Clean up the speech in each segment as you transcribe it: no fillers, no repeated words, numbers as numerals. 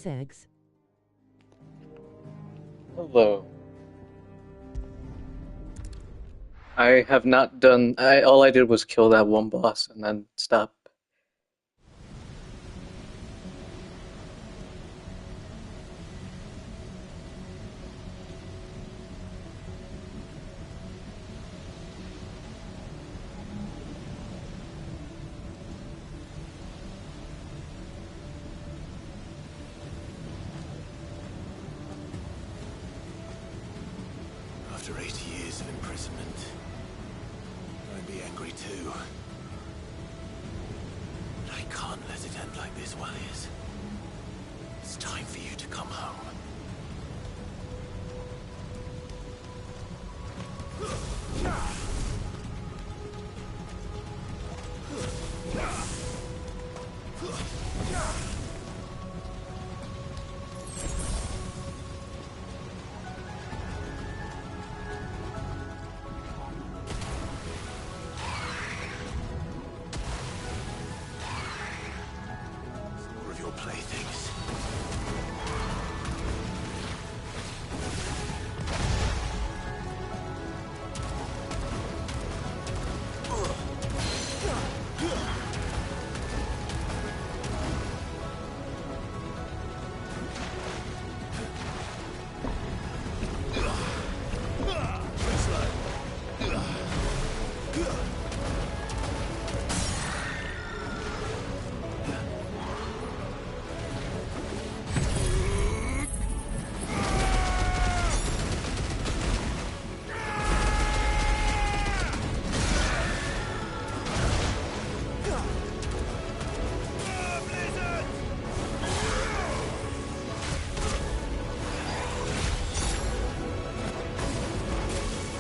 eggs. Hello. I have not done. All I did was kill that one boss and then stop. After 80 years of imprisonment, I'd be angry too. But I can't let it end like this, Walliers. It's time for you to come home. More of your playthings.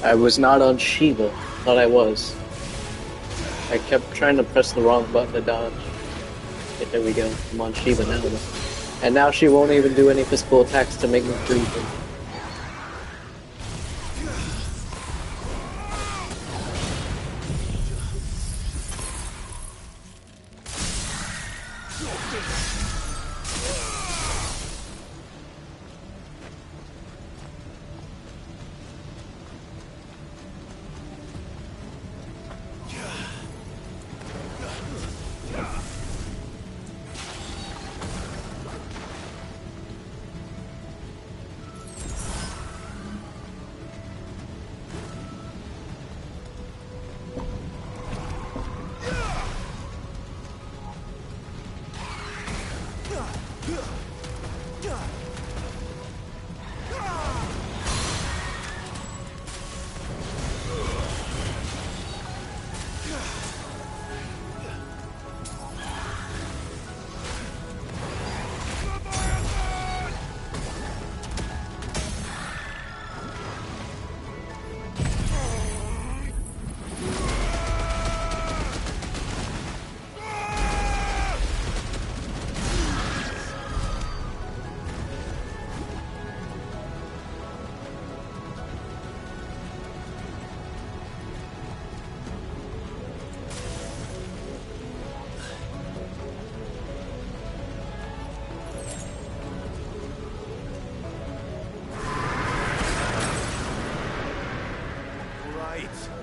I was not on Shiva. Thought I was. I kept trying to press the wrong button to dodge. Okay, there we go. I'm on Shiva now. And now she won't even do any physical attacks to make me breathe.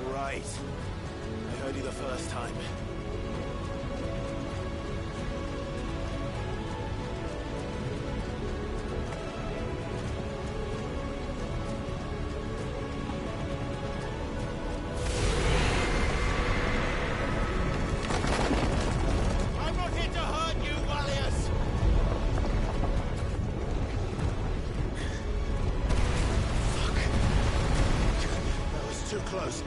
All right. I heard you the first time. I'm not here to hurt you, Walliers! Fuck. That was too close.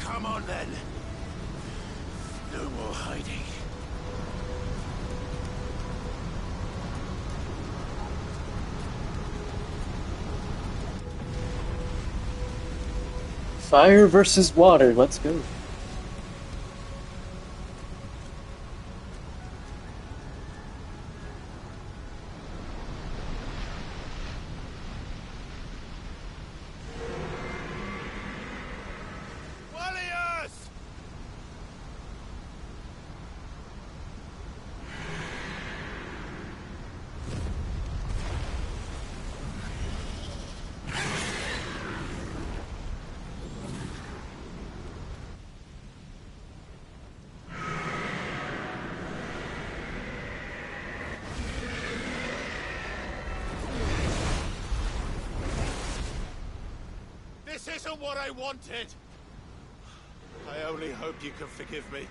Come on then. No more hiding. Fire versus water, let's go. Warriors! This isn't what I wanted! I only hope you can forgive me.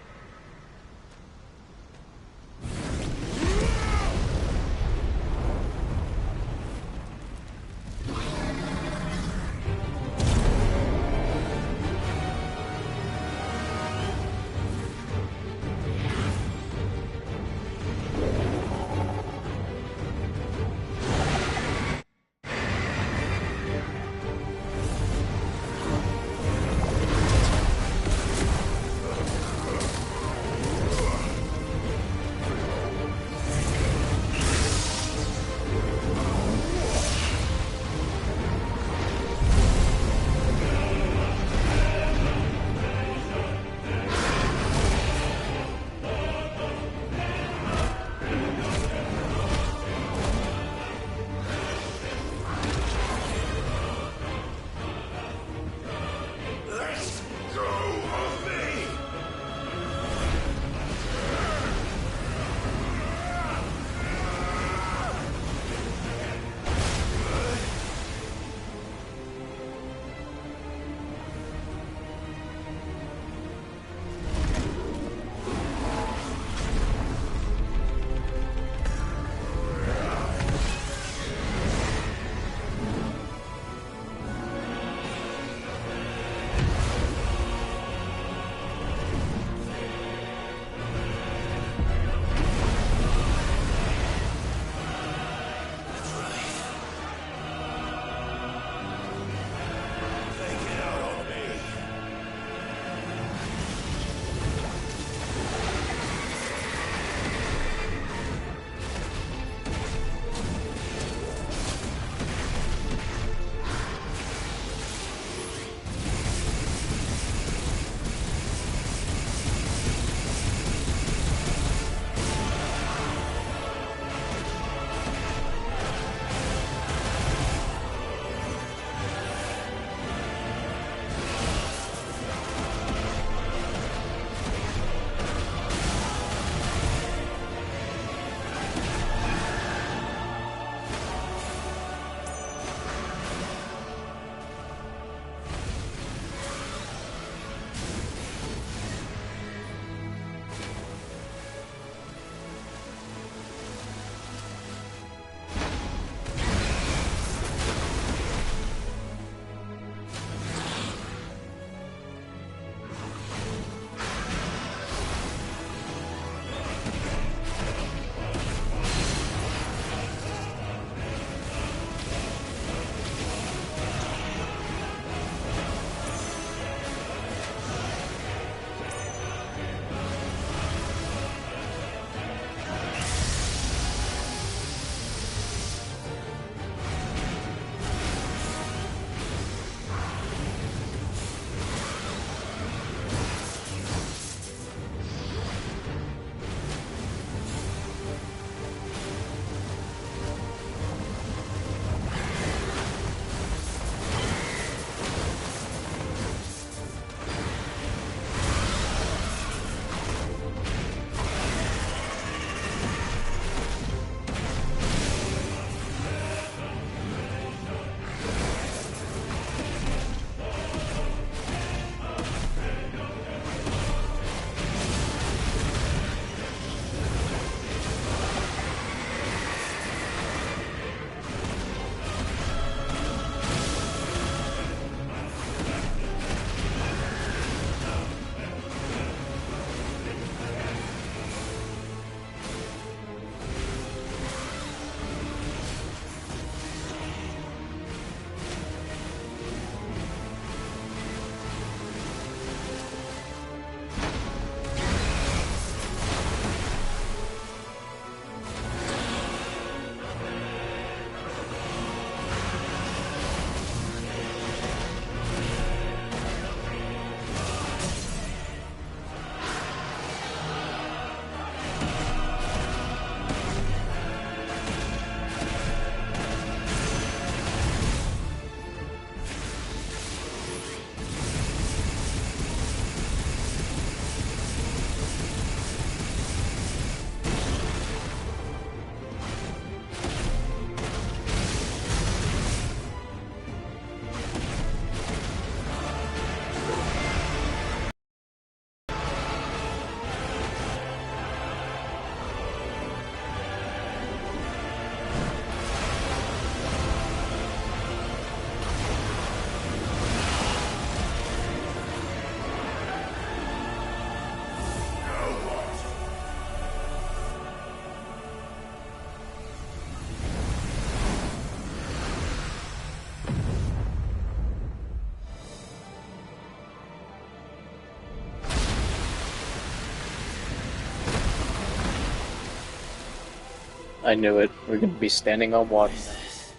I knew it. We're gonna be standing on water. This.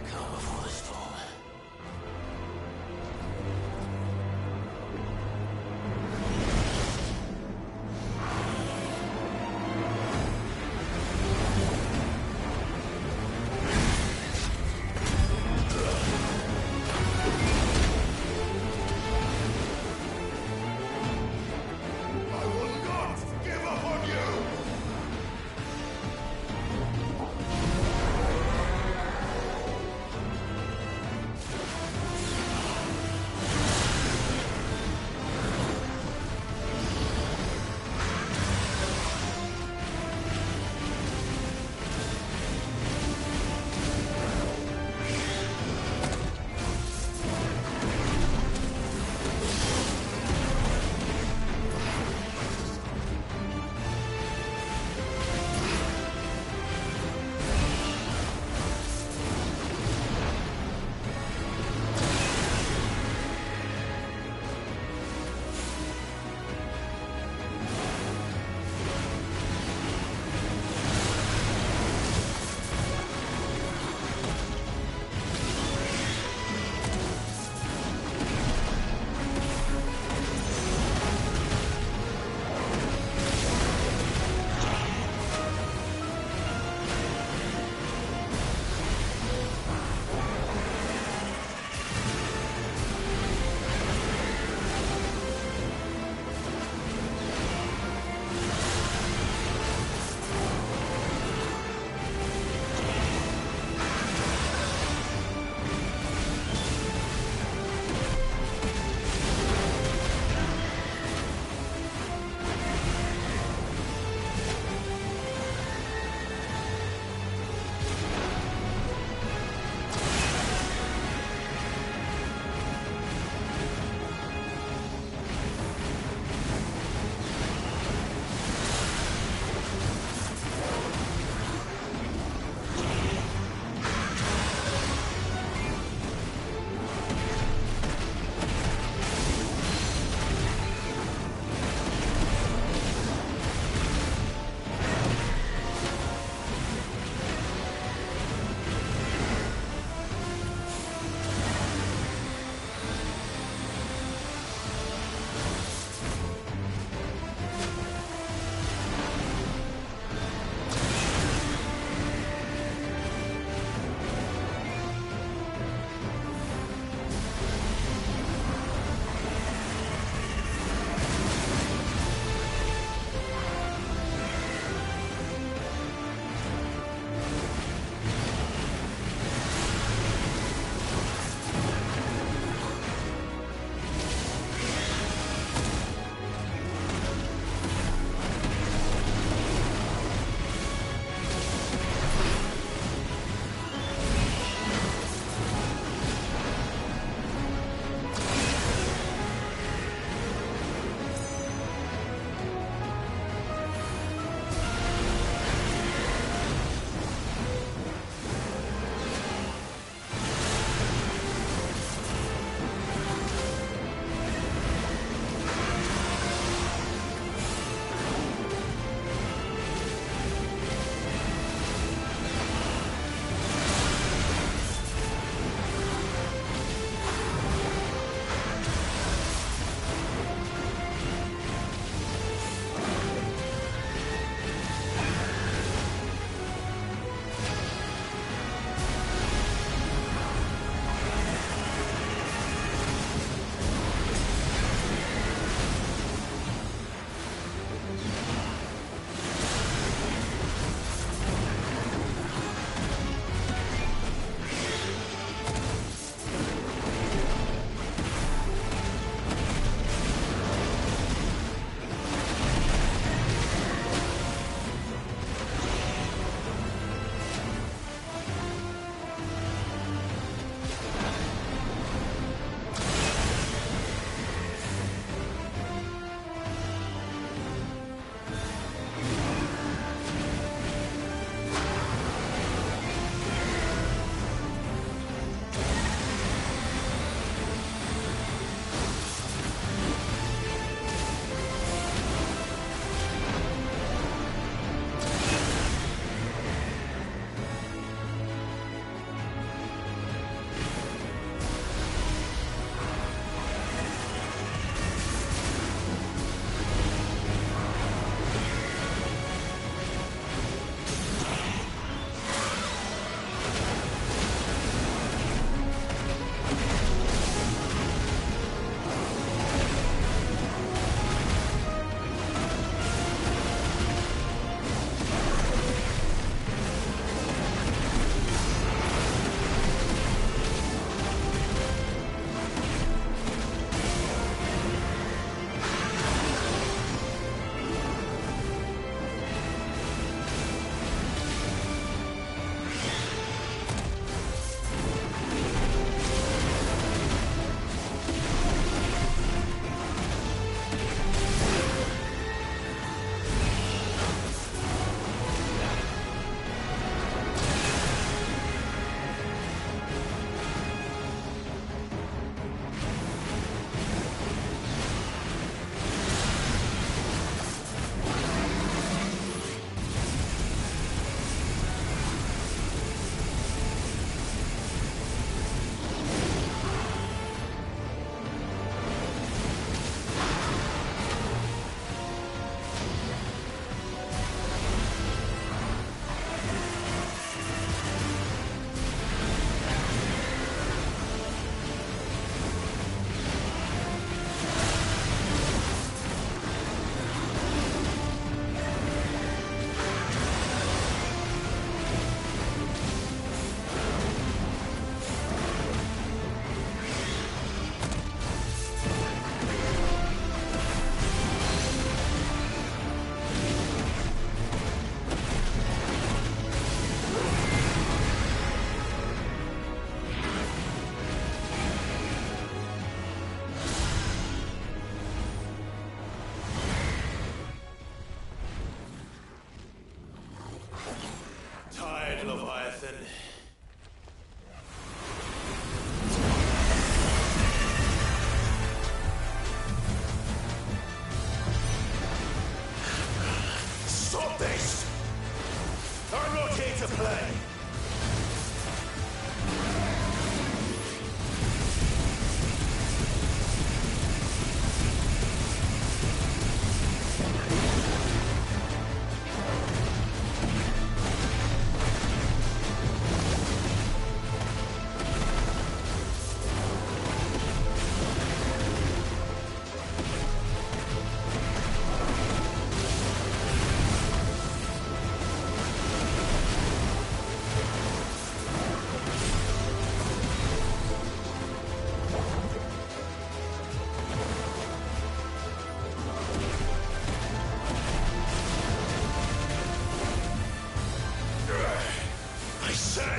Calm before the storm. I will not give up on you!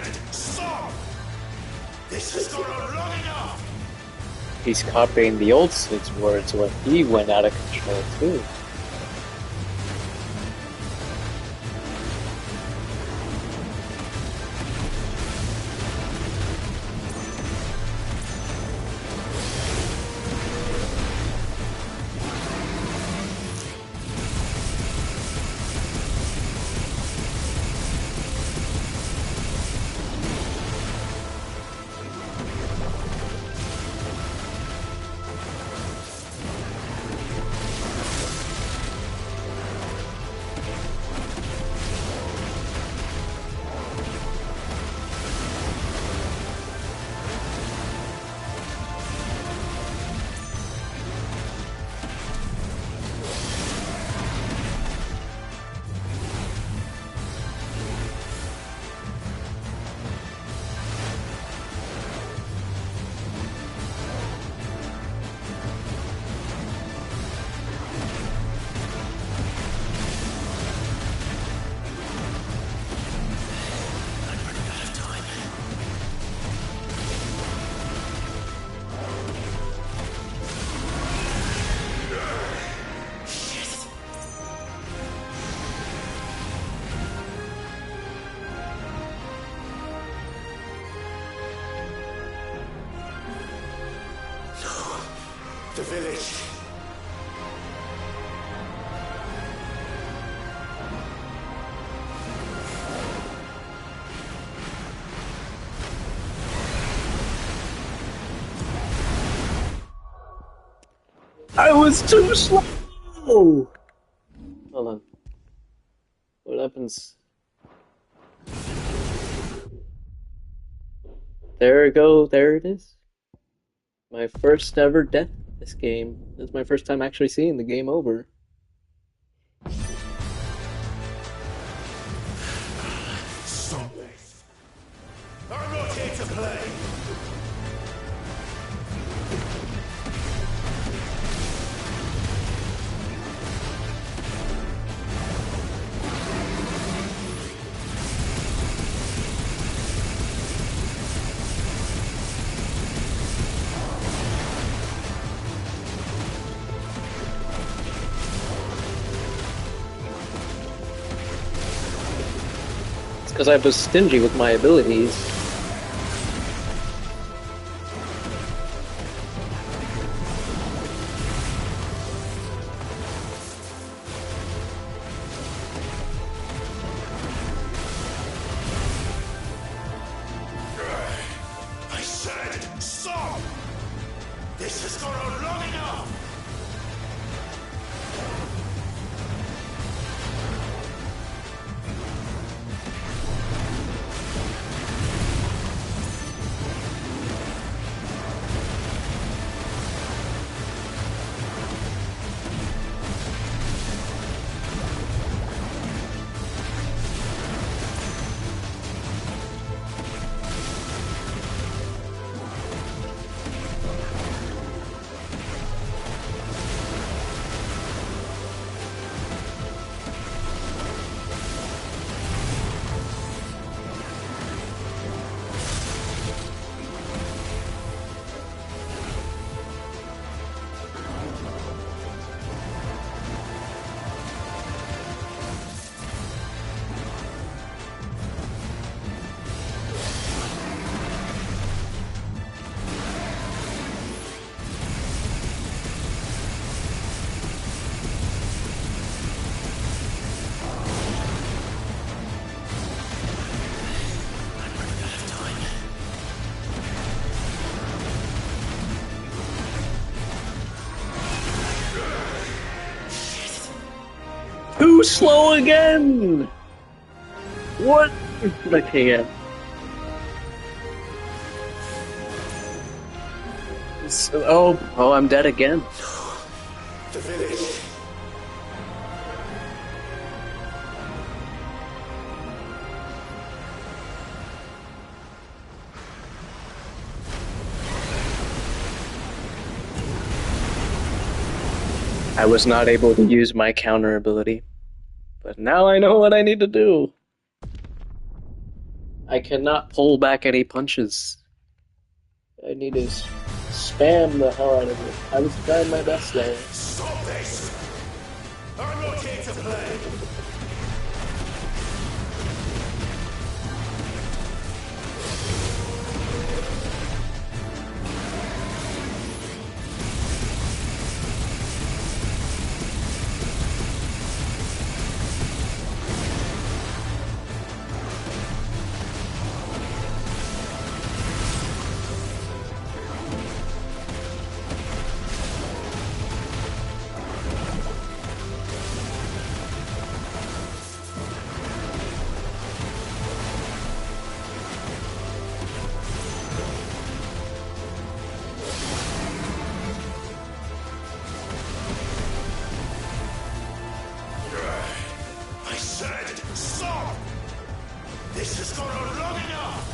said, stop! This has gone on long enough! He's copying the old Sid's words when he went out of control too. The village. I was too slow! Hold on. What happens? There we go, there it is. My first ever death in this game. This is my first time actually seeing the game over. Stop this. I'm not here to play. Because I was stingy with my abilities. I said, stop! This has gone on long enough! Too slow again! What? Okay, yeah. Oh, I'm dead again. The village. I was not able to use my counter ability, but now I know what I need to do. I cannot pull back any punches. I need to spam the hell out of it. I was trying my best there. Stop this! I'm not here to play! I said, stop! This has gone on long enough!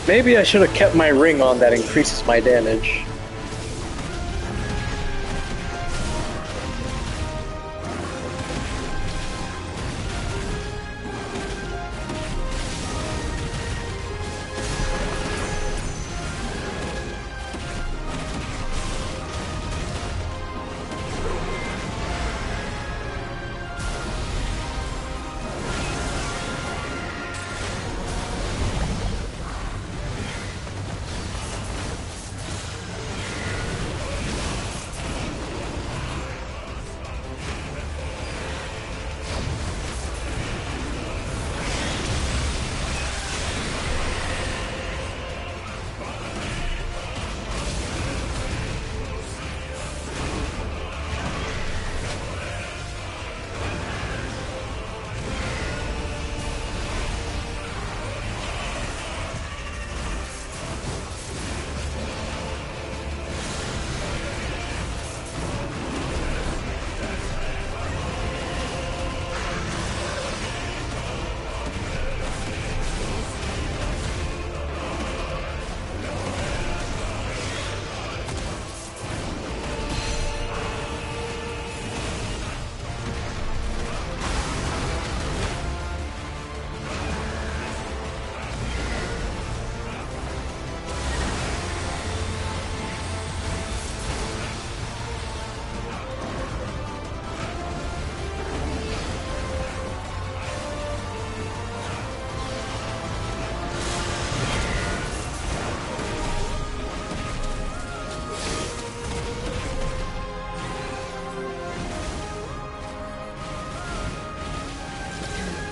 Maybe I should have kept my ring on that increases my damage.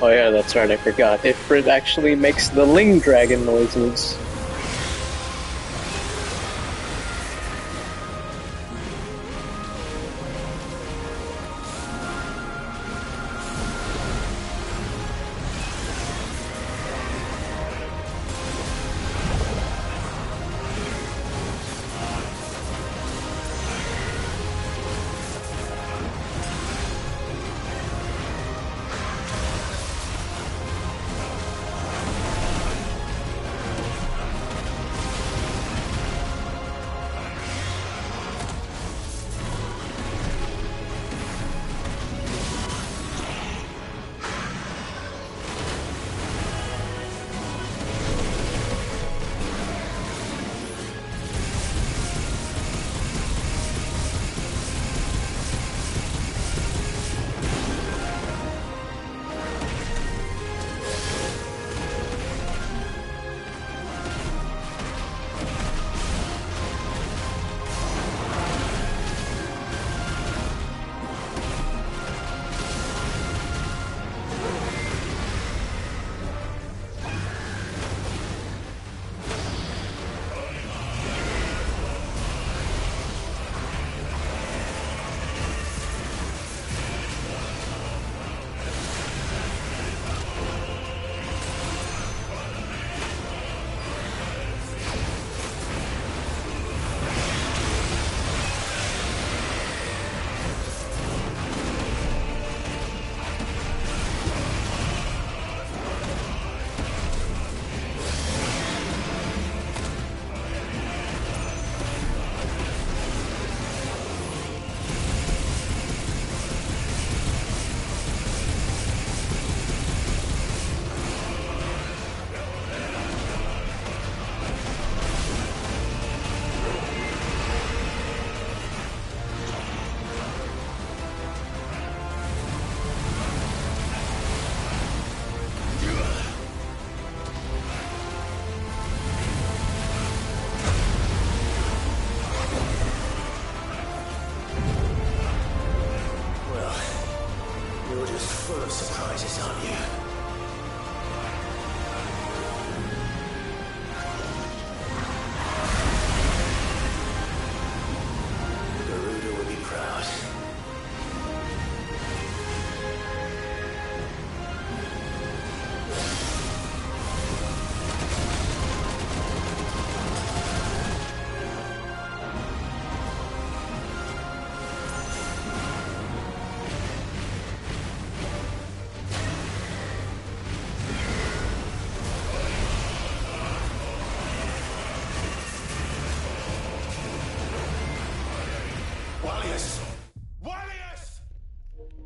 Oh yeah, that's right, I forgot. It actually makes the Ling Dragon noises.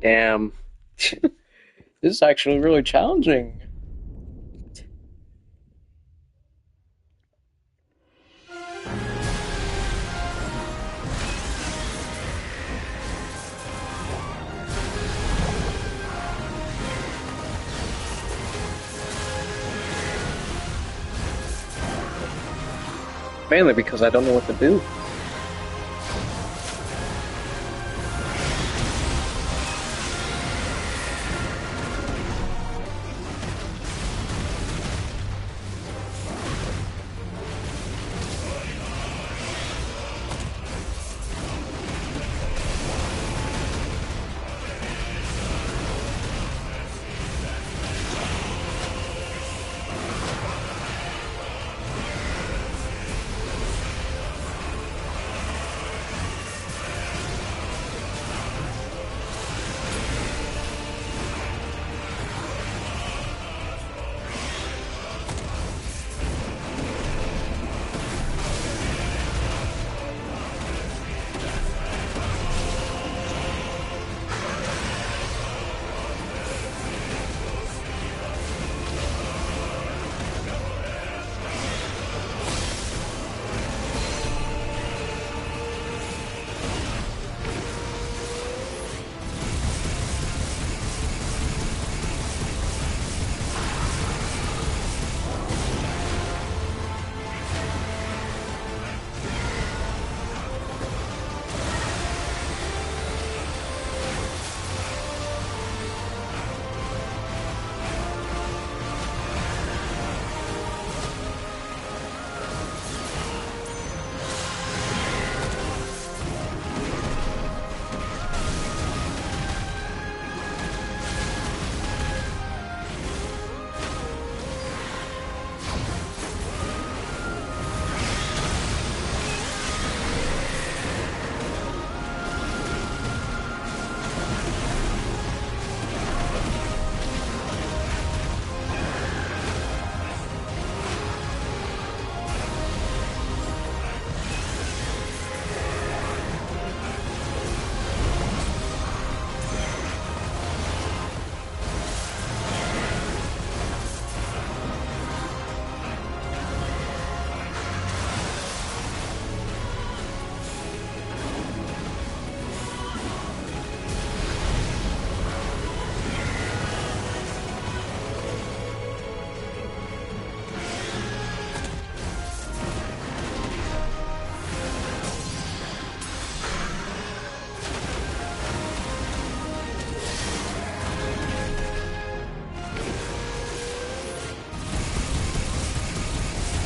Damn. This is actually really challenging. Mainly because I don't know what to do.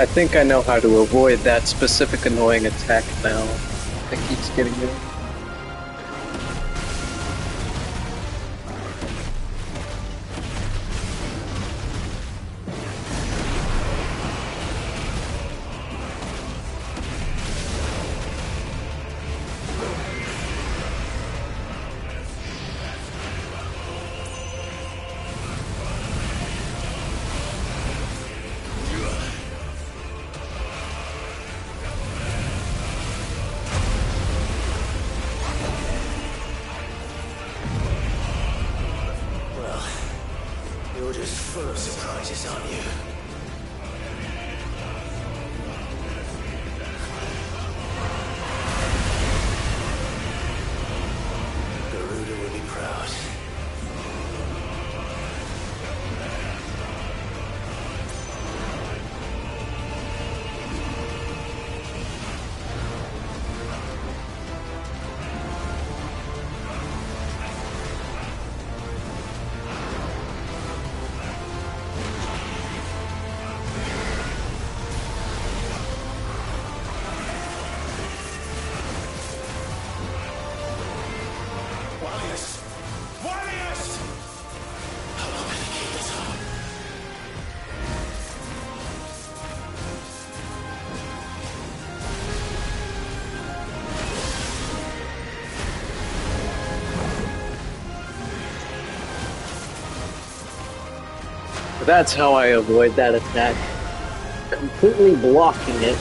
I think I know how to avoid that specific annoying attack now that keeps getting me. You're just full of surprises, aren't you? Garuda will be proud. That's how I avoid that attack. Completely blocking it.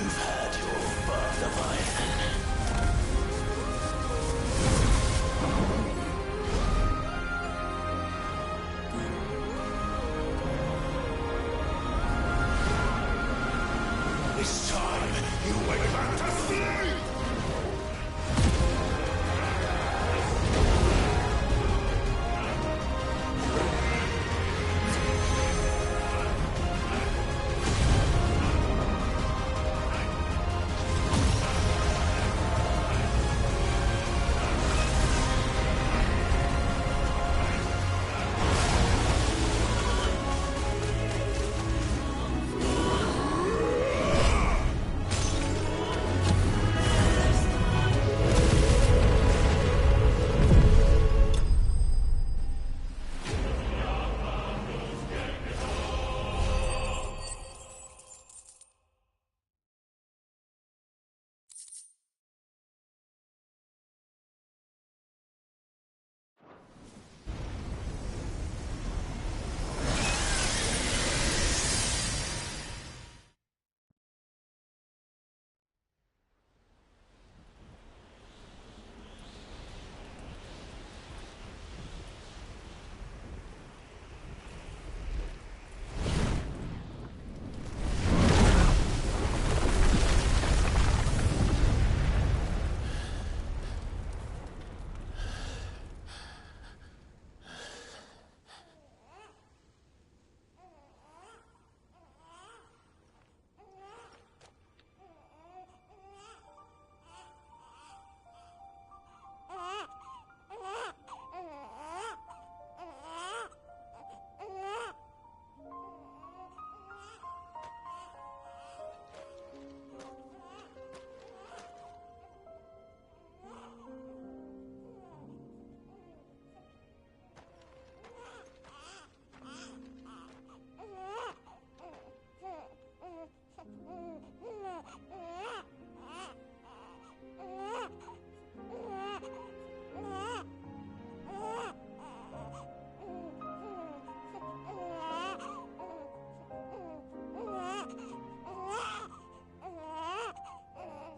You've had your fun, Leviathan. It's time you went back to sleep!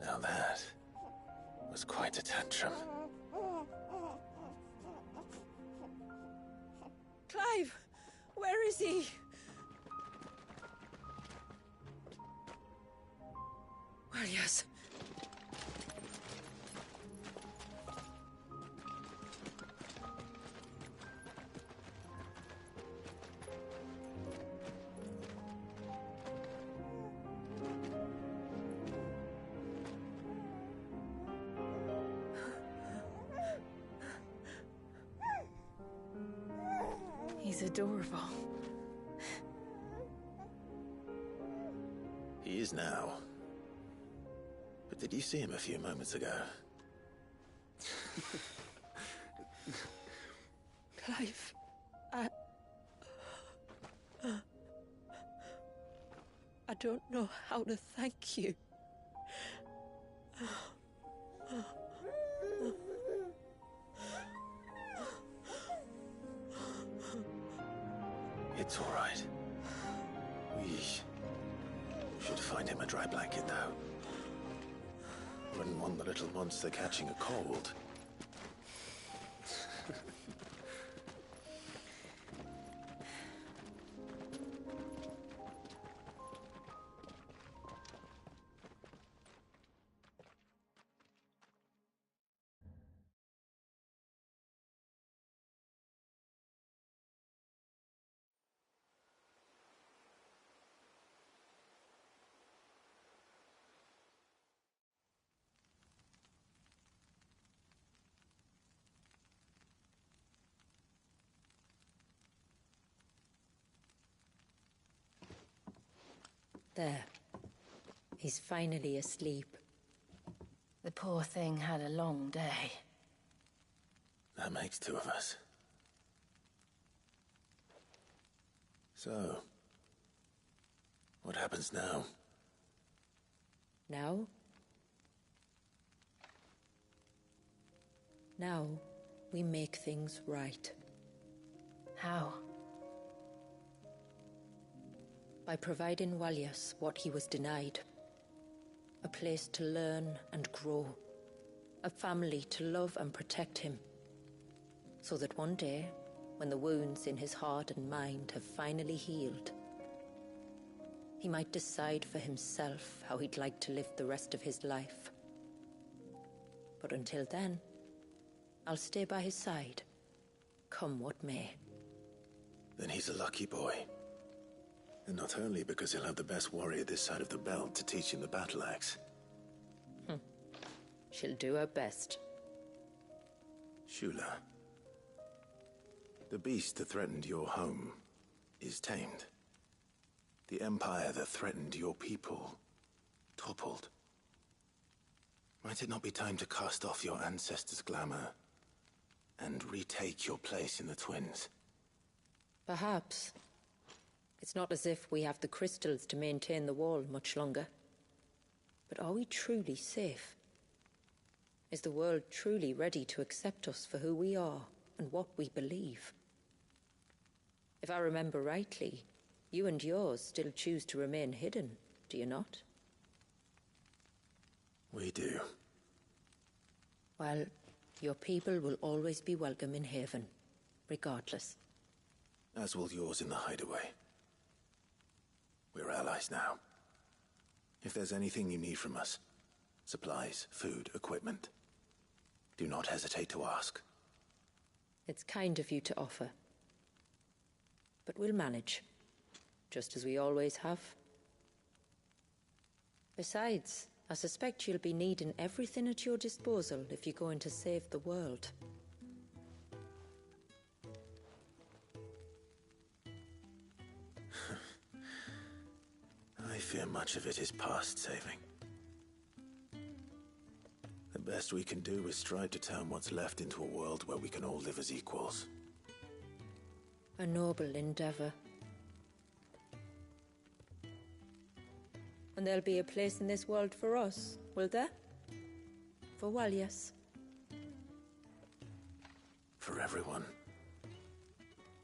Now that was quite a tantrum. Clive! Where is he? Well, yes. He's adorable. He is now. But did you see him a few moments ago? Clive, I don't know how to thank you. It's all right. We should find him a dry blanket, though. Wouldn't want the little monster catching a cold. There. He's finally asleep. The poor thing had a long day. That makes two of us. So, what happens now? Now? Now, we make things right. How? By providing Walyas what he was denied. A place to learn and grow. A family to love and protect him. So that one day, when the wounds in his heart and mind have finally healed, he might decide for himself how he'd like to live the rest of his life. But until then, I'll stay by his side, come what may. Then he's a lucky boy. And not only because he'll have the best warrior this side of the belt to teach him the battle axe. She'll do her best. Shula, the beast that threatened your home is tamed. The empire that threatened your people toppled. Might it not be time to cast off your ancestors' glamour and retake your place in the Twins? Perhaps. It's not as if we have the crystals to maintain the wall much longer. But are we truly safe? Is the world truly ready to accept us for who we are and what we believe? If I remember rightly, you and yours still choose to remain hidden, do you not? We do. Well, your people will always be welcome in Haven, regardless. As will yours in the hideaway. We're allies now. If there's anything you need from us, supplies, food, equipment, do not hesitate to ask. It's kind of you to offer. But we'll manage, just as we always have. Besides, I suspect you'll be needing everything at your disposal if you're going to save the world. I fear much of it is past saving. The best we can do is strive to turn what's left into a world where we can all live as equals. A noble endeavor. And there'll be a place in this world for us, will there? For Walias. For everyone.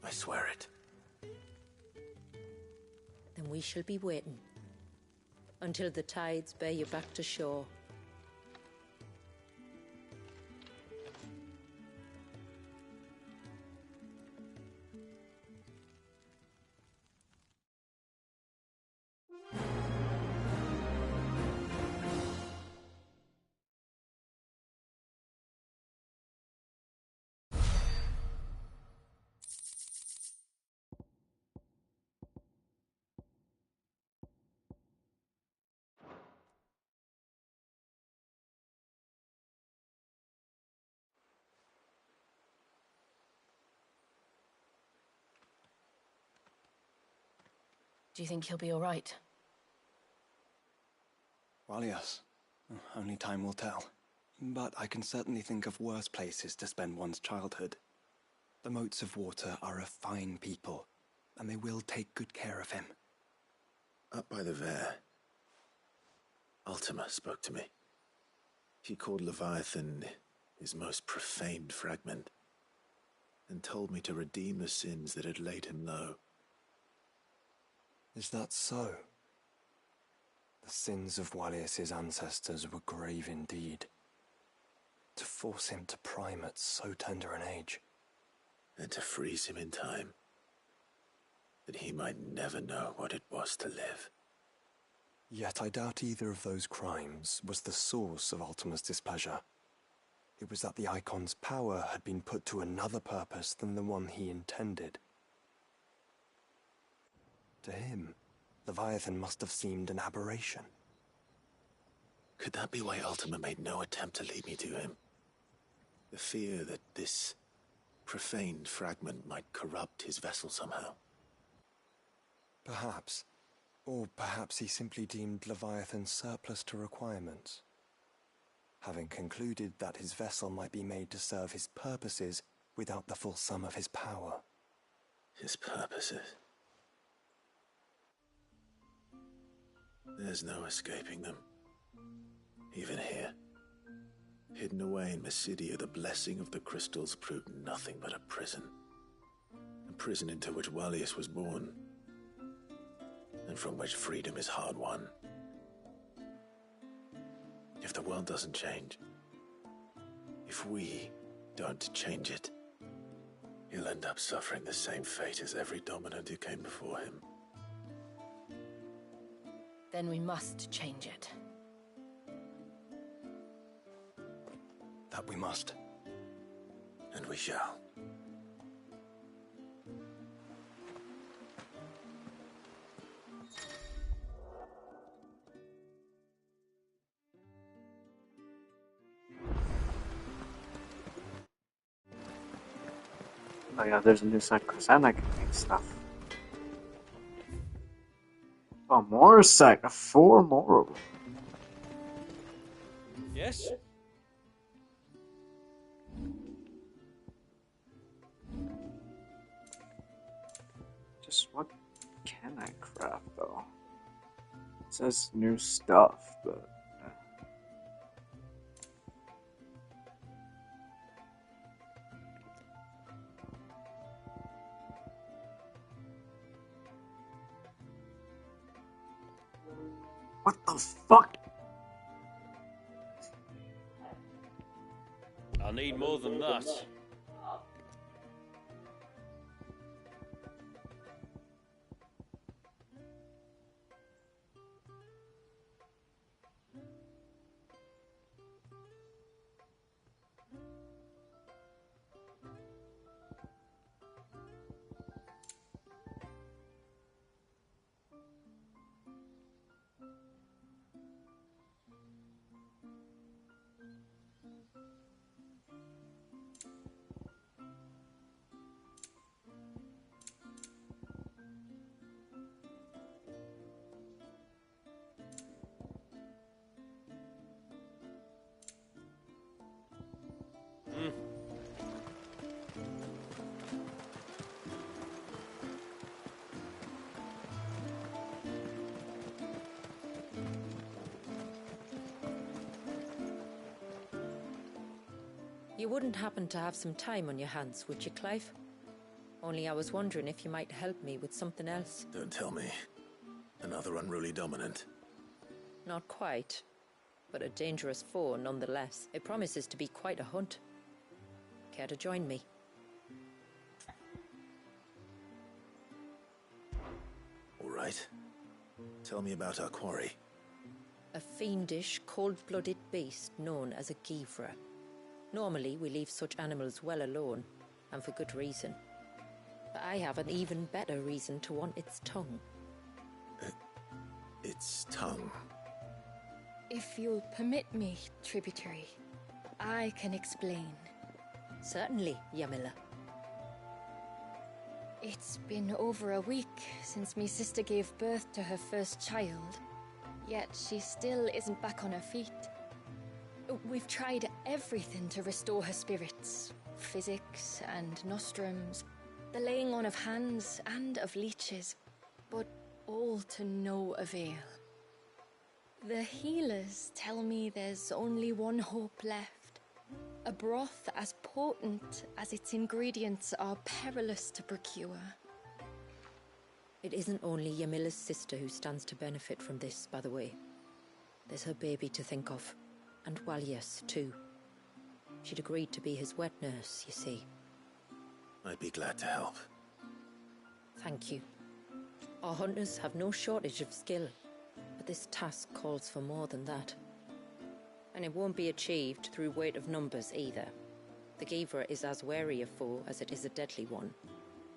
I swear it. Then we shall be waiting. Until the tides bear you back to shore. Do you think he'll be all right? Well, yes. Only time will tell. But I can certainly think of worse places to spend one's childhood. The Moats of Water are a fine people, and they will take good care of him. Up by the Vare, Ultima spoke to me. He called Leviathan his most profaned fragment, and told me to redeem the sins that had laid him low. Is that so? The sins of Walias's ancestors were grave indeed. To force him to prime at so tender an age. And to freeze him in time, that he might never know what it was to live. Yet I doubt either of those crimes was the source of Ultima's displeasure. It was that the Icon's power had been put to another purpose than the one he intended. To him, Leviathan must have seemed an aberration. Could that be why Ultima made no attempt to lead me to him? The fear that this profaned fragment might corrupt his vessel somehow. Perhaps. Or perhaps he simply deemed Leviathan surplus to requirements. Having concluded that his vessel might be made to serve his purposes without the full sum of his power. His purposes? There's no escaping them. Even here. Hidden away in Mysidia, the blessing of the crystals proved nothing but a prison. A prison into which Walias was born, and from which freedom is hard won. if the world doesn't change, if we don't change it, he'll end up suffering the same fate as every dominant who came before him. Then we must change it. That we must. And we shall. Oh yeah, there's a new side quest and I can make stuff. Oh, more side, 4 more of them. Yes? Just what can I craft though? It says new stuff, but what the fuck? I need more than that. You wouldn't happen to have some time on your hands, would you, Clive? Only I was wondering if you might help me with something else. Don't tell me. Another unruly dominant. Not quite, but a dangerous foe nonetheless. It promises to be quite a hunt. Care to join me? All right. Tell me about our quarry. A fiendish, cold-blooded beast known as a Givra. Normally, we leave such animals well alone, and for good reason. But I have an even better reason to want its tongue. Its tongue. If you'll permit me, tributary, I can explain. Certainly, Yamila. It's been over a week since me sister gave birth to her first child, yet she still isn't back on her feet. We've tried everything to restore her spirits. Physics and nostrums, the laying on of hands and of leeches, but all to no avail. The healers tell me there's only one hope left. A broth as potent as its ingredients are perilous to procure. It isn't only Yamila's sister who stands to benefit from this, by the way. There's her baby to think of. And Walias, too. She'd agreed to be his wet nurse, you see. I'd be glad to help. Thank you. Our hunters have no shortage of skill, but this task calls for more than that. And it won't be achieved through weight of numbers either. The Givra is as wary a foe as it is a deadly one.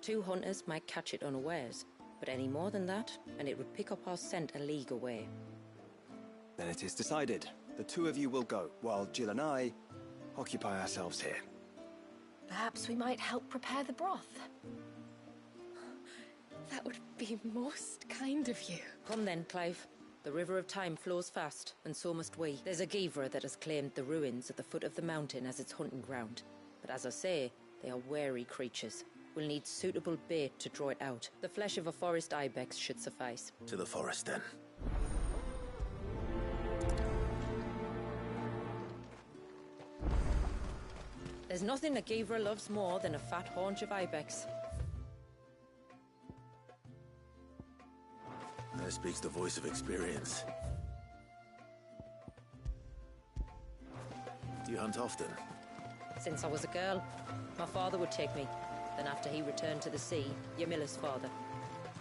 2 hunters might catch it unawares, but any more than that, and it would pick up our scent a league away. Then it is decided. The 2 of you will go, while Jill and I occupy ourselves here. Perhaps we might help prepare the broth. That would be most kind of you. Come then, Clive. The river of time flows fast, and so must we. There's a Givra that has claimed the ruins at the foot of the mountain as its hunting ground. But as I say, they are wary creatures. We'll need suitable bait to draw it out. The flesh of a forest ibex should suffice. To the forest, then. There's nothing a Givra loves more than a fat haunch of ibex. There speaks the voice of experience. You hunt often? Since I was a girl, my father would take me. Then after he returned to the sea, Yamila's father.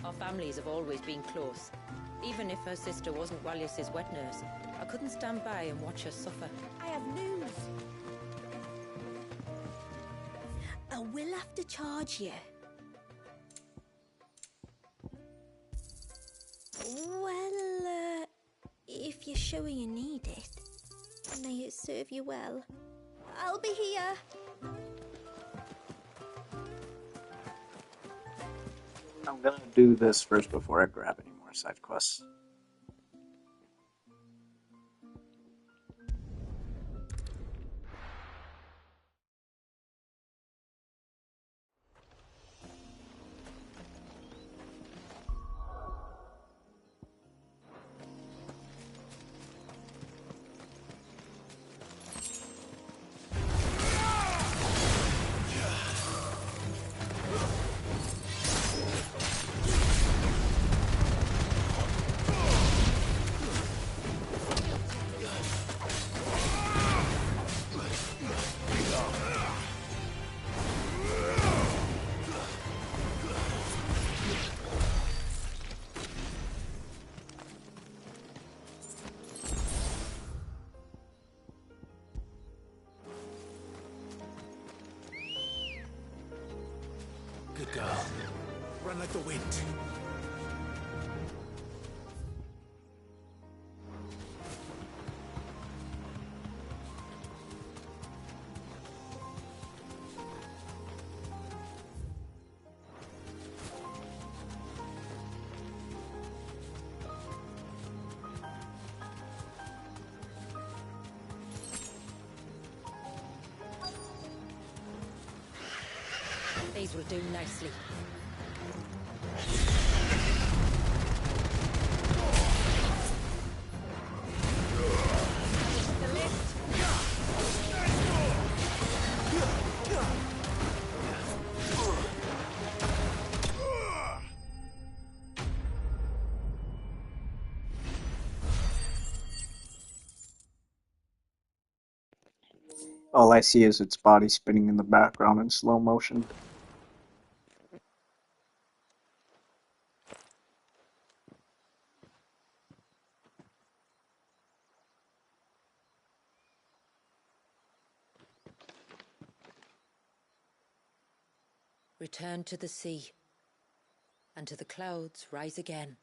Our families have always been close. Even if her sister wasn't Walius's wet nurse, I couldn't stand by and watch her suffer. I have news. I will have to charge you. Well, if you're sure you need it, may it serve you well. I'll be here. I'm gonna do this first before I grab any more side quests. Good girl. Run like the wind. These will do nicely. All I see is its body spinning in the background in slow motion. Return to the sea, and to the clouds rise again.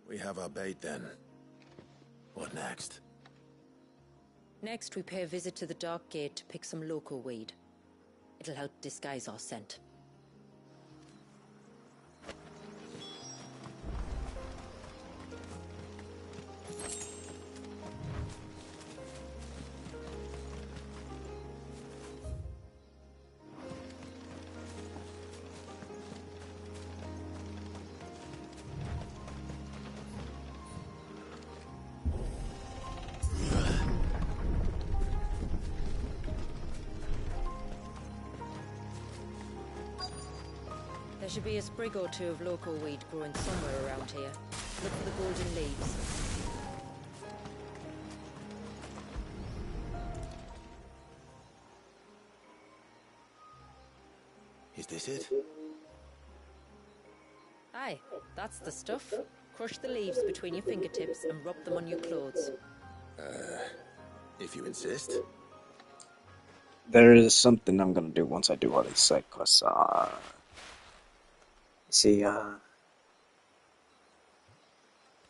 We have our bait then. What next? Next, we pay a visit to the Dark Gate to pick some local weed. It'll help disguise our scent. There should be a sprig or two of local weed growing somewhere around here. Look for the golden leaves. Is this it? Aye, that's the stuff. Crush the leaves between your fingertips and rub them on your clothes. If you insist. There is something I'm gonna do once I do all these side quests. See,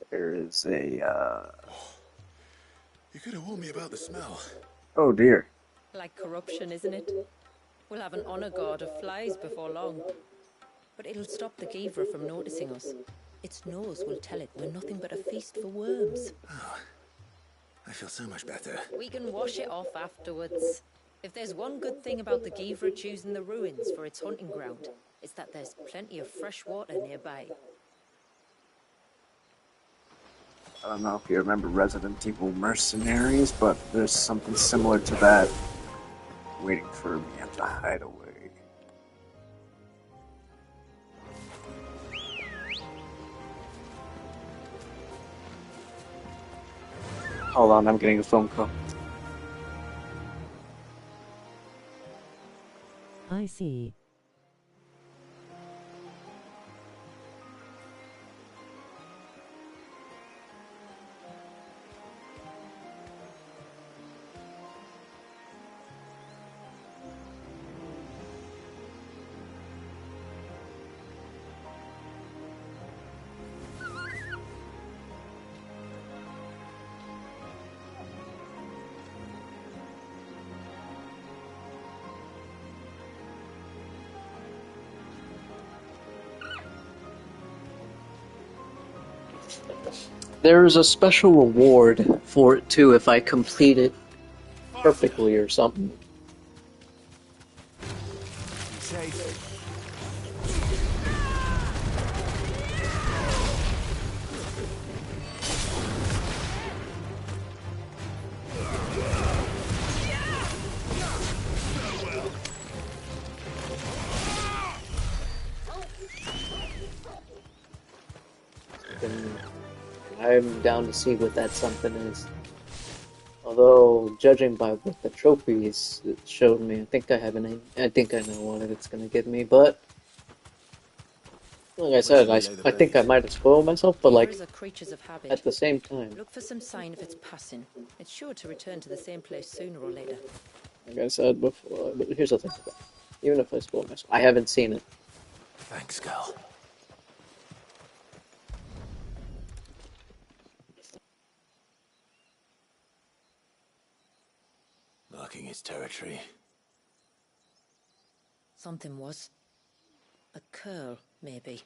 there is a, You could have warned me about the smell. oh dear. Like corruption, isn't it? We'll have an honor guard of flies before long. But it'll stop the Givra from noticing us. Its nose will tell it we're nothing but a feast for worms. Oh, I feel so much better. We can wash it off afterwards. If there's one good thing about the Givra choosing the ruins for its hunting ground, it's that there's plenty of fresh water nearby. I don't know if you remember Resident Evil Mercenaries, but there's something similar to that. waiting for me at the hideaway. Hold on, I'm getting a phone call. I see. There's a special reward for it too if I complete it perfectly or something. Safe. And I'm down to see what that something is. Although, judging by what the trophies it showed me, I think I know what it's gonna give me, but like I said, I think I might have spoiled myself, but like, Beavers are creatures of habit. at the same time, Look for some sign of its passing. It's sure to return to the same place sooner or later. like I said before, but here's the thing about it. Even if I spoil myself, I haven't seen it. Thanks, Cal. Marking its territory. Something was. A curl, maybe.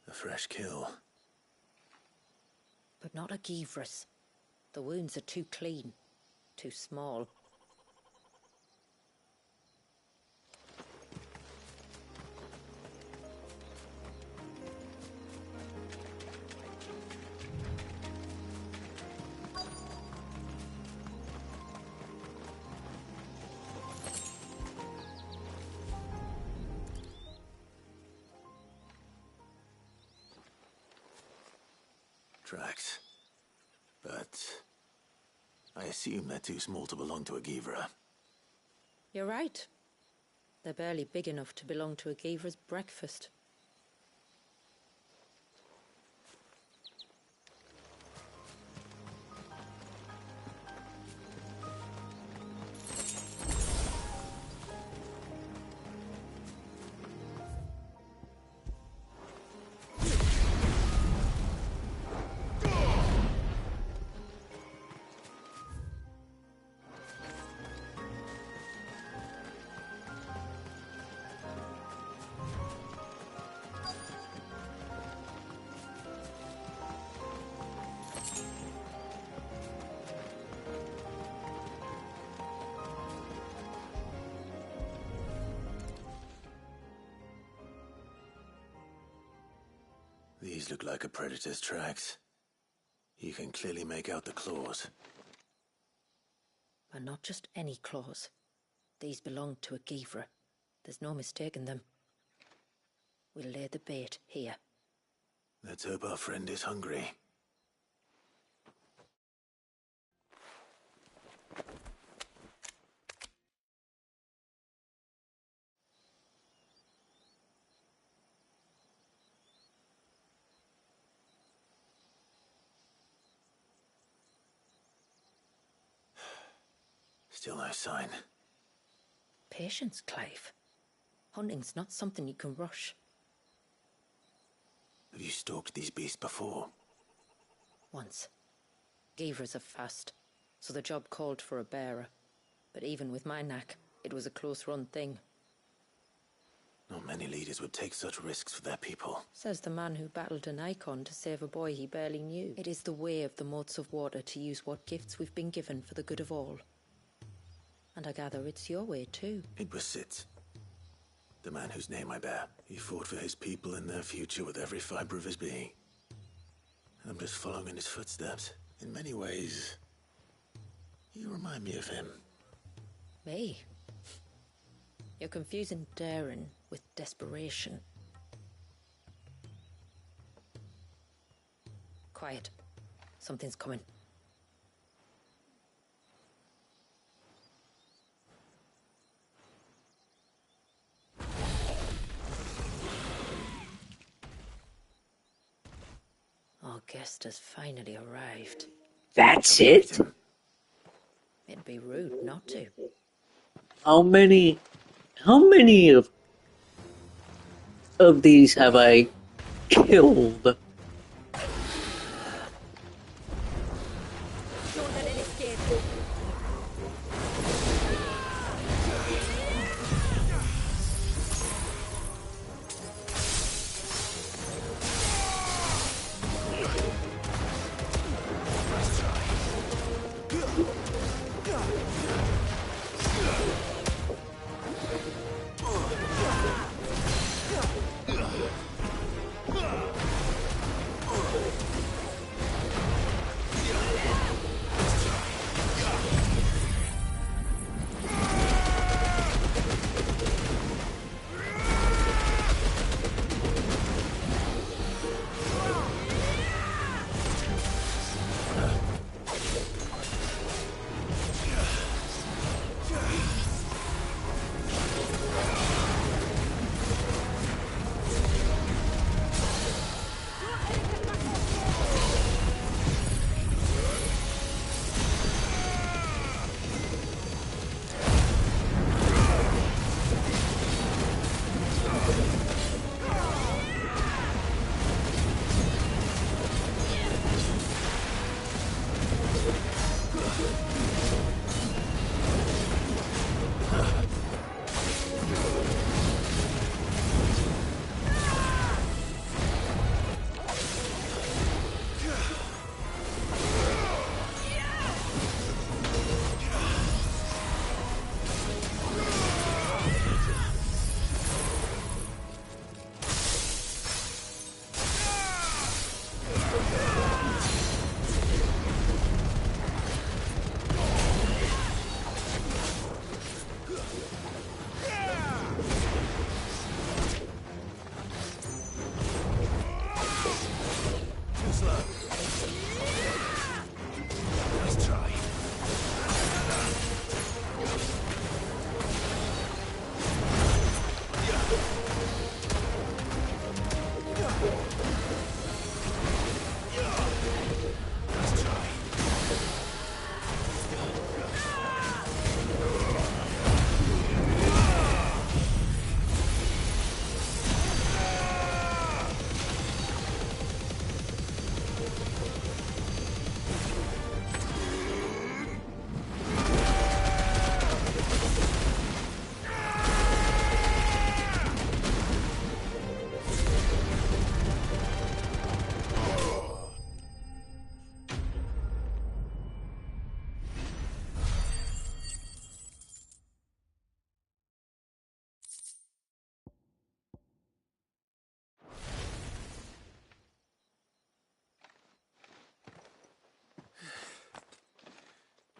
A fresh kill. But not a Givras. The wounds are too clean. Too small. Tracks. But I assume they're too small to belong to a Givra. You're right. They're barely big enough to belong to a Givra's breakfast. These look like a predator's tracks. You can clearly make out the claws. And not just any claws. These belong to a Givra. There's no mistaking them. We'll lay the bait here. Let's hope our friend is hungry. Still no sign. Patience, Clive. Hunting's not something you can rush. Have you stalked these beasts before? Once. Givras are fast, so the job called for a bearer. But even with my knack, it was a close-run thing. Not many leaders would take such risks for their people. Says the man who battled an icon to save a boy he barely knew. It is the way of the moats of water to use what gifts we've been given for the good of all. And I gather it's your way too. It was Sid, the man whose name I bear. He fought for his people and their future with every fiber of his being. I'm just following in his footsteps. In many ways, you remind me of him. Me? You're confusing daring with desperation. Quiet. Something's coming. Our guest has finally arrived. That's it? It'd be rude not to. How many of these have I killed? Don't let it escape.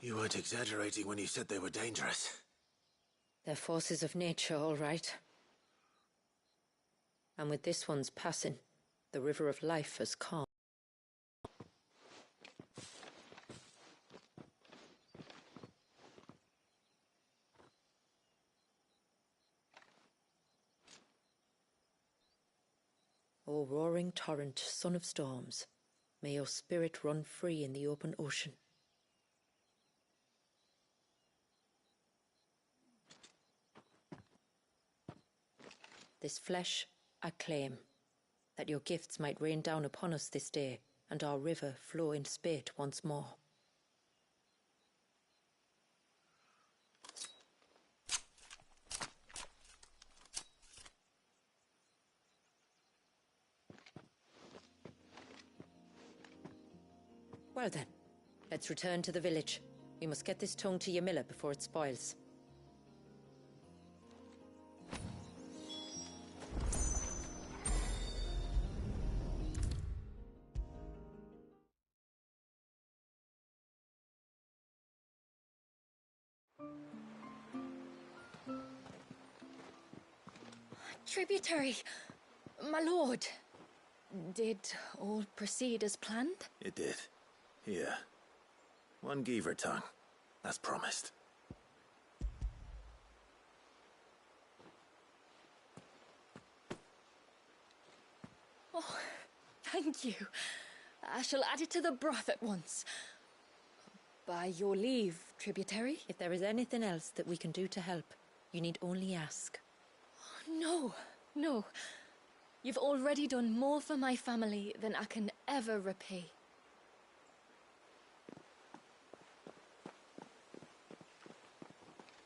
You weren't exaggerating when you said they were dangerous. They're forces of nature, all right. And with this one's passing, the river of life has calmed. O roaring torrent, son of storms, may your spirit run free in the open ocean. This flesh I claim, that your gifts might rain down upon us this day, and our river flow in spate once more. Well then, let's return to the village. We must get this tongue to Ymilla before it spoils. Tributary, my lord. Did all proceed as planned? It did. Here. 1 Geaver tongue, as promised. Oh, thank you. I shall add it to the broth at once. By your leave, Tributary. If there is anything else that we can do to help, you need only ask. No, no. You've already done more for my family than I can ever repay.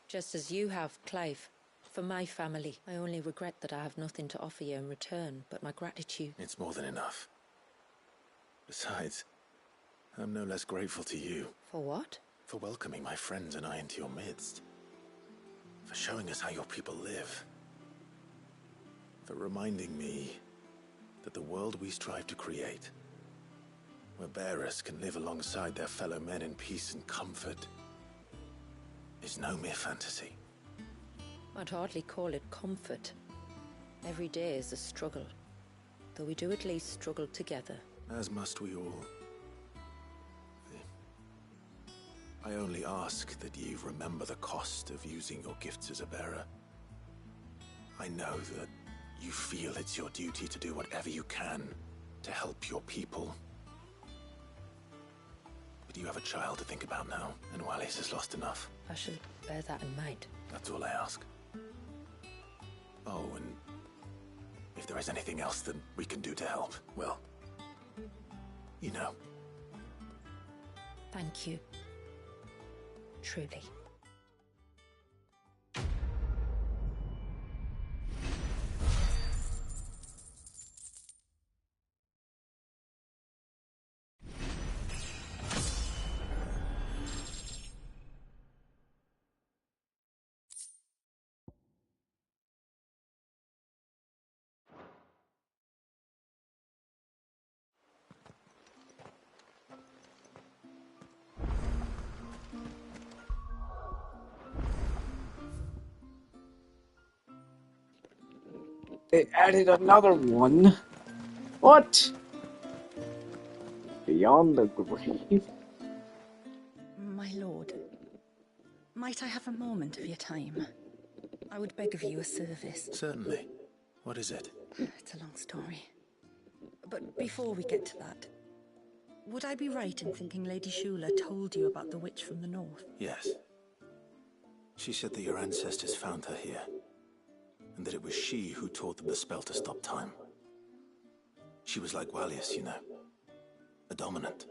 Just as you have, Clive. For my family, I only regret that I have nothing to offer you in return but my gratitude. It's more than enough. Besides, I'm no less grateful to you. For what? For welcoming my friends and I into your midst. For showing us how your people live. For reminding me that the world we strive to create, where bearers can live alongside their fellow men in peace and comfort, is no mere fantasy. I'd hardly call it comfort. Every day is a struggle, though we do at least struggle together. As must we all. I only ask that ye remember the cost of using your gifts as a bearer. I know that you feel it's your duty to do whatever you can to help your people. But you have a child to think about now, and Wallis has lost enough. I shall bear that in mind. That's all I ask. Oh, and if there is anything else that we can do to help, well, you know. Thank you. Truly. They added another one. What? Beyond the grave? My lord, might I have a moment of your time? I would beg of you a service. Certainly. What is it? It's a long story. But before we get to that, would I be right in thinking Lady Shula told you about the witch from the north? Yes. She said that your ancestors found her here, and that it was she who taught them the spell to stop time. She was like Wallius, you know. A dominant.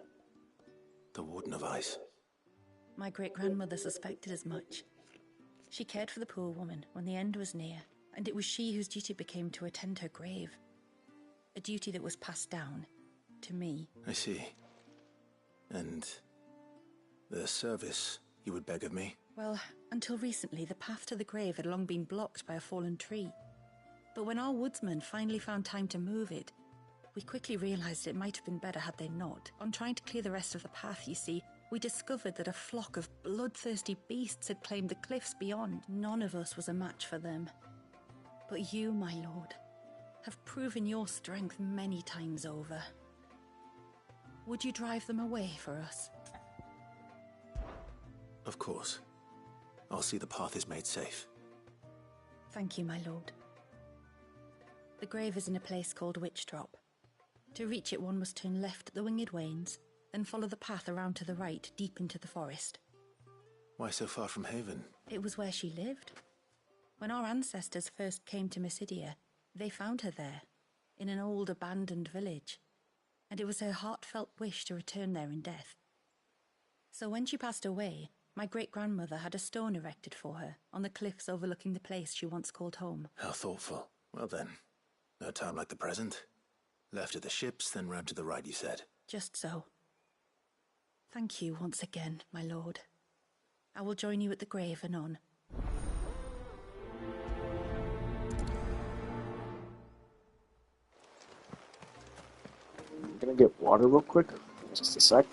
The Warden of Ice. My great-grandmother suspected as much. She cared for the poor woman when the end was near, and it was she whose duty became to attend her grave. A duty that was passed down to me. I see. And the service you would beg of me? Well, until recently, the path to the grave had long been blocked by a fallen tree. But when our woodsmen finally found time to move it, we quickly realized it might have been better had they not. On trying to clear the rest of the path, you see, we discovered that a flock of bloodthirsty beasts had claimed the cliffs beyond. None of us was a match for them. But you, my lord, have proven your strength many times over. Would you drive them away for us? Of course. I'll see the path is made safe. Thank you, my lord. The grave is in a place called Witchdrop. To reach it, one must turn left at the Winged Wains, then follow the path around to the right, deep into the forest. Why so far from Haven? It was where she lived. When our ancestors first came to Mysidia, they found her there, in an old abandoned village, and it was her heartfelt wish to return there in death. So when she passed away, my great-grandmother had a stone erected for her on the cliffs overlooking the place she once called home. How thoughtful. Well then, no time like the present. Left at the ships, then round to the right, you said. Just so. Thank you once again, my lord. I will join you at the grave anon. I'm gonna get water real quick. Just a sec.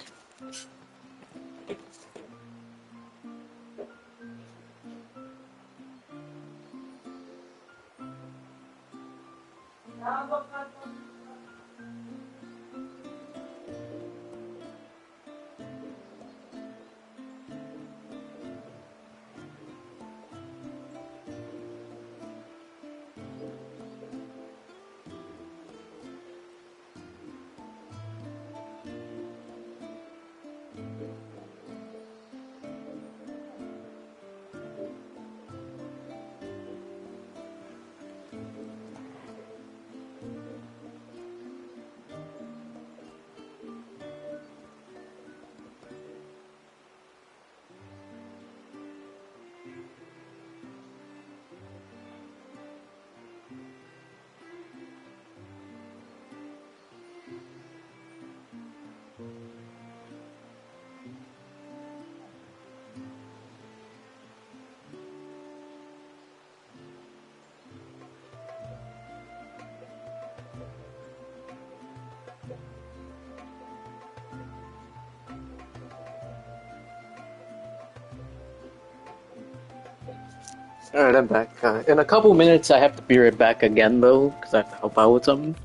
Alright, I'm back. In a couple minutes, I have to be right back again, though, because I have to help out with something.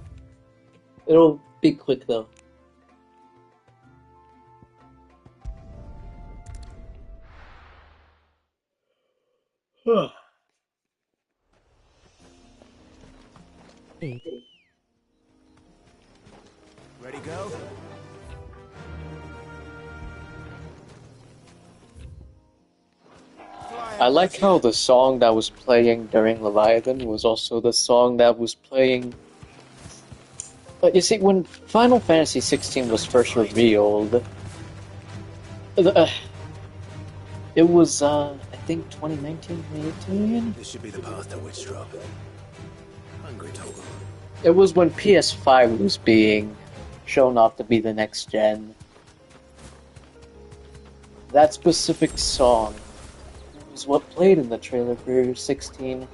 It'll be quick, though. Ready, go? I like how the song that was playing during Leviathan was also the song that was playing. But you see, when Final Fantasy 16 was first revealed, it was, I think 2019, 2018? This should be the path to Witchdrop. Hungry Toggle. It was when PS5 was being shown off to be the next gen. That specific song was what played in the trailer for 16. And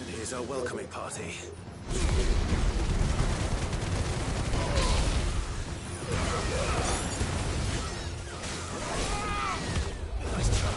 here's our welcoming party. Nice try.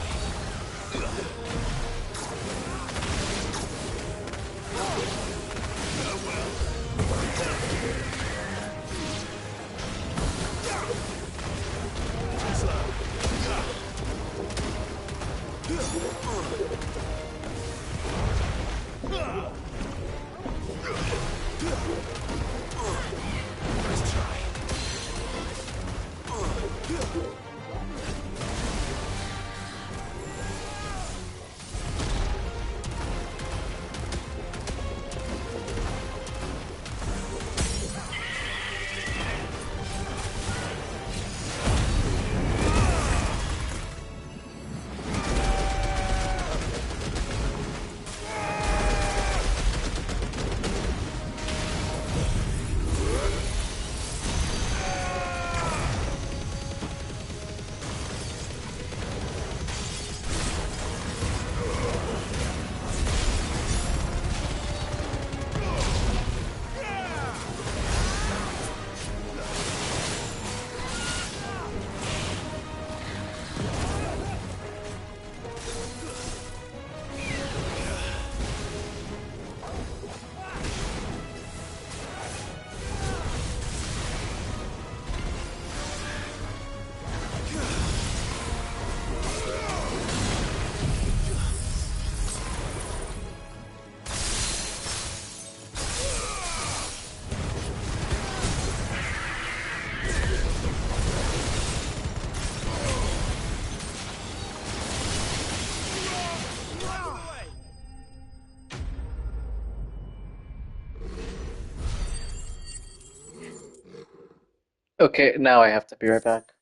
Okay, now I have to be right back.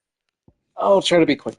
I'll try to be quick.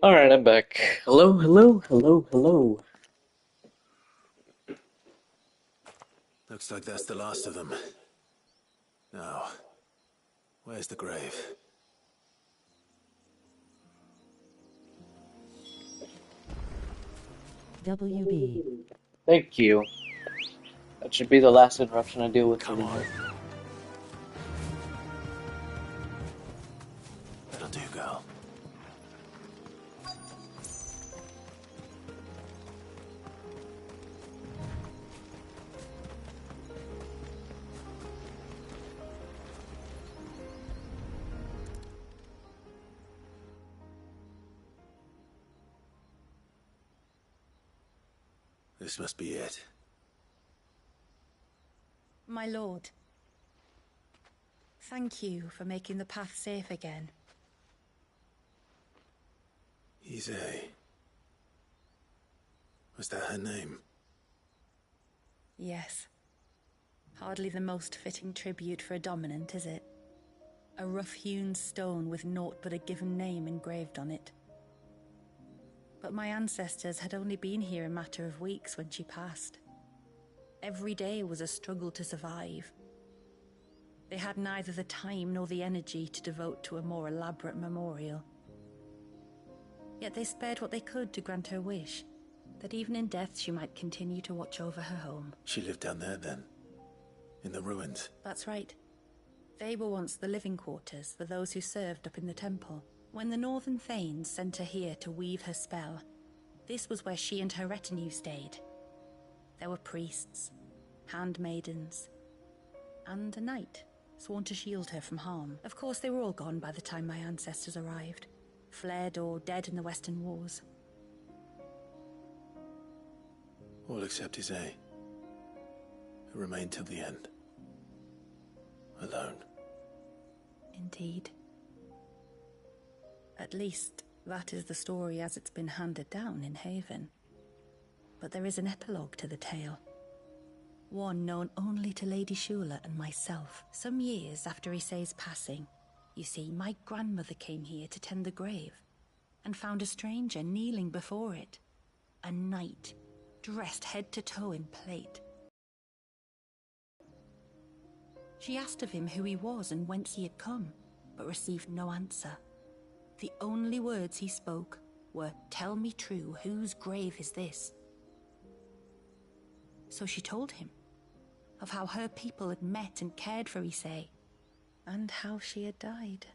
Alright, I'm back. Hello, hello, hello, hello. Looks like that's the last of them. Now, where's the grave? WB. Thank you. That should be the last interruption I deal with. Come on. That'll do, girl. This must be it. My lord, thank you for making the path safe again. Ise. Was that her name? Yes. Hardly the most fitting tribute for a dominant, is it? A rough-hewn stone with naught but a given name engraved on it. But my ancestors had only been here a matter of weeks when she passed. Every day was a struggle to survive. They had neither the time nor the energy to devote to a more elaborate memorial. Yet they spared what they could to grant her wish, that even in death she might continue to watch over her home. She lived down there then? In the ruins? That's right. They were once the living quarters for those who served up in the temple. When the Northern Thanes sent her here to weave her spell, this was where she and her retinue stayed. There were priests, handmaidens, and a knight sworn to shield her from harm. Of course, they were all gone by the time my ancestors arrived, fled or dead in the Western Wars. All except Ise, who remained till the end. Alone. Indeed. At least, that is the story as it's been handed down in Haven. But there is an epilogue to the tale. One known only to Lady Shula and myself. Some years after Ise's passing, you see, my grandmother came here to tend the grave, and found a stranger kneeling before it. A knight, dressed head to toe in plate. She asked of him who he was and whence he had come, but received no answer. The only words he spoke were, "Tell me true, whose grave is this?" So she told him of how her people had met and cared for Ise, and how she had died.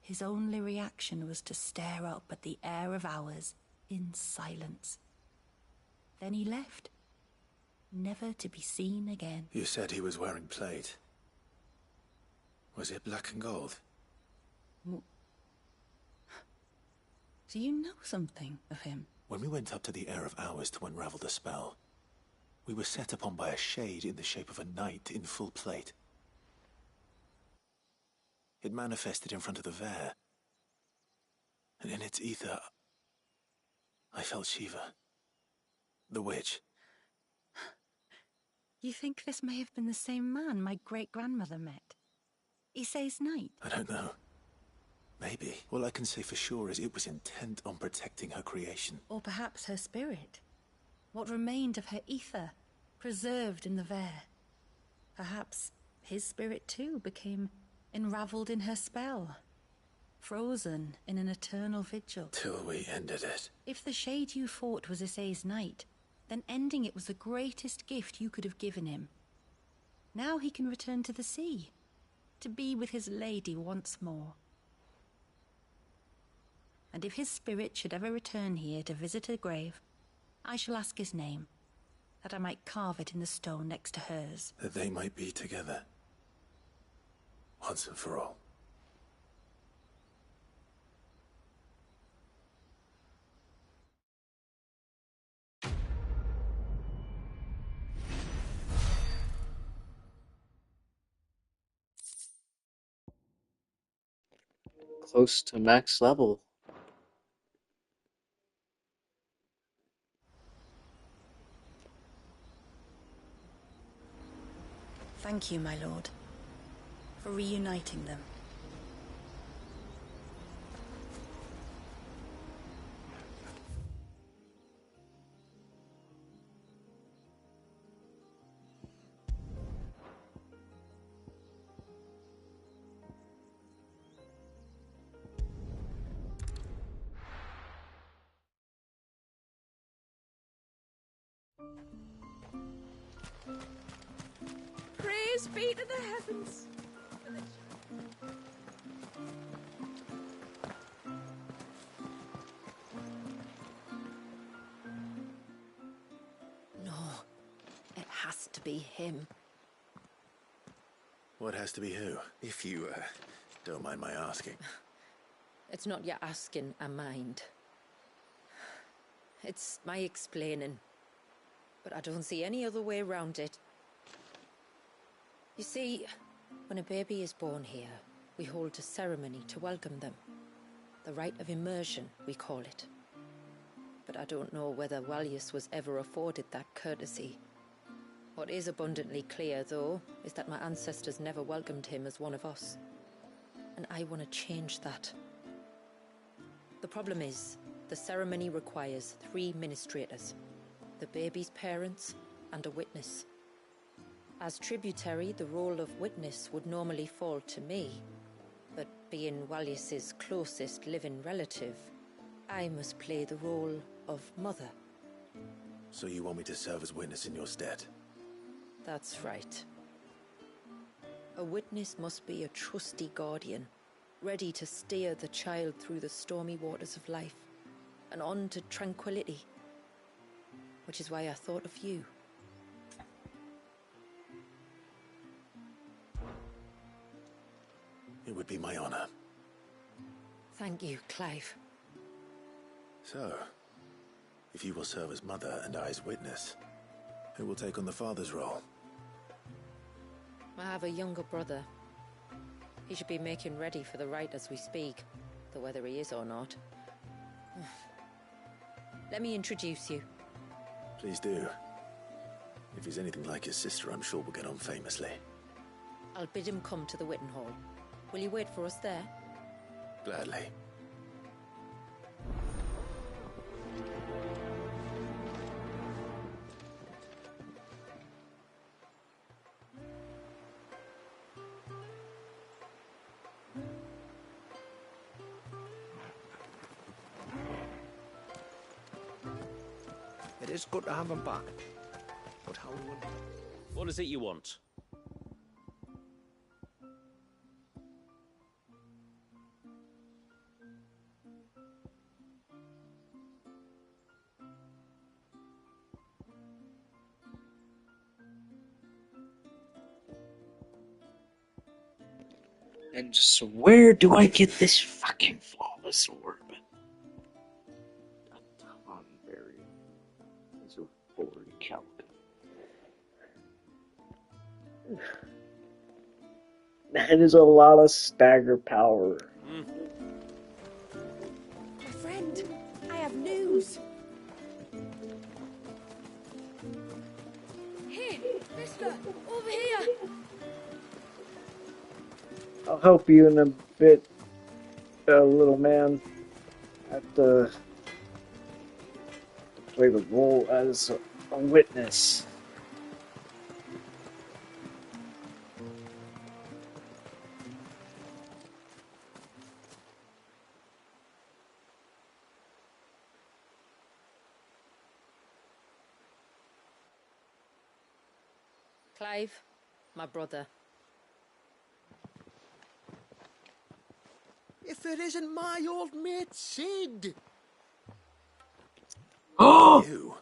His only reaction was to stare up at the air of hours in silence. Then he left, never to be seen again. You said he was wearing plate. Was it black and gold? Do you know something of him? When we went up to the Air of Hours to unravel the spell, we were set upon by a shade in the shape of a knight in full plate. It manifested in front of the Vare, and in its ether, I felt Shiva, the witch. You think this may have been the same man my great-grandmother met? Ise's knight? I don't know. Maybe. All I can say for sure is it was intent on protecting her creation. Or perhaps her spirit. What remained of her ether, preserved in the Vare. Perhaps his spirit too became enraveled in her spell, frozen in an eternal vigil. Till we ended it. If the shade you fought was Ise's knight, then ending it was the greatest gift you could have given him. Now he can return to the sea, to be with his lady once more. And if his spirit should ever return here to visit her grave, I shall ask his name, that I might carve it in the stone next to hers. That they might be together. Once and for all. Close to max level. Thank you, my lord, for reuniting them. Praise be to the heavens. No, it has to be him. What has to be who? If you, don't mind my asking. It's not your asking, I mind. It's my explaining. But I don't see any other way around it. You see, when a baby is born here, we hold a ceremony to welcome them. The rite of immersion, we call it. But I don't know whether Walyus was ever afforded that courtesy. What is abundantly clear, though, is that my ancestors never welcomed him as one of us. And I want to change that. The problem is, the ceremony requires 3 ministrators. The baby's parents and a witness. As tributary, the role of witness would normally fall to me. But being Walyus's closest living relative, I must play the role of mother. So you want me to serve as witness in your stead? That's right. A witness must be a trusty guardian, ready to steer the child through the stormy waters of life, and on to tranquility. Which is why I thought of you. It would be my honor. Thank you, Clive. So, if you will serve as mother and I as witness, who will take on the father's role? I have a younger brother. He should be making ready for the rite as we speak, though whether he is or not. Let me introduce you. Please do. If he's anything like his sister, I'm sure we'll get on famously. I'll bid him come to the Witten Hall. Will you wait for us there? Gladly. It is good to have him back. But how would... What is it you want? And so where do I get this fucking flawless orb? A Tonberry. It's a 40 calc. That is a lot of stagger power. My friend, I have news. Here, mister, over here. I'll help you in a bit, little man. I have to play the role as a witness. Clive, my brother. If it isn't my old mate Sid! Oh! You?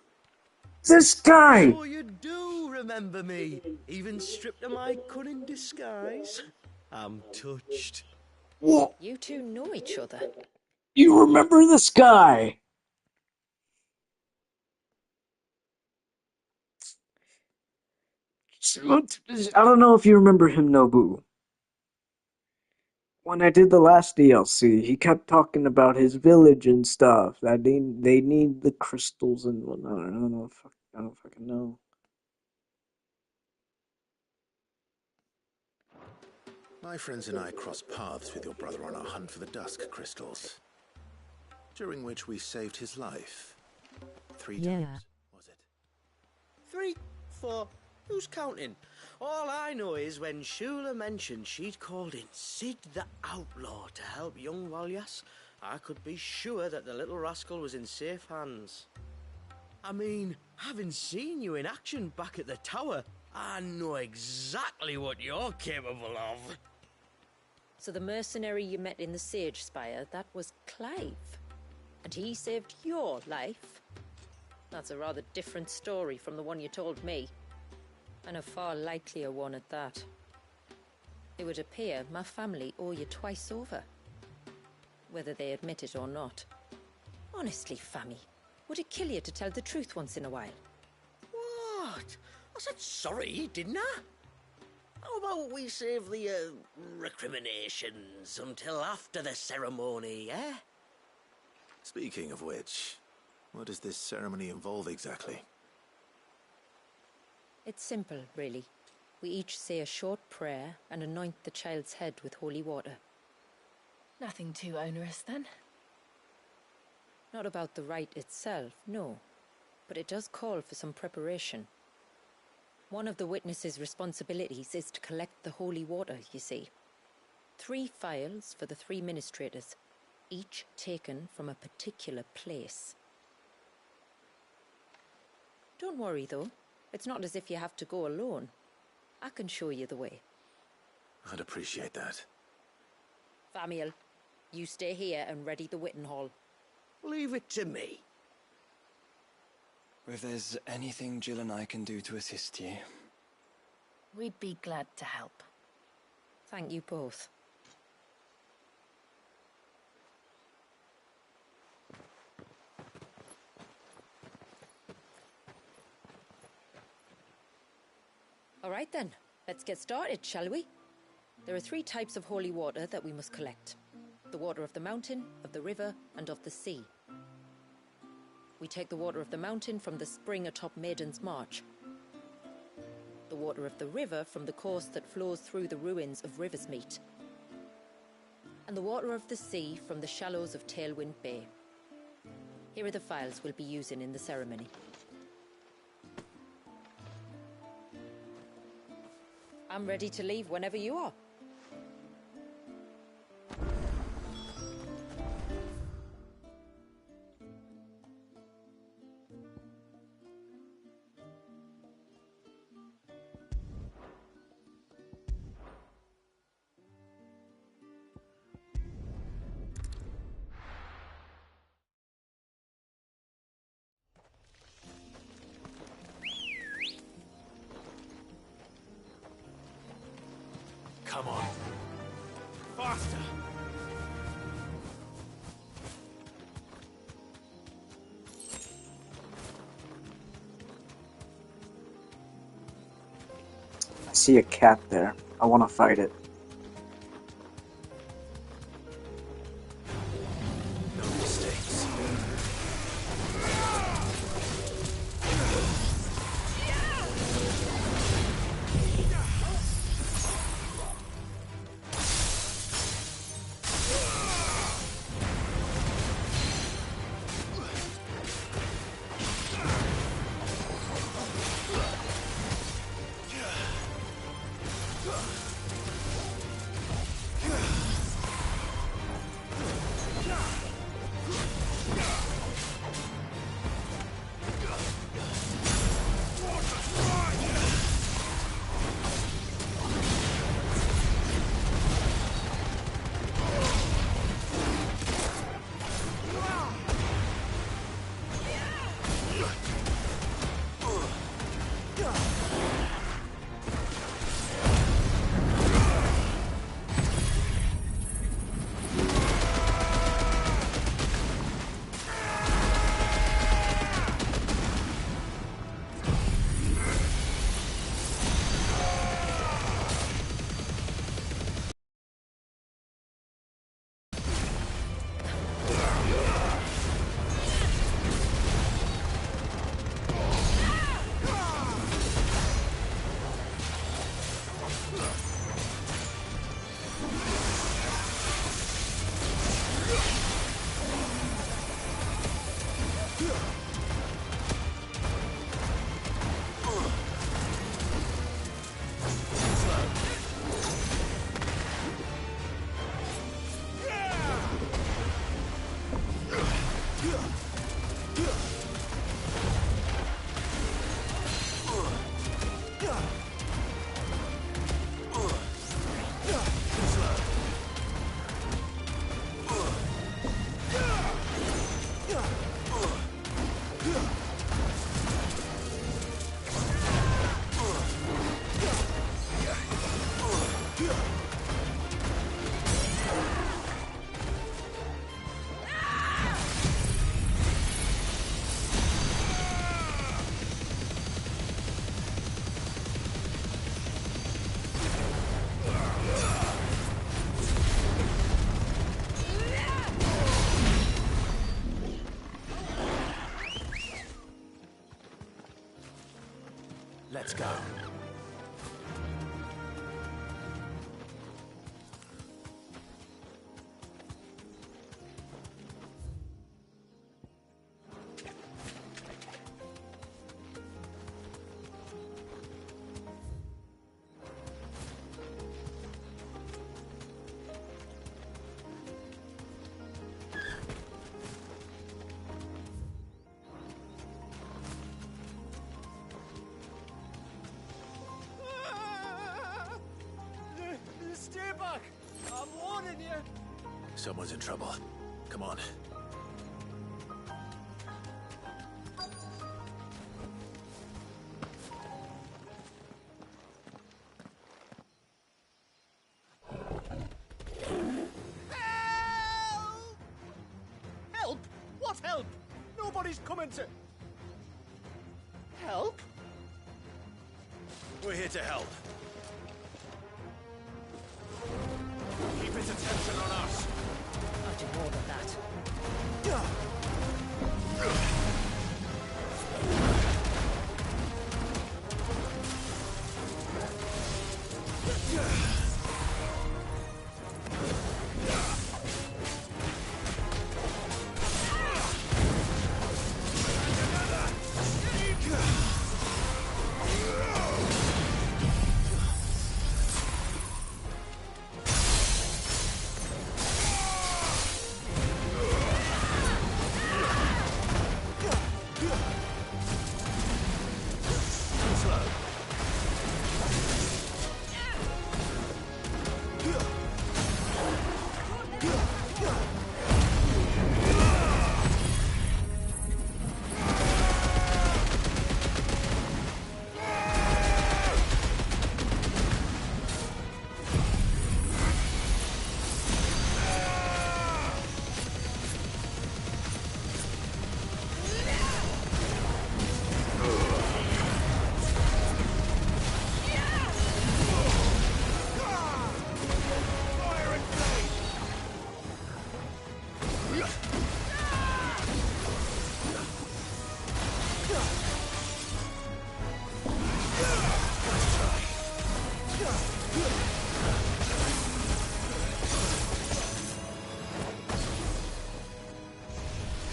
This guy! So you do remember me, even stripped of my cunning disguise. I'm touched. What? You two know each other. You remember this guy? I don't know if you remember him, Nobu. When I did the last DLC, he kept talking about his village and stuff. That they need the crystals and whatnot. I don't fucking know. My friends and I crossed paths with your brother on our hunt for the dusk crystals, during which we saved his life. 3 times, was it? 3, 4, who's counting? All I know is when Shula mentioned she'd called in Sid the Outlaw to help young Walyas, I could be sure that the little rascal was in safe hands. I mean, having seen you in action back at the tower, I know exactly what you're capable of. So the mercenary you met in the Sage Spire, that was Clive. And he saved your life? That's a rather different story from the one you told me. And a far likelier one at that. It would appear my family owe you twice over. Whether they admit it or not. Honestly, Fammy, would it kill you to tell the truth once in a while? What? I said sorry, didn't I? How about we save the, recriminations until after the ceremony, eh? Speaking of which, what does this ceremony involve exactly? It's simple, really. We each say a short prayer and anoint the child's head with holy water. Nothing too onerous, then? Not about the rite itself, no. But it does call for some preparation. One of the witness's responsibilities is to collect the holy water, you see. 3 phials for the 3 ministrators, each taken from a particular place. Don't worry, though. It's not as if you have to go alone. I can show you the way. I'd appreciate that. Famiel, you stay here and ready the Witten Hall. Leave it to me. If there's anything Jill and I can do to assist you... We'd be glad to help. Thank you both. All right then, let's get started, shall we? There are 3 types of holy water that we must collect. The water of the mountain, of the river, and of the sea. We take the water of the mountain from the spring atop Maiden's March. The water of the river from the course that flows through the ruins of Riversmeet. And the water of the sea from the shallows of Tailwind Bay. Here are the phials we'll be using in the ceremony. I'm ready to leave whenever you are. Come on. Faster! I see a cat there. I want to fight it. No mistakes. Let's go. Stay back! I'm warning you! Someone's in trouble. Come on. Help! What help? Nobody's coming to... Help? We're here to help. Keep its attention on us. I'll do more than that.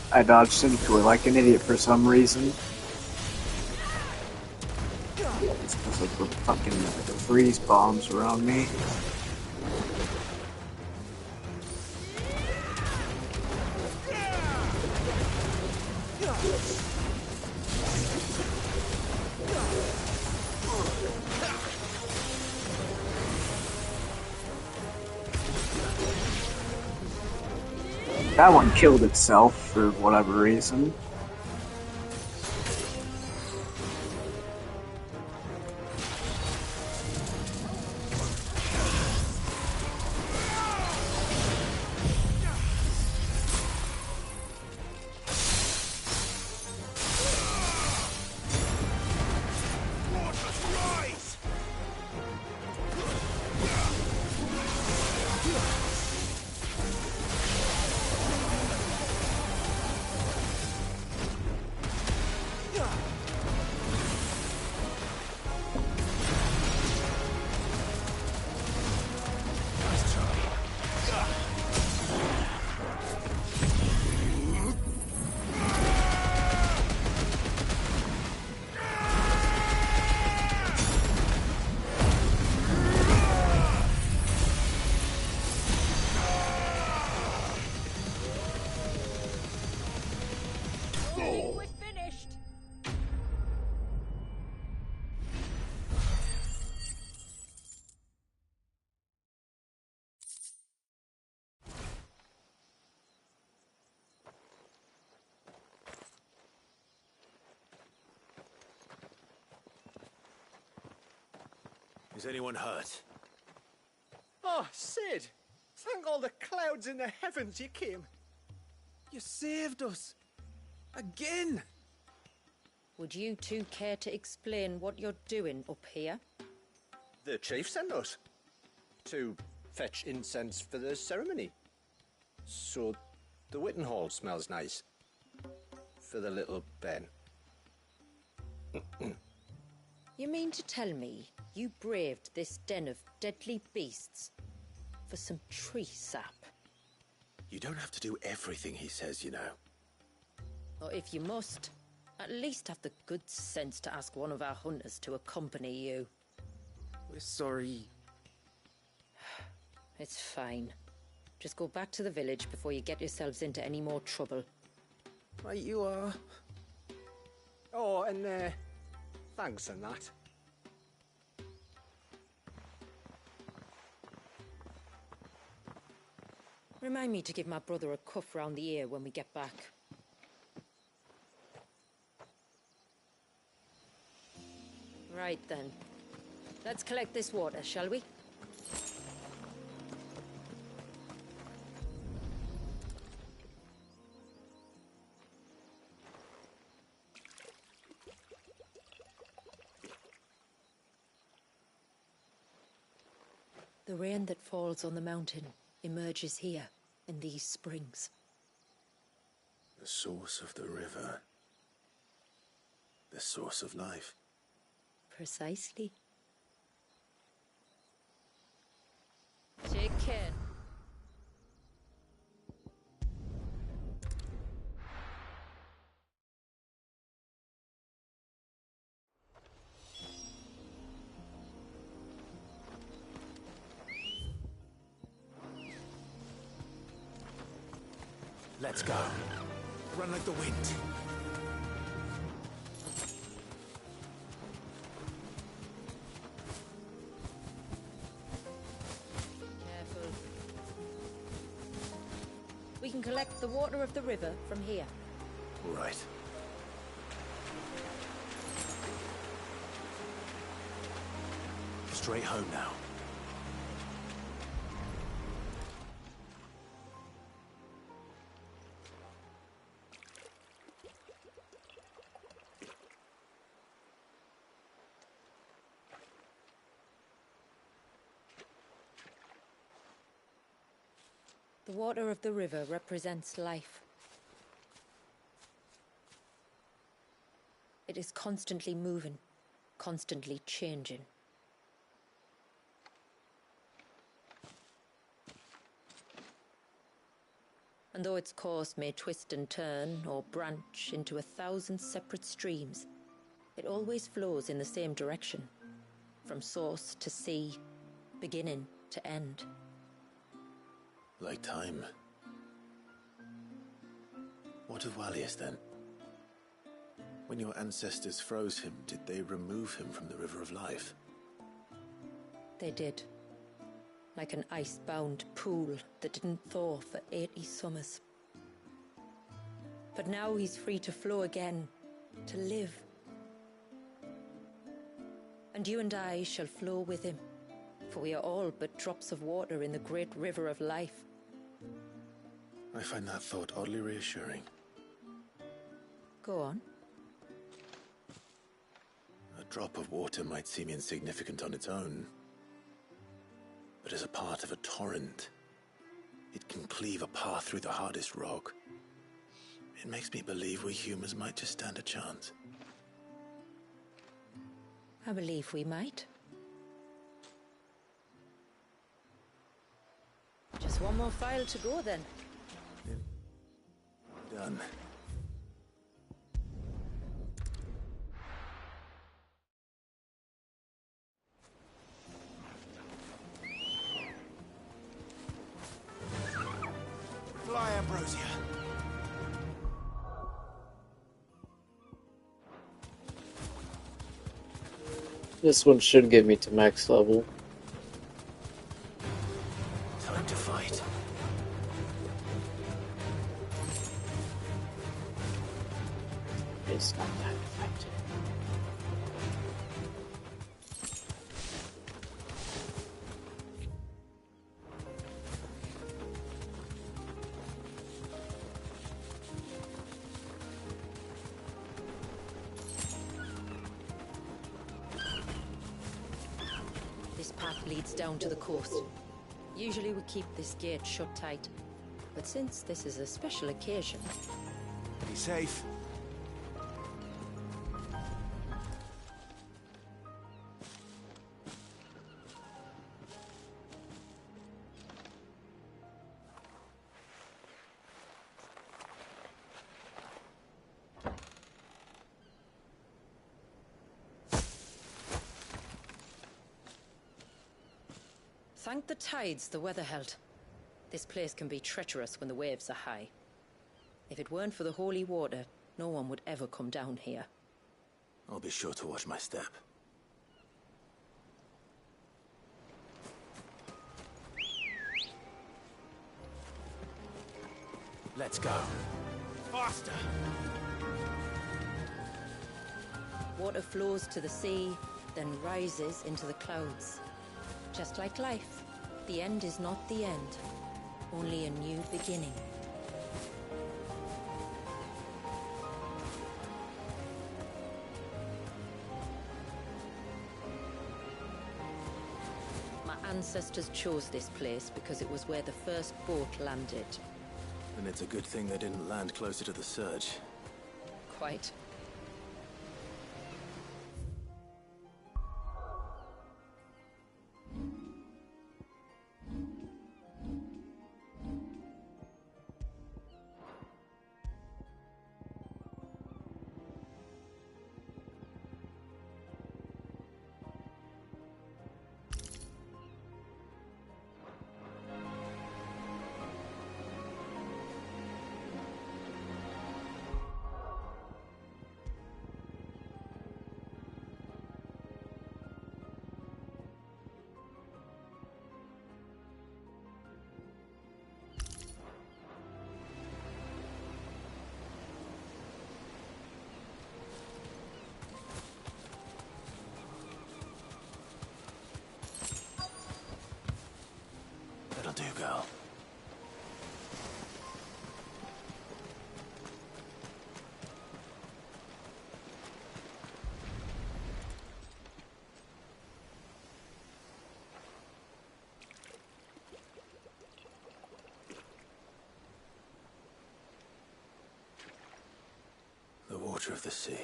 I dodged into it like an idiot for some reason. It's because of the fucking freeze bombs around me. That one killed itself for whatever reason. Is anyone hurt? Oh, Sid! Thank all the clouds in the heavens you came. You saved us. Again! Would you two care to explain what you're doing up here? The chief sent us to fetch incense for the ceremony. So the Witten Hall smells nice. For the little Ben. You mean to tell me you braved this den of deadly beasts for some tree sap? You don't have to do everything he says, you know. Or if you must, at least have the good sense to ask one of our hunters to accompany you. We're sorry. It's fine. Just go back to the village before you get yourselves into any more trouble. Right, you are. Oh, and thanks and that. Remind me to give my brother a cuff round the ear when we get back. Right then. Let's collect this water, shall we? The rain that falls on the mountain emerges here, in these springs. The source of the river. The source of life. Precisely. Take care. Let's go. Run like the wind. Careful. We can collect the water of the river from here. All right. Straight home now. The water of the river represents life. It is constantly moving, constantly changing. And though its course may twist and turn or branch into 1,000 separate streams, it always flows in the same direction, from source to sea, beginning to end. Like time. What of Wallius then? When your ancestors froze him, did they remove him from the River of Life? They did. Like an ice-bound pool that didn't thaw for 80 summers. But now he's free to flow again, to live. And you and I shall flow with him, for we are all but drops of water in the great river of life. I find that thought oddly reassuring. Go on. A drop of water might seem insignificant on its own, but as a part of a torrent, it can cleave a path through the hardest rock. It makes me believe we humans might just stand a chance. I believe we might. Just one more file to go then. Done. Fly, Ambrosia. This one should get me to max level. Time to fight. It's not that effective. This path leads down to the coast. Usually we keep this gate shut tight, but since this is a special occasion... Be safe. Thank the tides the weather held. This place can be treacherous when the waves are high. If it weren't for the holy water, no one would ever come down here. I'll be sure to watch my step. Let's go. Faster! Water flows to the sea, then rises into the clouds. Just like life, the end is not the end, only a new beginning. My ancestors chose this place because it was where the first boat landed. And it's a good thing they didn't land closer to the surge. Quite. That'll do, girl. The water of the sea.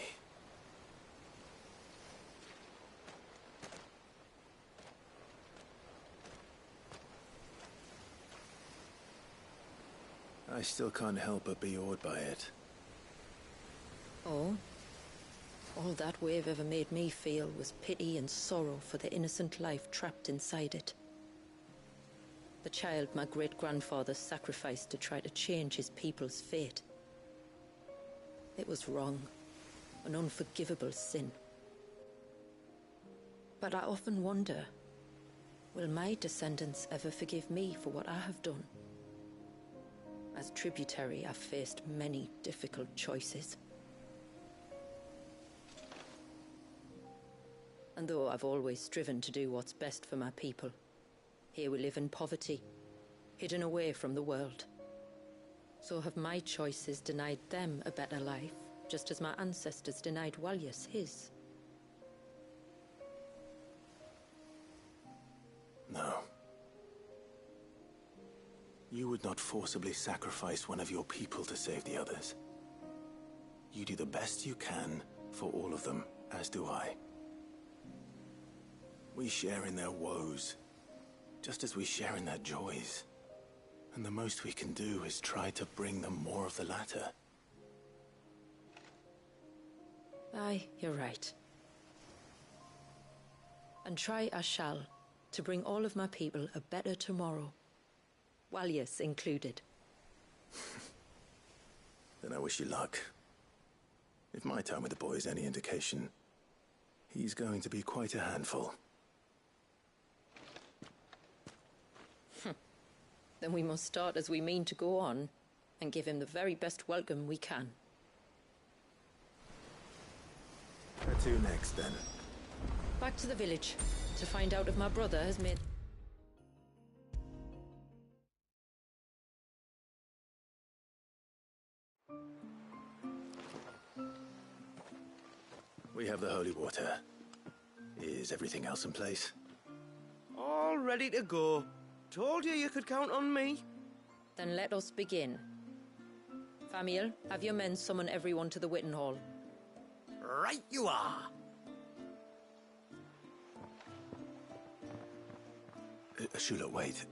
I still can't help but be awed by it. Oh? All that wave ever made me feel was pity and sorrow for the innocent life trapped inside it. The child my great-grandfather sacrificed to try to change his people's fate. It was wrong, an unforgivable sin. But I often wonder, will my descendants ever forgive me for what I have done? As tributary, I've faced many difficult choices. And though I've always striven to do what's best for my people, here we live in poverty, hidden away from the world. So have my choices denied them a better life, just as my ancestors denied Walyas his? No. You would not forcibly sacrifice one of your people to save the others. You do the best you can for all of them, as do I. We share in their woes, just as we share in their joys. And the most we can do is try to bring them more of the latter. Aye, you're right. And try I shall, to bring all of my people a better tomorrow. Walyas included. Then I wish you luck. If my time with the boy is any indication, he's going to be quite a handful. Then we must start as we mean to go on, and give him the very best welcome we can. Where to next, then? Back to the village, to find out if my brother has made... We have the holy water. Is everything else in place? All ready to go. Told you could count on me. Then let us begin. Famiel, have your men summon everyone to the Witten Hall. Right you are. Shula, wait.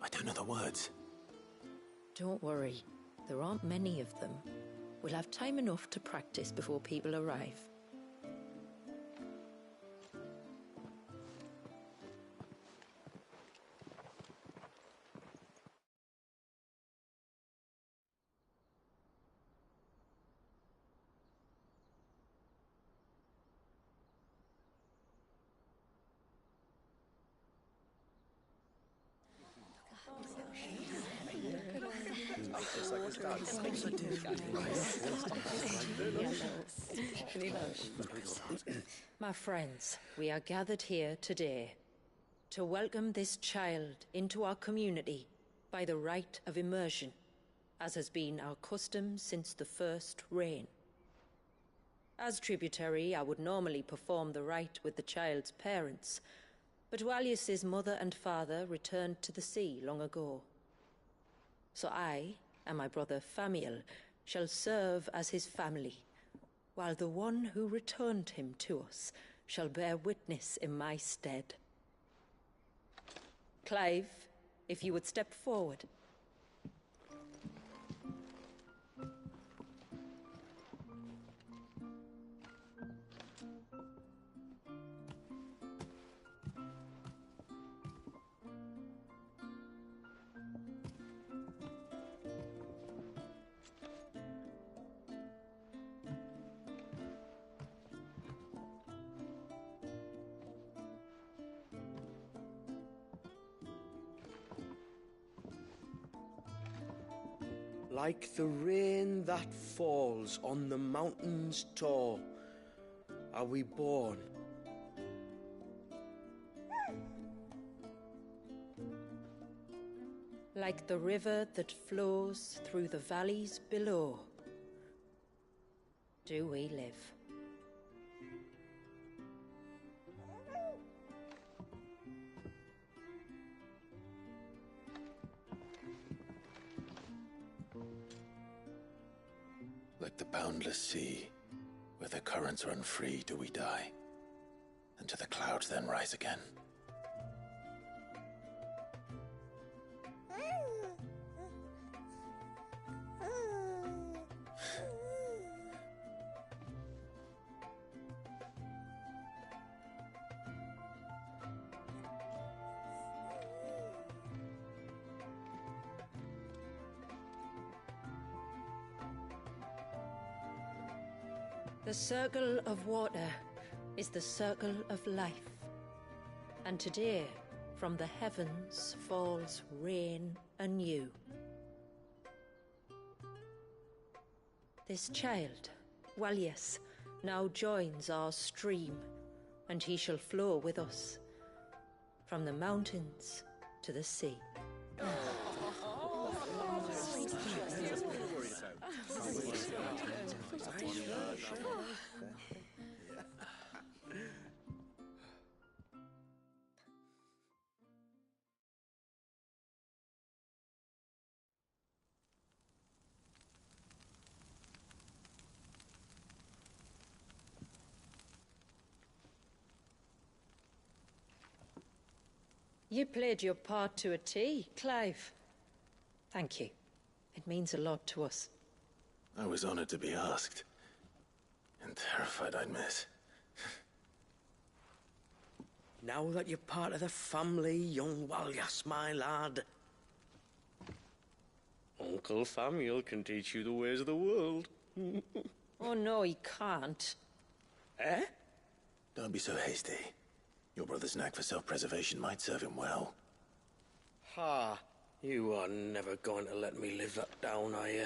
I don't know the words. Don't worry. There aren't many of them. We'll have time enough to practice before people arrive. My friends, we are gathered here today to welcome this child into our community by the rite of immersion, as has been our custom since the first reign. As tributary, I would normally perform the rite with the child's parents, but Walius's mother and father returned to the sea long ago. So I and my brother Famiel shall serve as his family, while the one who returned him to us shall bear witness in my stead. Clive, if you would step forward. Like the rain that falls on the mountains tall, are we born. Like the river that flows through the valleys below, do we live. Like the boundless sea, where the currents run free, do we die, and to the clouds then rise again. The circle of water is the circle of life, and today from the heavens falls rain anew. This child, Walius, now joins our stream, and he shall flow with us from the mountains to the sea. You played your part to a T, Clive. Thank you. It means a lot to us. I was honored to be asked, and terrified I'd miss. Now that you're part of the family, young Walyas, my lad. Uncle Famiel can teach you the ways of the world. Oh no, he can't. Eh? Don't be so hasty. Your brother's knack for self-preservation might serve him well. Ha! You are never going to let me live that down, are you?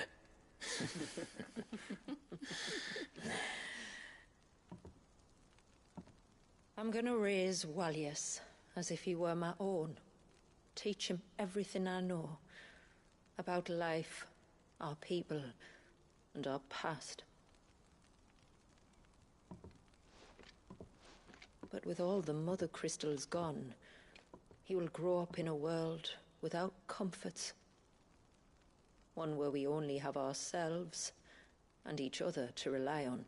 I'm gonna raise Walius as if he were my own. Teach him everything I know about life, our people, and our past. But with all the mother crystals gone, he will grow up in a world without comforts. One where we only have ourselves and each other to rely on.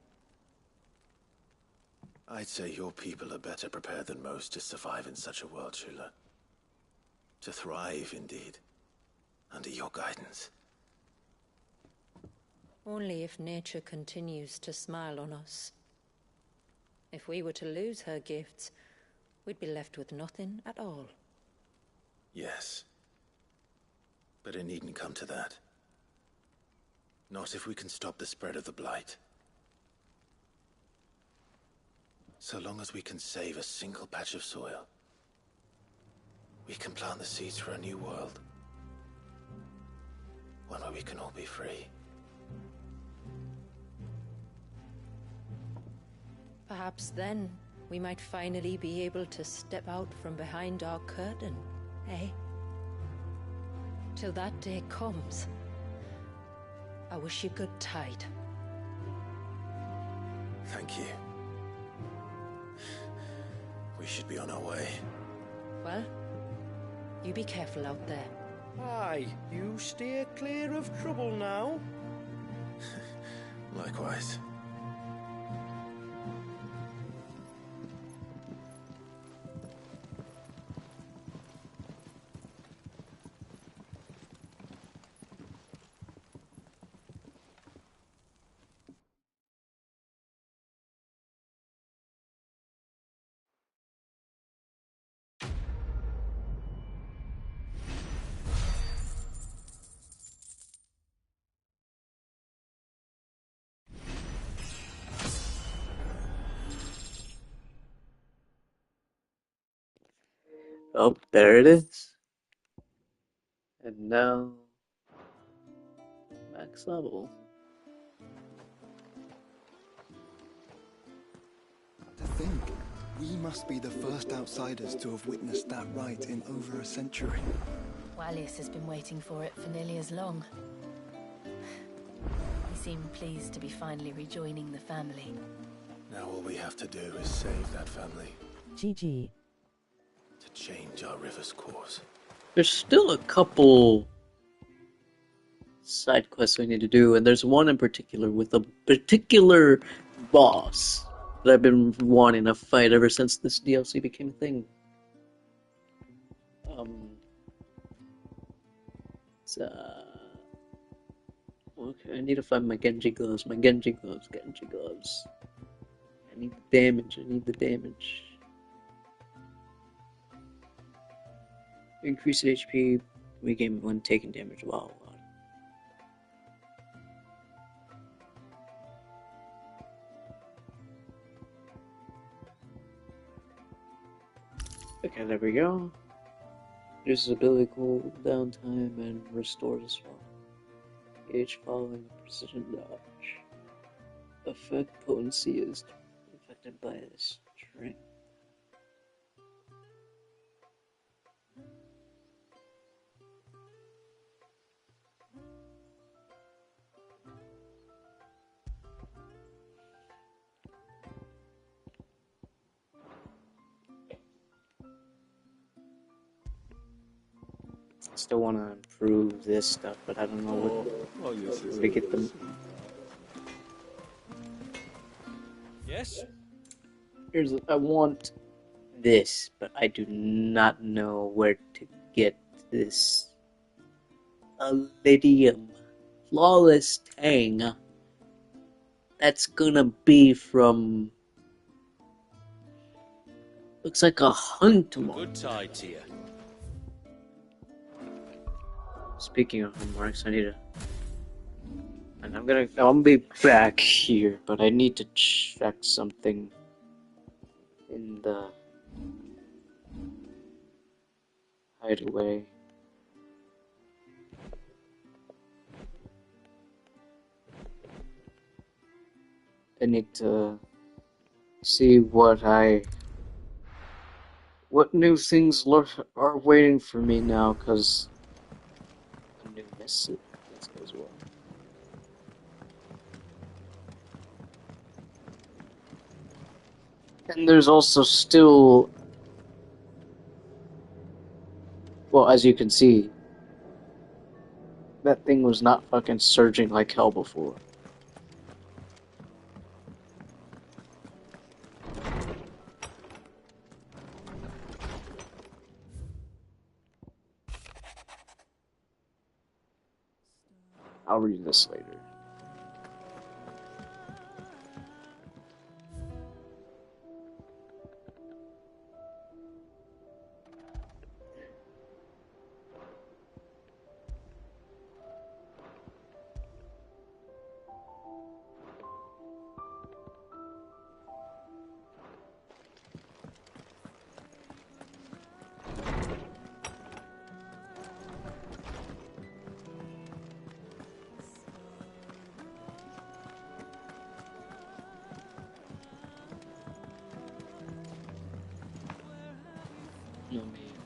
I'd say your people are better prepared than most to survive in such a world, Shula. To thrive, indeed, under your guidance. Only if nature continues to smile on us. If we were to lose her gifts, we'd be left with nothing at all. Yes. But it needn't come to that. Not if we can stop the spread of the Blight. So long as we can save a single patch of soil, we can plant the seeds for a new world. one where we can all be free. Perhaps then we might finally be able to step out from behind our curtain, eh? Till that day comes, I wish you good tide. Thank you. We should be on our way. Well, you be careful out there. Aye, you steer clear of trouble now. Likewise. Oh, there it is. And now, max level. To think, we must be the first outsiders to have witnessed that rite in over a century. Wallius has been waiting for it for nearly as long. He seemed pleased to be finally rejoining the family. Now all we have to do is save that family. GG. To change our river's course. There's still a couple side quests we need to do, and there's one in particular with a particular boss that I've been wanting to fight ever since this DLC became a thing. Okay, I need to find my Genji gloves, Genji gloves. I need the damage, Increase HP, regain when taking damage while on. Okay, there we go. Reduces ability cooldown time and restores as well. Each following precision dodge. Effect potency is affected by this strength. Still want to improve this stuff, but I don't know where to get them. Yes? I want this, but I do not know where to get this. Iridium. Flawless Tang. That's gonna be from... Looks like a hunt mark. Good tide to you. Speaking of homeworks, I need to... And I'm gonna be back here, but I need to check something in the hideaway. I need to see what new things are waiting for me now, because a new message as well. And there's also still, well, as you can see, that thing was not fucking surging like hell before. I'll read this later.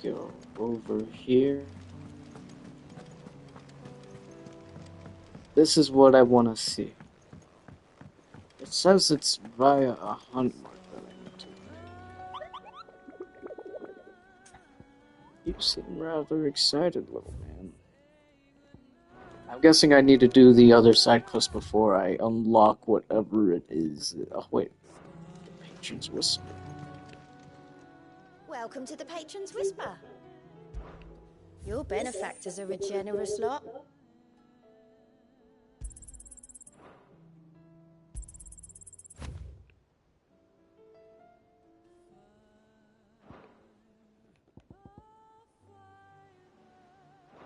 go over here. This is what I want to see. It says it's via a hunt mark that I need to. You seem rather excited, little man. I'm guessing I need to do the other side quest before I unlock whatever it is. Oh, wait. The Patron's Whisper. Welcome to the Patron's Whisper. Your benefactors are a generous lot.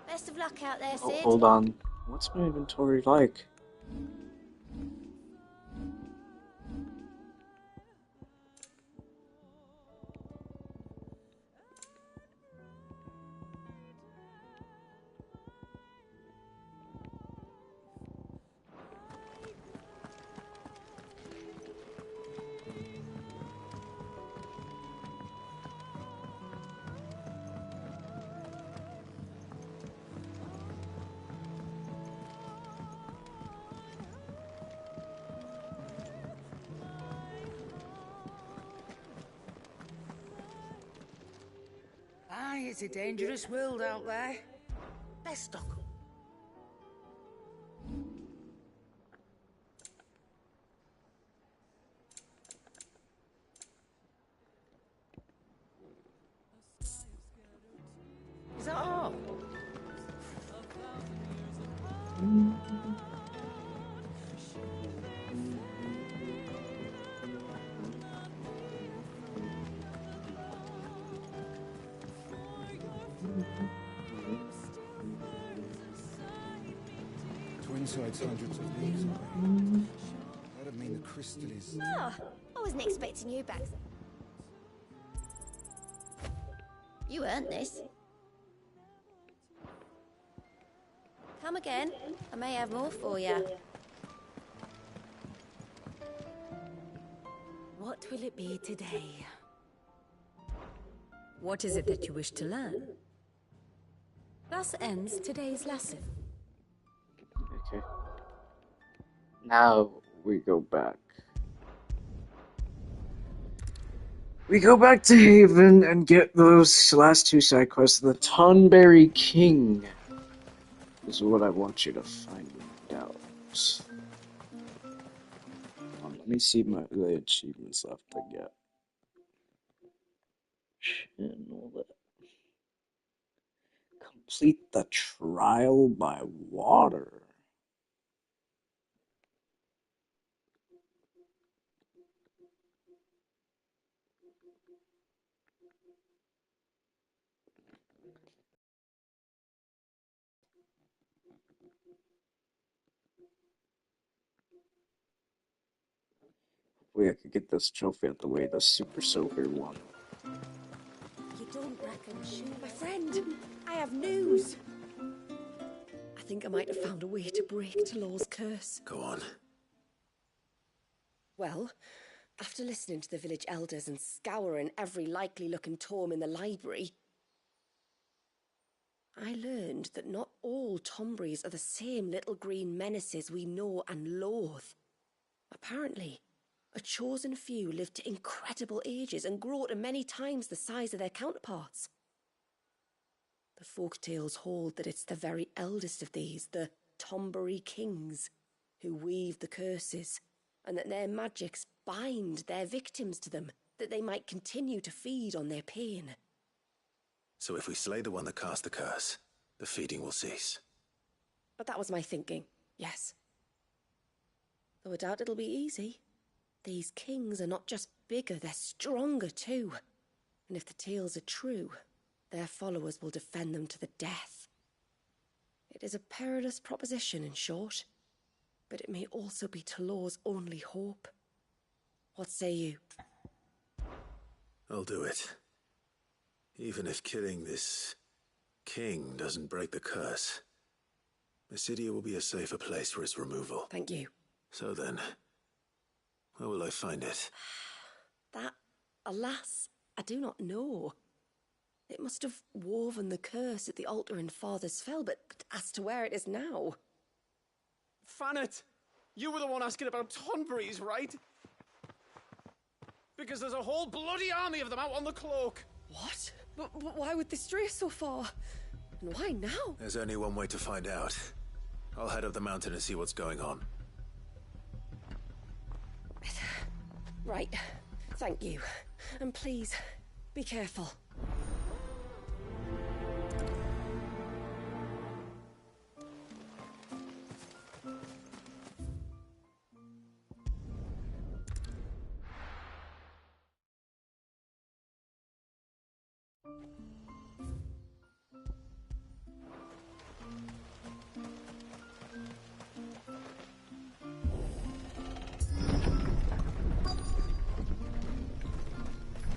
Best of luck out there, Oh, Sid. hold on. What's my inventory like? Aye, it's a dangerous world out there. Best of. Is that all? Twinside's hundreds of leagues away. That'd mean the crystal is... Oh, I wasn't expecting you back. You earned this. Come again. I may have more for you. What will it be today? What is it that you wish to learn? Thus ends today's lesson. Okay. Now we go back. We go back to Haven and get those last two side quests. The Tonberry King is what I want you to find out. Let me see the achievements left I get. And all that. Complete the trial by water. Hopefully I could get this trophy out the way, the Super Soaker one. You don't reckon, my friend, I have news. I think I might have found a way to break Talor's curse. Go on. Well, after listening to the village elders and scouring every likely-looking tome in the library, I learned that not all Tomberries are the same little green menaces we know and loathe. Apparently, a chosen few live to incredible ages and grow to many times the size of their counterparts. The folk tales hold that it's the very eldest of these, the Tomberry kings, who weave the curses, and that their magics bind their victims to them, that they might continue to feed on their pain. So if we slay the one that cast the curse, the feeding will cease. But that was my thinking, yes. Though I doubt it'll be easy. These kings are not just bigger, they're stronger too. And if the tales are true, their followers will defend them to the death. It is a perilous proposition, in short, but it may also be Talor's only hope. What say you? I'll do it. Even if killing this king doesn't break the curse, Mysidia will be a safer place for its removal. Thank you. So then, where will I find it? That, alas, I do not know. It must have woven the curse at the altar in Father's Fell, but as to where it is now... Fannet! You were the one asking about Tonberries, right? Because there's a whole bloody army of them out on the cloak! What? But why would they stray so far? And why now? There's only one way to find out. I'll head up the mountain and see what's going on. Right. Thank you. And please, be careful.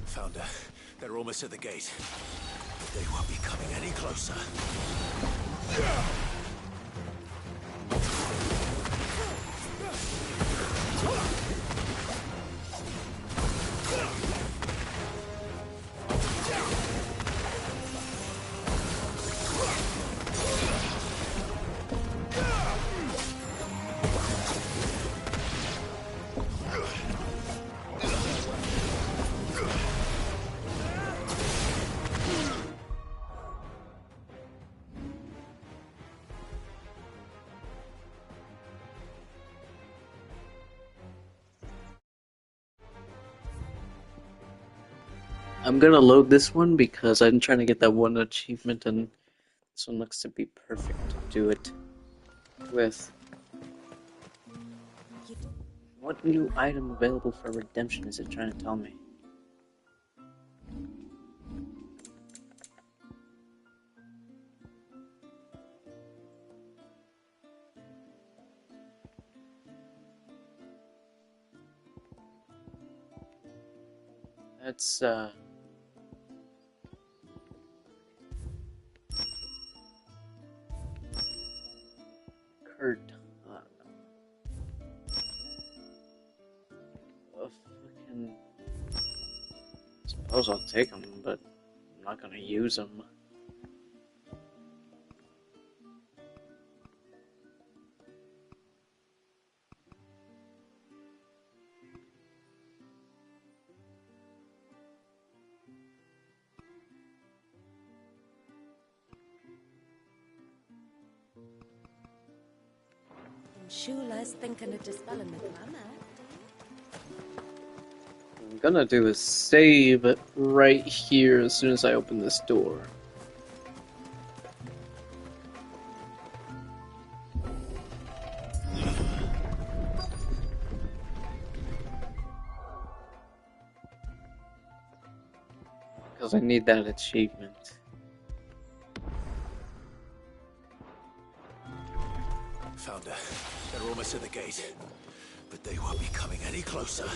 Found her. They're almost at the gate. But they won't be coming any closer. I'm gonna load this one because I'm trying to get that one achievement, and this one looks to be perfect to do it with. What new item available for redemption is it trying to tell me? That's Kurt. Fucking. Suppose I'll take them, but I'm not gonna use them. Shula's thinking of dispelling the glamour. I'm gonna do a save right here as soon as I open this door. Because I need that achievement. Found her. They're almost at the gate. But they won't be coming any closer.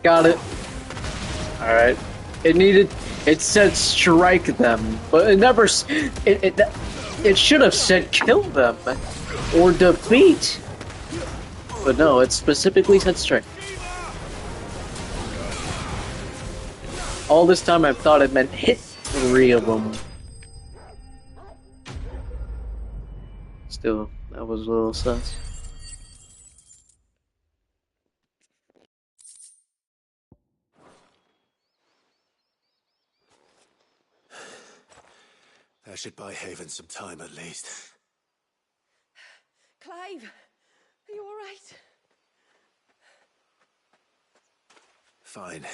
Got it. Alright. It said strike them, but it never, it should have said kill them, or defeat. But no, it specifically said strike. All this time I've thought it meant hit 3 of them. Still, that was a little sus. That should buy Haven some time at least. Clive, are you all right? Fine.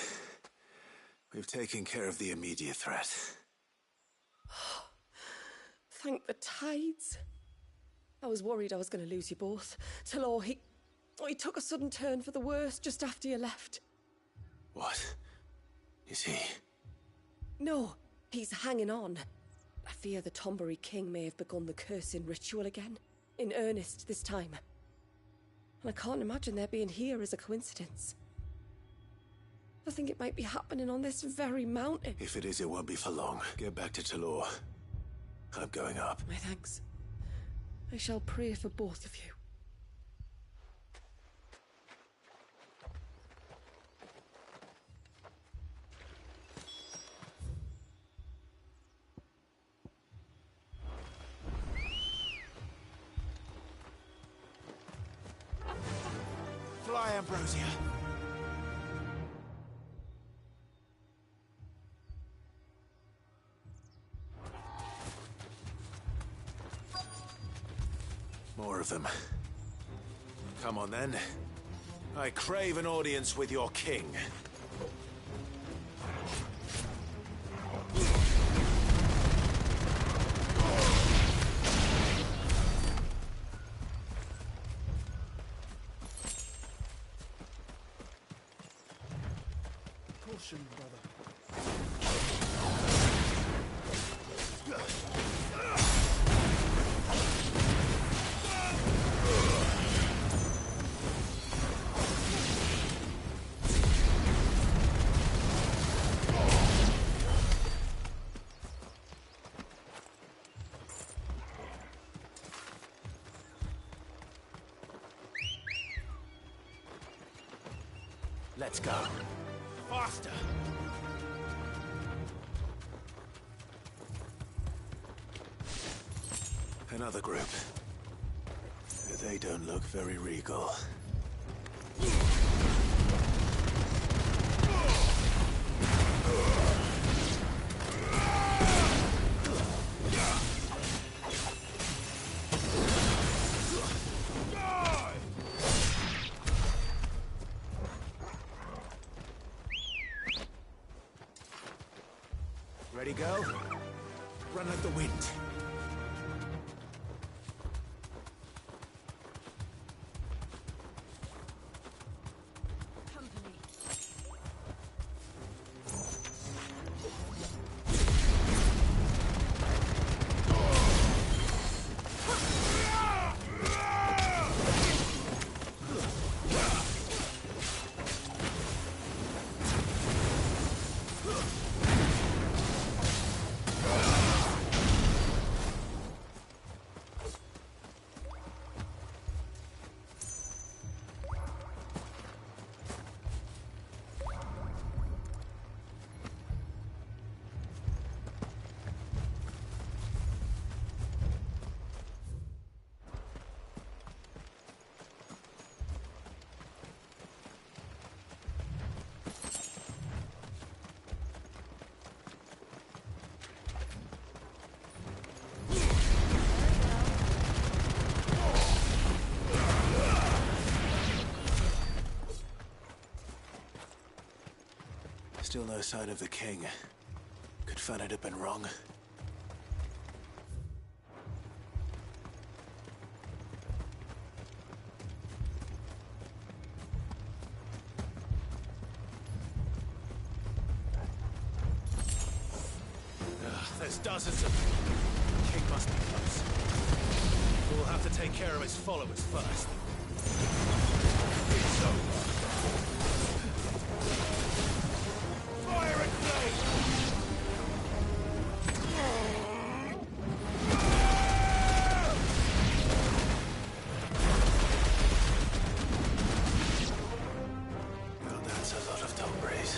We've taken care of the immediate threat. Thank the tides. I was worried I was going to lose you both. Till he took a sudden turn for the worse just after you left. What? Is he? No, he's hanging on. I fear the Tombury King may have begun the cursing ritual again. In earnest this time. And I can't imagine their being here as a coincidence. I think it might be happening on this very mountain. If it is, it won't be for long. Get back to Talor. I'm going up. My thanks. I shall pray for both of you. Fly, Ambrosia. More of them. Come on, then. I crave an audience with your king. Caution, brother. Let's go. Faster! Another group. They don't look very regal. Ready, go? Run like the wind. Still no sign of the king. Could Fanad have been wrong? There's dozens of them. The king must be close. We'll have to take care of his followers first. It's over. Fire and flame! Well, that's a lot of Tombres.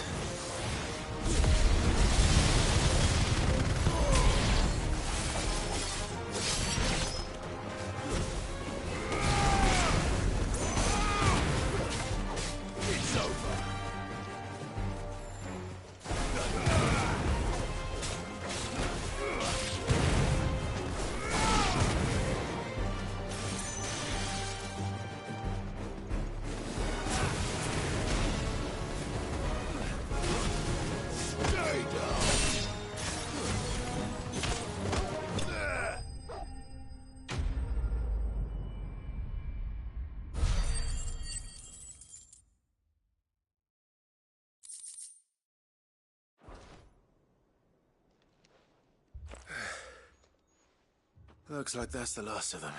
It's over. Stay down. Looks like that's the last of them.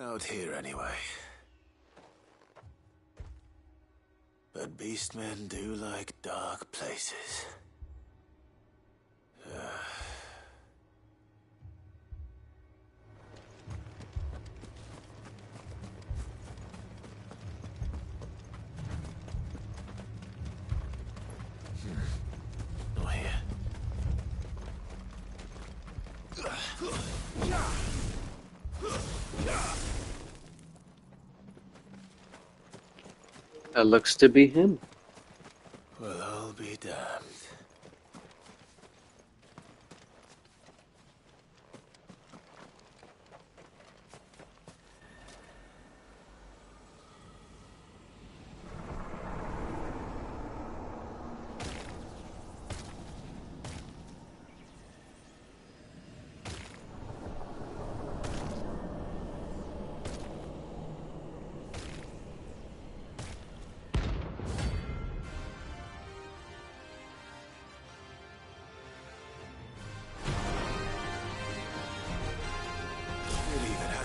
Out here, anyway. But beastmen do like dark places. Not here. That looks to be him. Well, I'll be damned.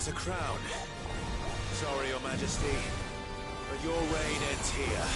A crown. Sorry, Your Majesty, but your reign ends here.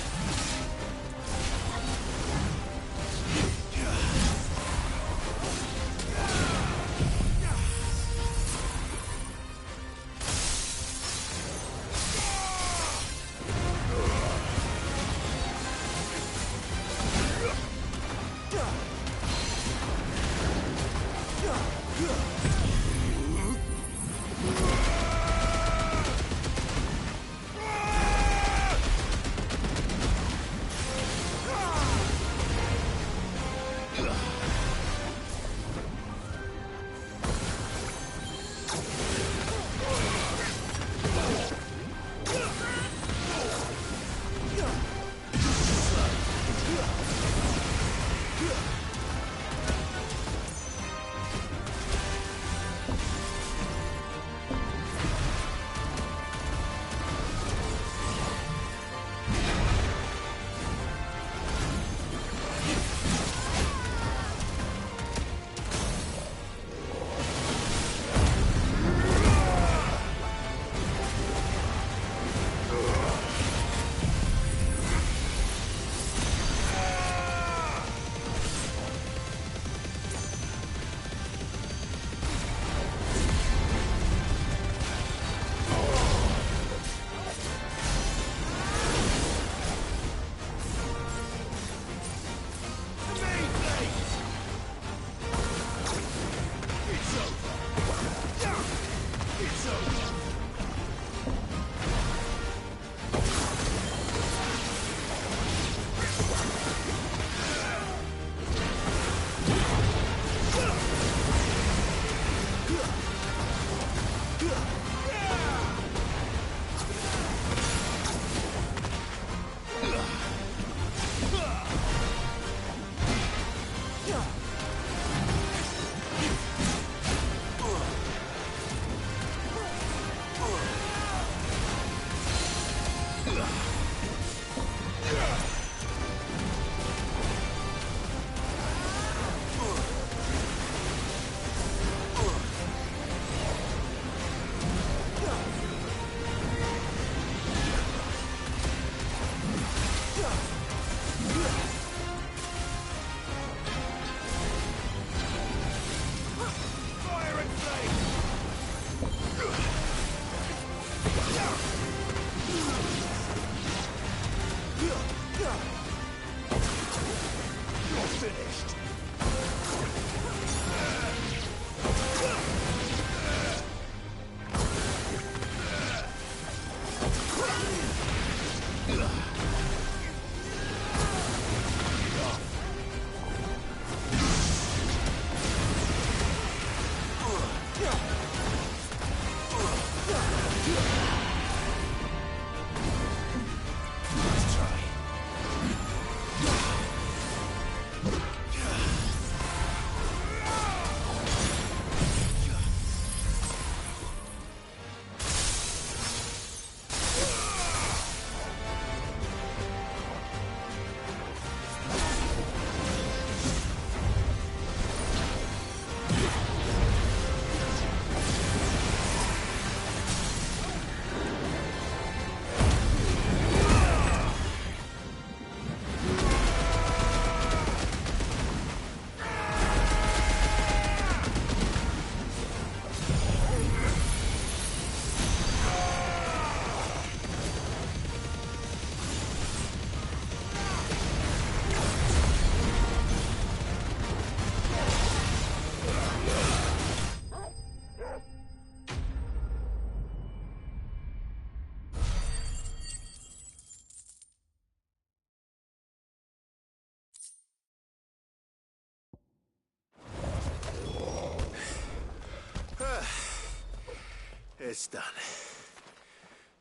It's done.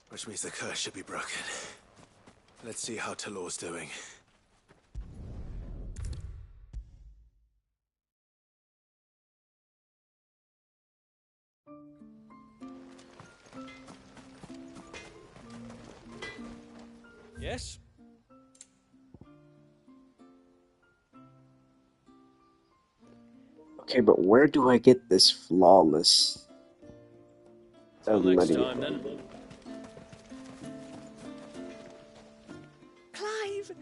Which means the curse should be broken. Let's see how Talor's doing. Yes? Okay, but where do I get this flawless? Till next time, then. Clive!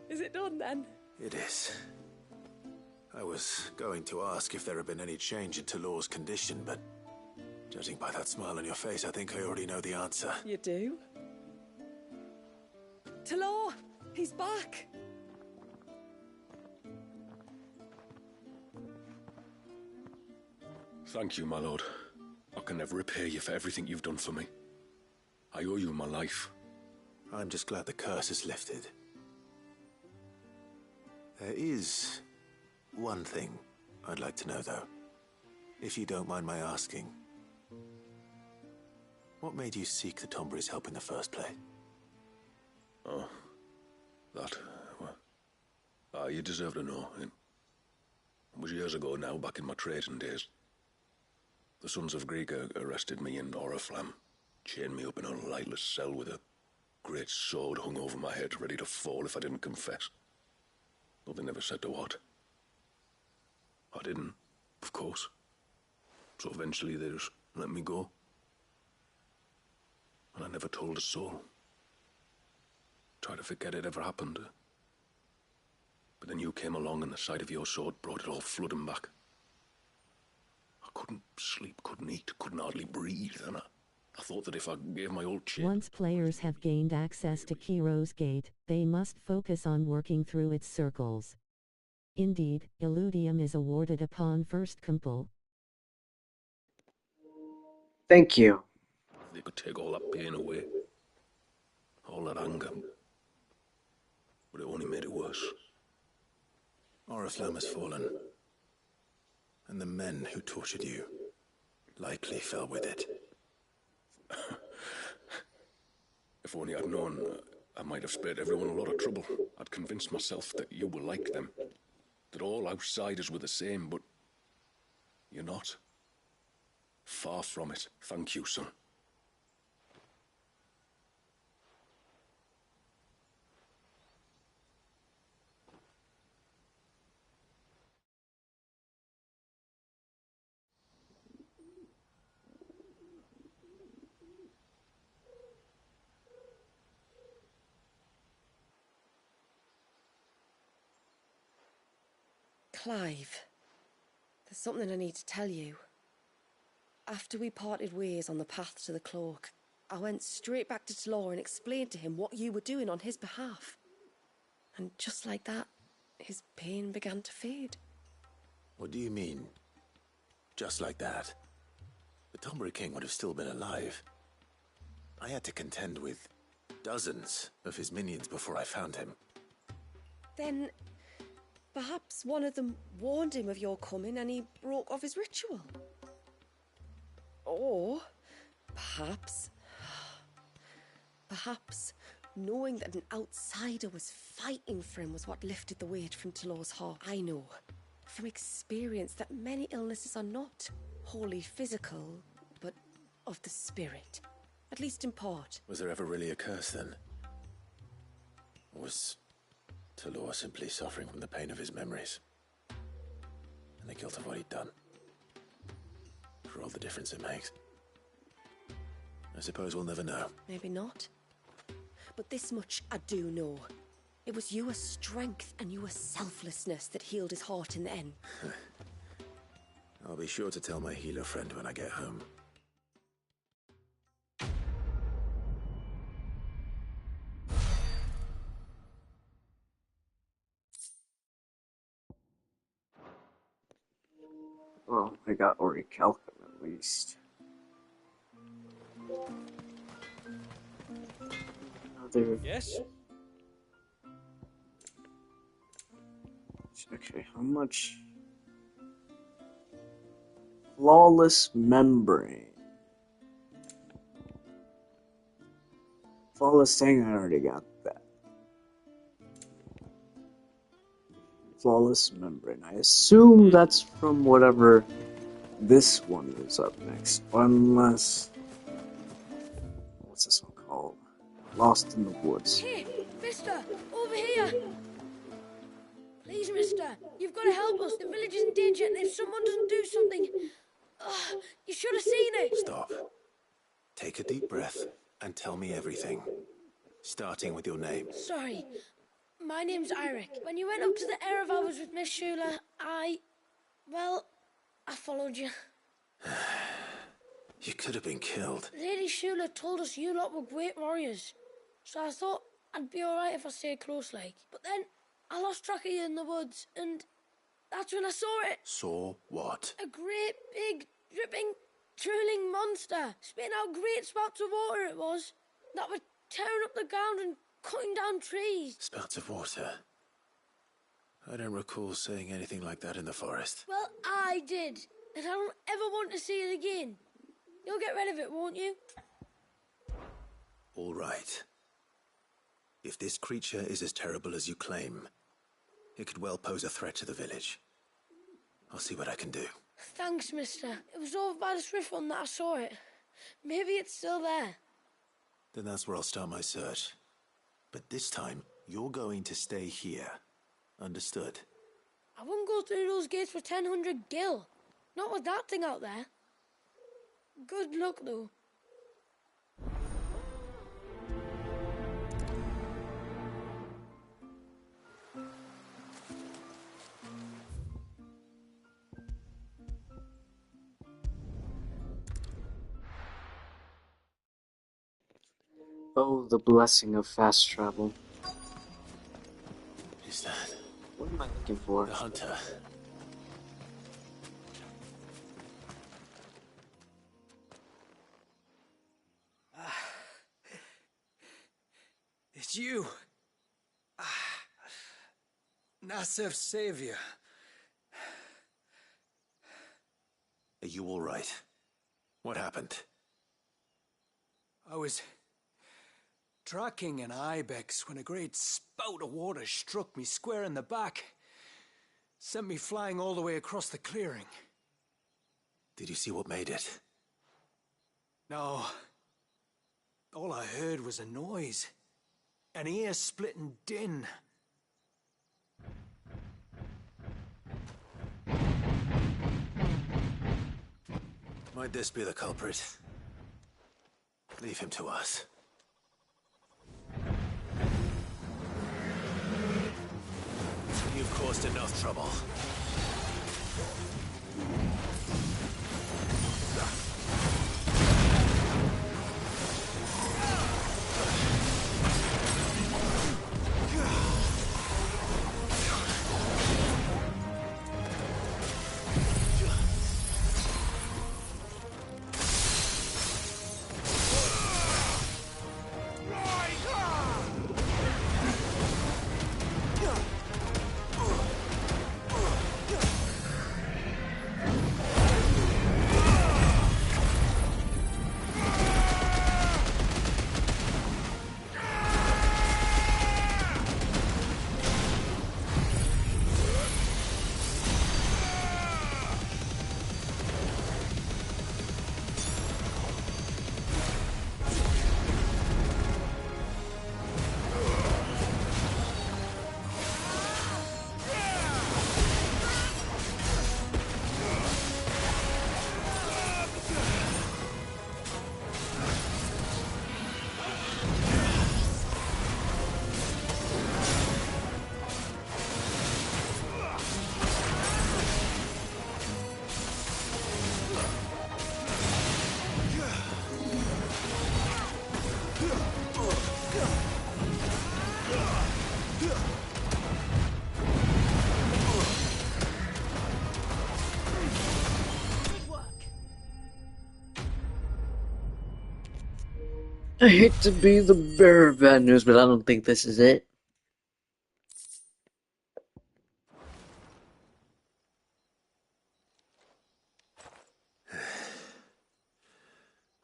Is it done, then? It is. I was going to ask if there had been any change in Talor's condition, but judging by that smile on your face, I think I already know the answer. You do? Talor! He's back! Thank you, my lord. I can never repay you for everything you've done for me. I owe you my life. I'm just glad the curse is lifted. There is one thing I'd like to know, though. If you don't mind my asking. What made you seek the Tombury's help in the first place? Oh, that, well, you deserve to know. It was years ago now, back in my trading days. The Sons of Greek arrested me in Oriflamme, chained me up in a lightless cell with a great sword hung over my head, ready to fall if I didn't confess. Though they never said to what. I didn't, of course. So eventually they just let me go. And I never told a soul. Tried to forget it ever happened. But then you came along and the sight of your sword brought it all flooding back. I couldn't sleep, couldn't eat, couldn't hardly breathe, and I thought that if I gave my old chip... Once players have gained access to Kiro's Gate, they must focus on working through its circles. Indeed, Illudium is awarded upon first compul. Thank you. They could take all that pain away. All that anger. But it only made it worse. Oriflamme has fallen. And the men who tortured you likely fell with it. If only I'd known, I might have spared everyone a lot of trouble. I'd convinced myself that you were like them. That all outsiders were the same, but you're not. Far from it. Thank you, son. Clive, there's something I need to tell you. After we parted ways on the path to the cloak, I went straight back to Talor and explained to him what you were doing on his behalf. And just like that, his pain began to fade. What do you mean? Just like that? The Tombury King would have still been alive. I had to contend with dozens of his minions before I found him. Then, perhaps one of them warned him of your coming and he broke off his ritual. Or, perhaps, knowing that an outsider was fighting for him was what lifted the weight from Talor's heart. I know, from experience, that many illnesses are not wholly physical, but of the spirit. At least in part. Was there ever really a curse then? Or was Talor simply suffering from the pain of his memories? And the guilt of what he'd done? For all the difference it makes. I suppose we'll never know. Maybe not. But this much I do know. It was your strength and your selflessness that healed his heart in the end. I'll be sure to tell my healer friend when I get home. Well, I got Orichalcum at least. Another... Yes? Okay, how much? Flawless membrane. Flawless thing, I already got that. Flawless membrane. I assume that's from whatever this one is up next. Unless... What's this one called? Lost in the Woods. Hey, mister! Over here! Please, mister, you've got to help us. The village is in danger, and if someone doesn't do something... you should have seen it! Stop. Take a deep breath and tell me everything. Starting with your name. Sorry. My name's Eirik. When you went up to the Erev, I was with Miss Shula. Well, I followed you. You could have been killed. Lady Shula told us you lot were great warriors. So I thought I'd be alright if I stayed close like. But then I lost track of you in the woods, and that's when I saw it. Saw what? A great, big, dripping, drooling monster. Spitting out great spouts of water it was. That were tearing up the ground and cutting down trees. Spouts of water? I don't recall seeing anything like that in the forest. Well, I did. And I don't ever want to see it again. You'll get rid of it, won't you? All right. If this creature is as terrible as you claim, it could well pose a threat to the village. I'll see what I can do. Thanks, mister. It was over by the Swift one that I saw it. Maybe it's still there. Then that's where I'll start my search. But this time, you're going to stay here. Understood? I wouldn't go through those gates for 1000 gil. Not with that thing out there. Good luck, though. Oh, the blessing of fast travel. Is that? What am I looking for? The hunter. It's you. Nasser's savior. Are you all right? What happened? I was tracking an ibex when a great spout of water struck me square in the back. Sent me flying all the way across the clearing. Did you see what made it? No. All I heard was a noise. An ear-splitting din. Might this be the culprit? Leave him to us. You've caused enough trouble. I hate to be the bearer of bad news, but I don't think this is it.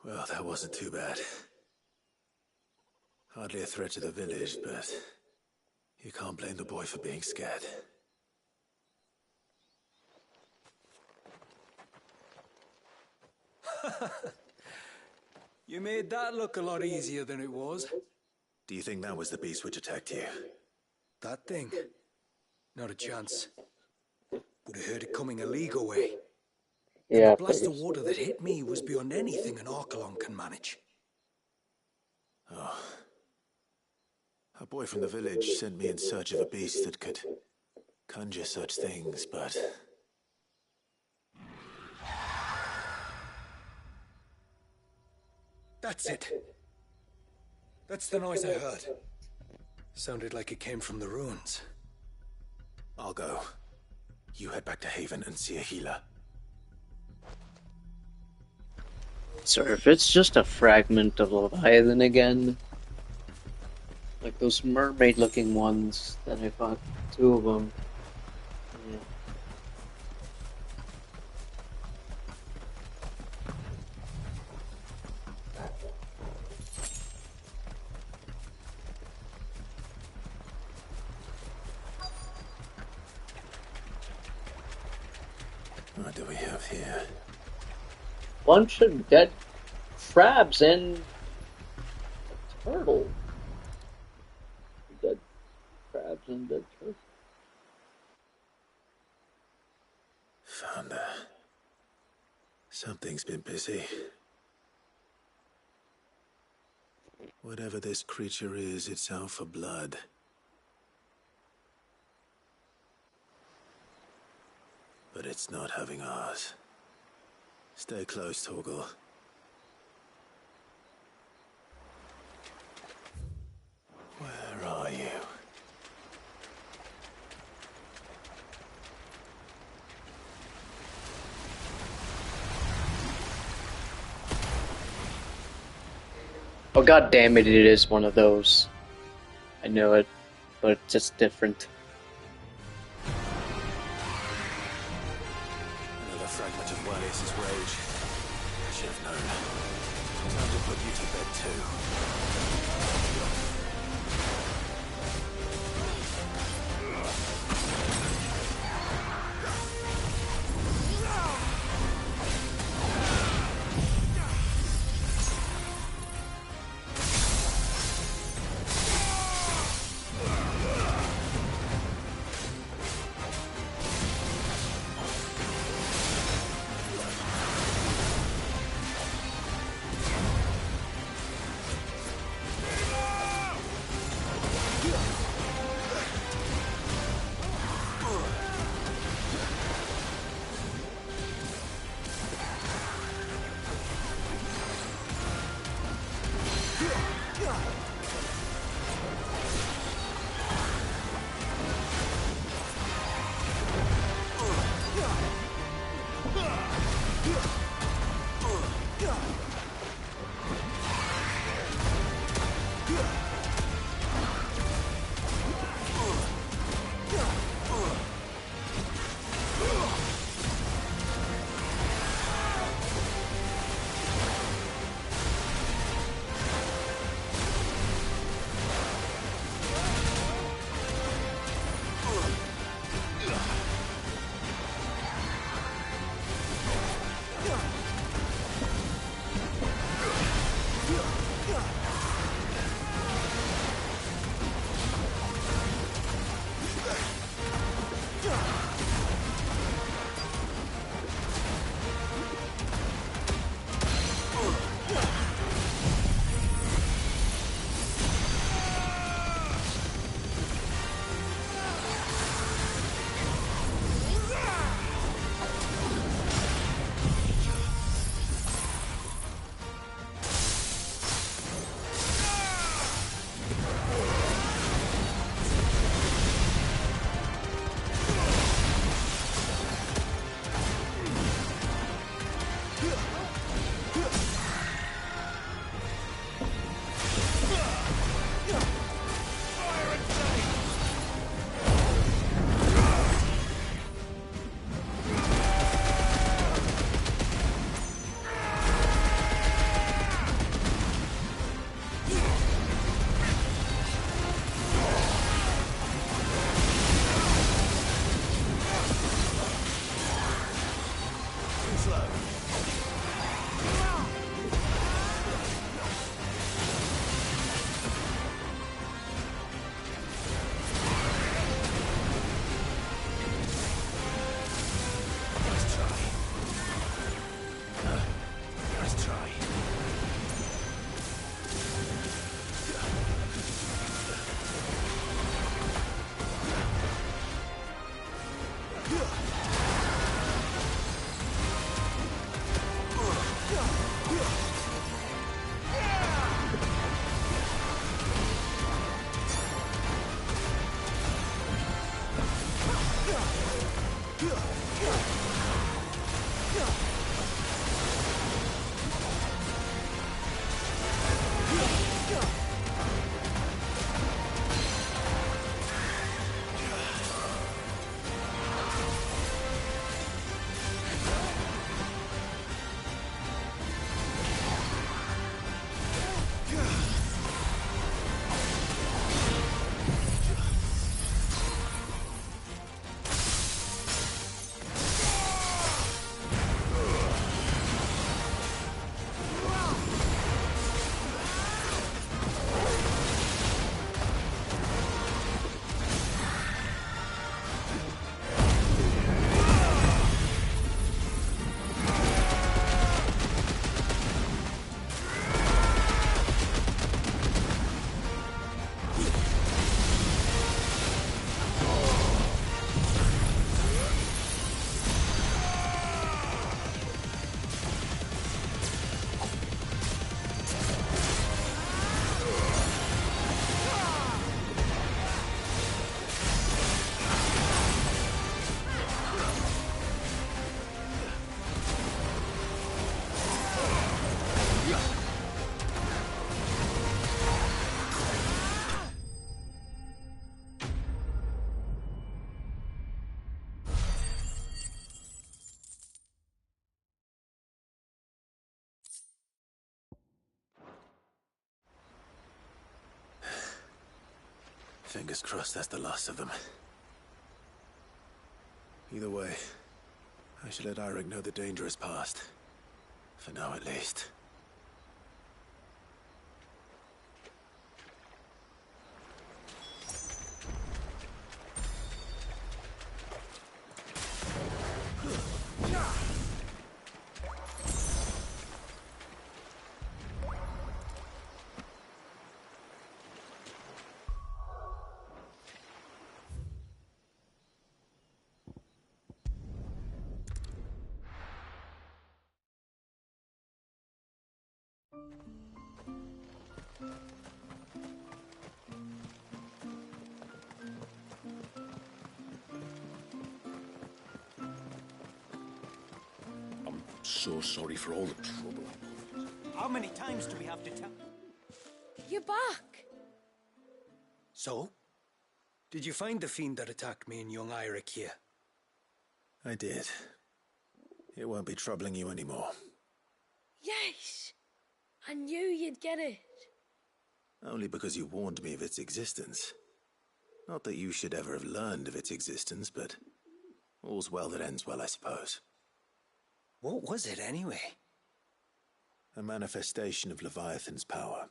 Well, that wasn't too bad. Hardly a threat to the village, but you can't blame the boy for being scared. You made that look a lot easier than it was. Do you think that was the beast which attacked you? That thing? Not a chance. Would have heard it coming a league away. Yeah. And the blast of water that hit me was beyond anything an Archelon can manage. Oh. A boy from the village sent me in search of a beast that could conjure such things, but... That's it. That's the noise I heard. Sounded like it came from the ruins. I'll go. You head back to Haven and see a healer. So if it's just a fragment of Leviathan again, like those mermaid-looking ones that I fought, 2 of them. Yeah. What do we have here? Bunch of dead crabs and a turtle. Dead crabs and dead turtles. Found her. Something's been busy. Whatever this creature is, it's out for blood. But it's not having ours. Stay close, Torgal. Where are you? Oh god damn it, it is one of those. I know it, but it's just different. Another fragment of Walius's rage. I should have known. Time to put you to bed too. slow. Nice try. Nice try. Fingers crossed that's the last of them. Either way, I should let Eirik know the danger is past. For now, at least. I'm so sorry for all the trouble. How many times do we have to tell? You're back! So? Did you find the fiend that attacked me and young Eirik here? I did. It won't be troubling you anymore. Yes! I knew you'd get it. Only because you warned me of its existence. Not that you should ever have learned of its existence, but all's well that ends well, I suppose. What was it, anyway? A manifestation of Leviathan's power.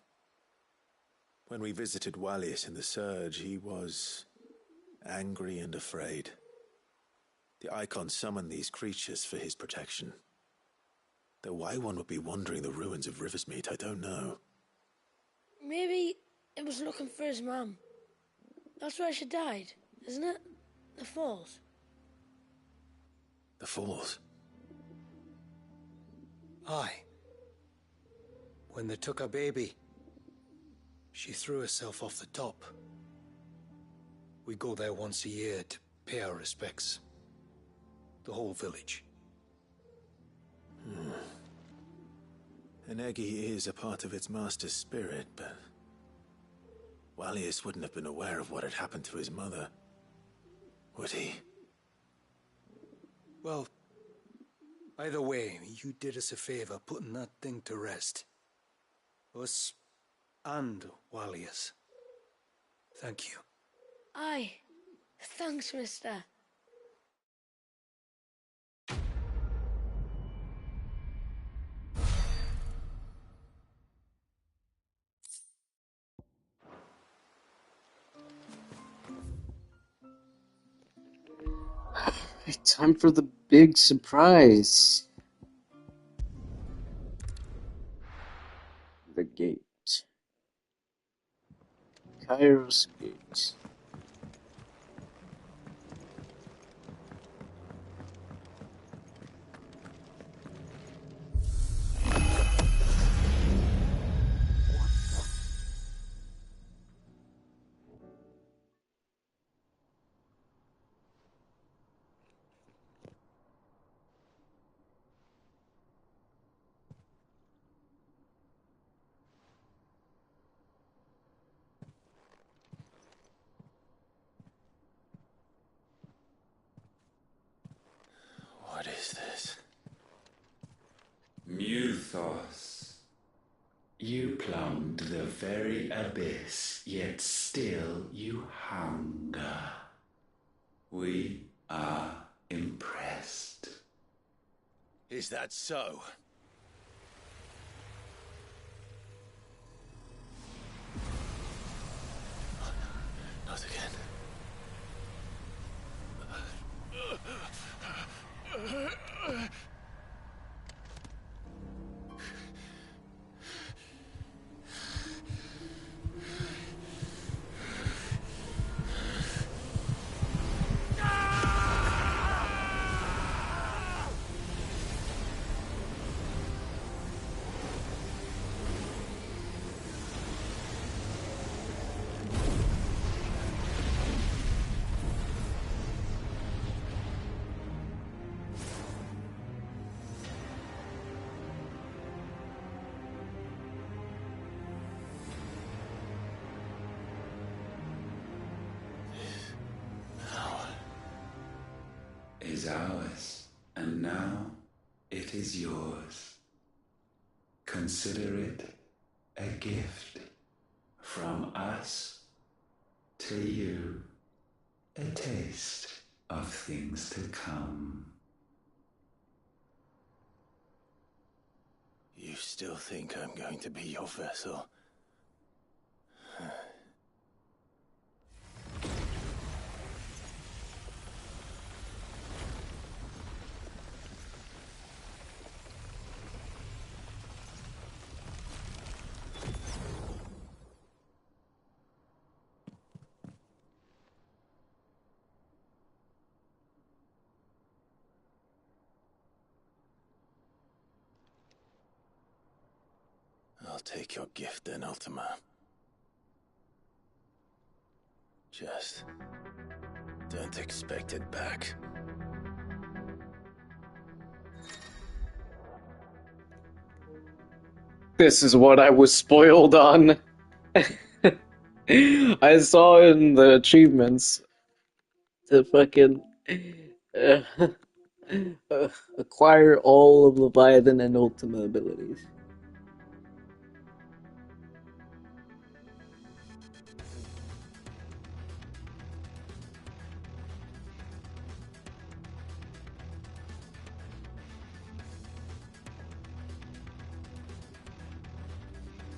When we visited Wallius in the Surge, he was angry and afraid. The Icon summoned these creatures for his protection. Though why one would be wandering the ruins of Riversmeet, I don't know. Maybe it was looking for his mum. That's where she died, isn't it? The Falls. The Falls? Aye. When they took her baby, she threw herself off the top. We go there once a year to pay our respects. The whole village. An Eggy is a part of its master's spirit, but Wallius wouldn't have been aware of what had happened to his mother, would he? Well, either way, you did us a favor putting that thing to rest. Us and Wallius. Thank you. Aye. Thanks, mister. Alright, time for the big surprise. The gate. Kairos Gate. What is this? Muthos. You plumbed the very abyss, yet still you hunger. We are impressed. Is that so? Not again. Is ours, and now it is yours. Consider it a gift from us to you, a taste of things to come. You still think I'm going to be your vessel? I'll take your gift then, Ultima. Just don't expect it back. This is what I was spoiled on. I saw in the achievements to fucking acquire all of Leviathan and Ultima abilities.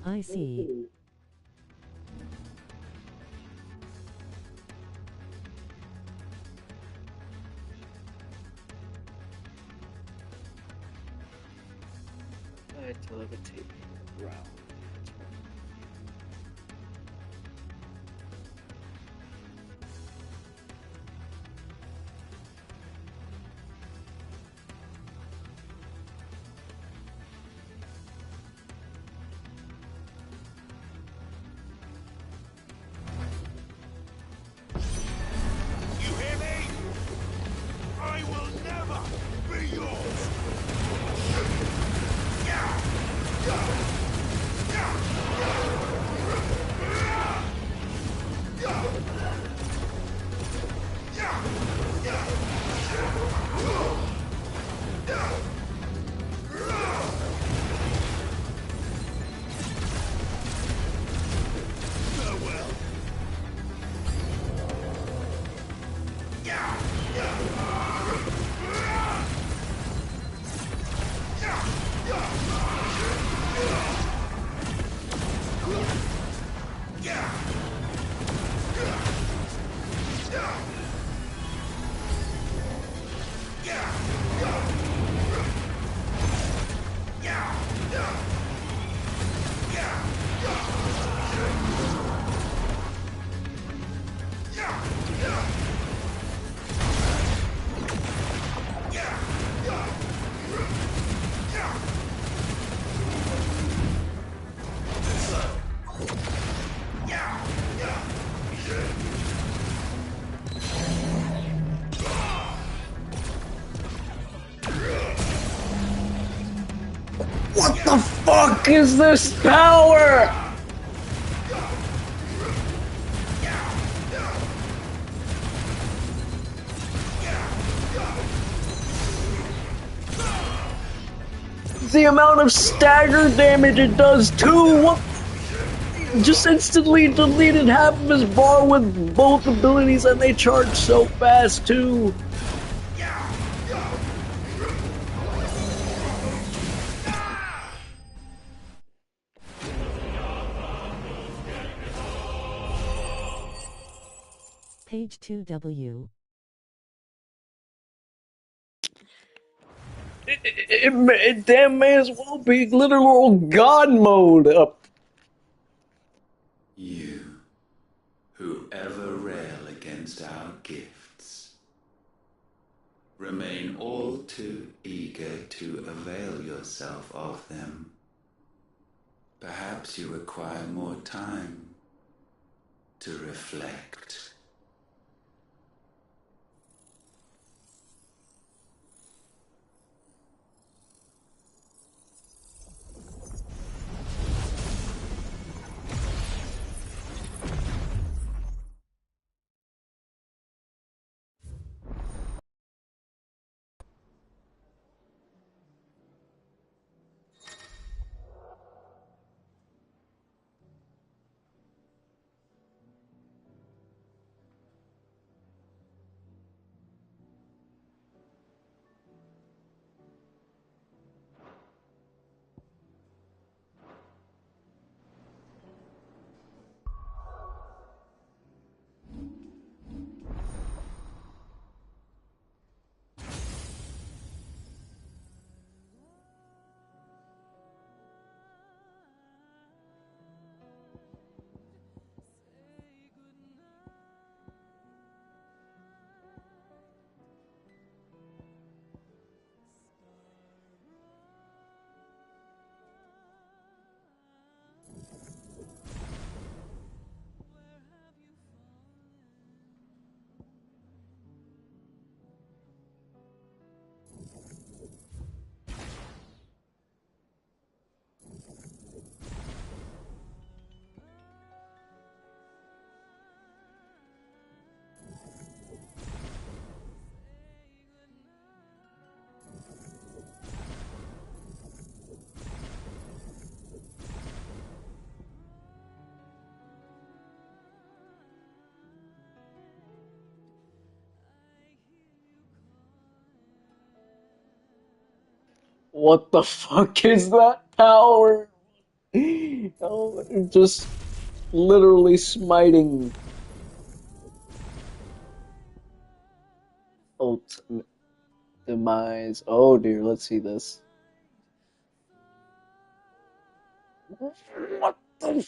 I see. I televitate around. You hear me? I will never be yours! What the fuck is this power? The amount of stagger damage it does too. What? Just instantly deleted half of his bar with both abilities, and they charge so fast too. Page 2W. It damn may as well be literal god mode up. You, who ever rail against our gifts, remain all too eager to avail yourself of them. Perhaps you require more time to reflect. What the fuck is that power? Oh, just literally smiting. Ultimate demise. Oh dear, let's see this. What the?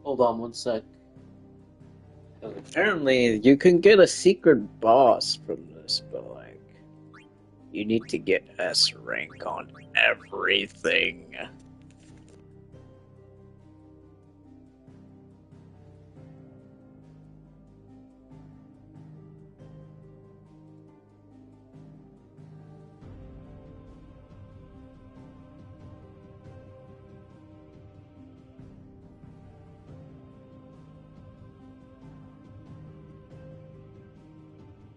Hold on one sec. Apparently, you can get a secret boss from this, but like, you need to get S rank on everything.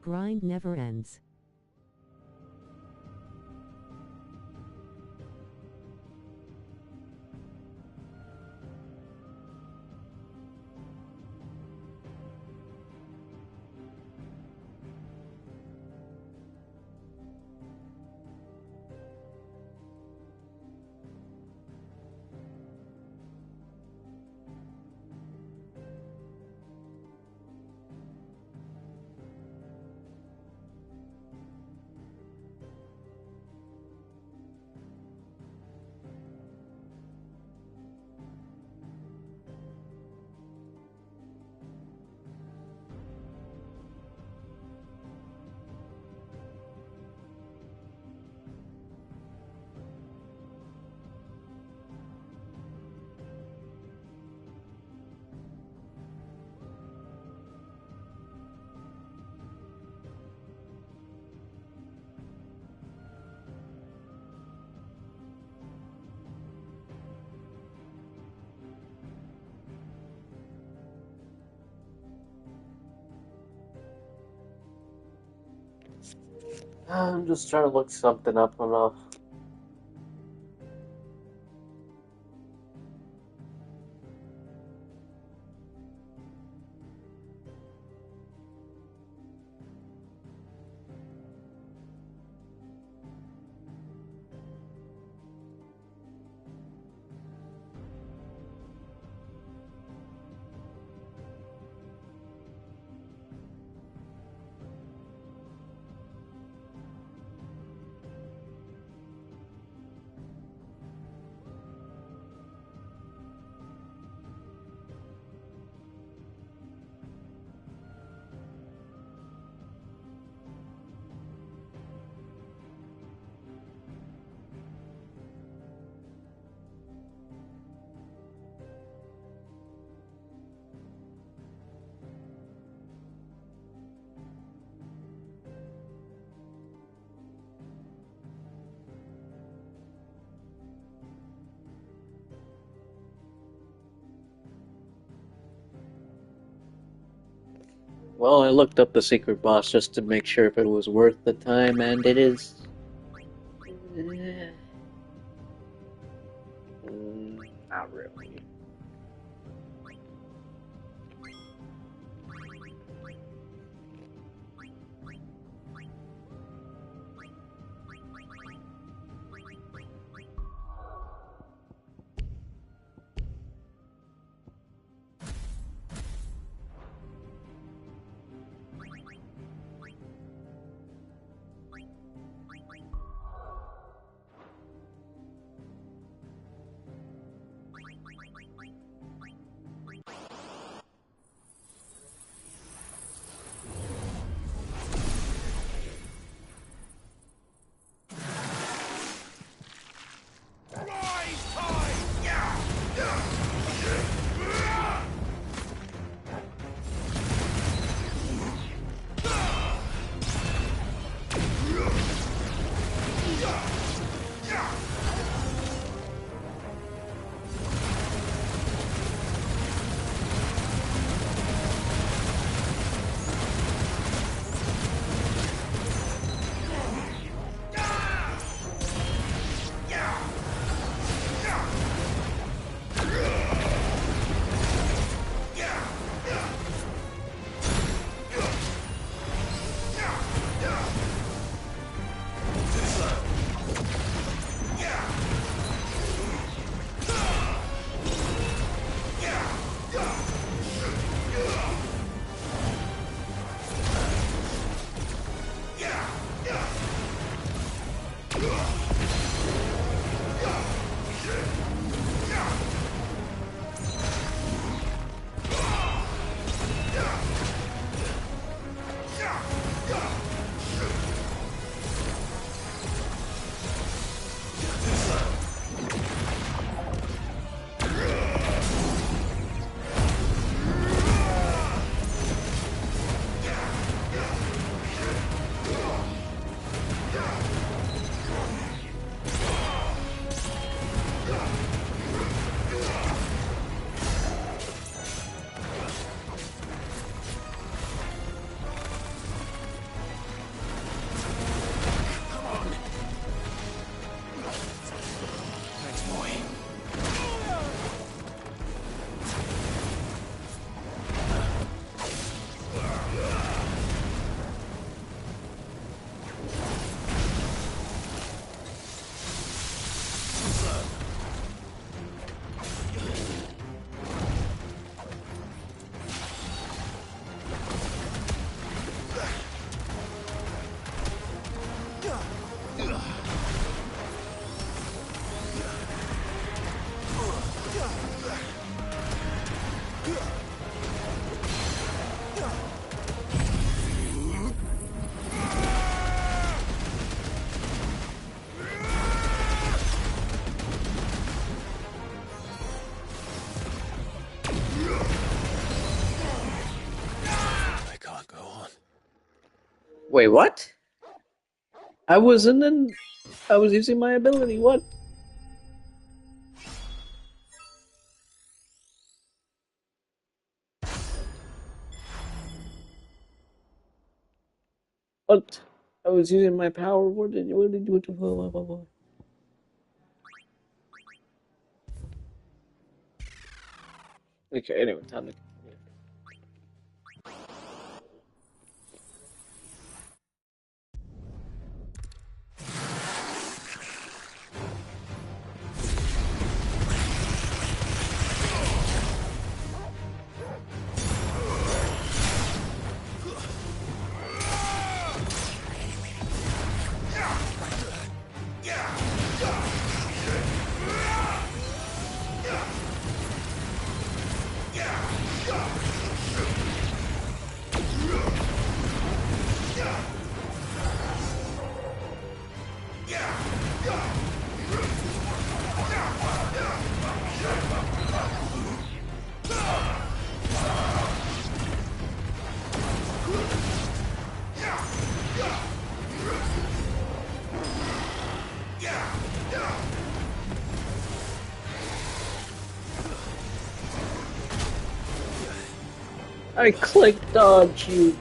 Grind never ends. I'm just trying to look something up enough. Well, I looked up the secret boss just to make sure if it was worth the time, and it is. Not really. Wait, what? I was using my ability, what? What? I was using my power, what did you do? Okay, anyway, time to... I clicked dodge, you...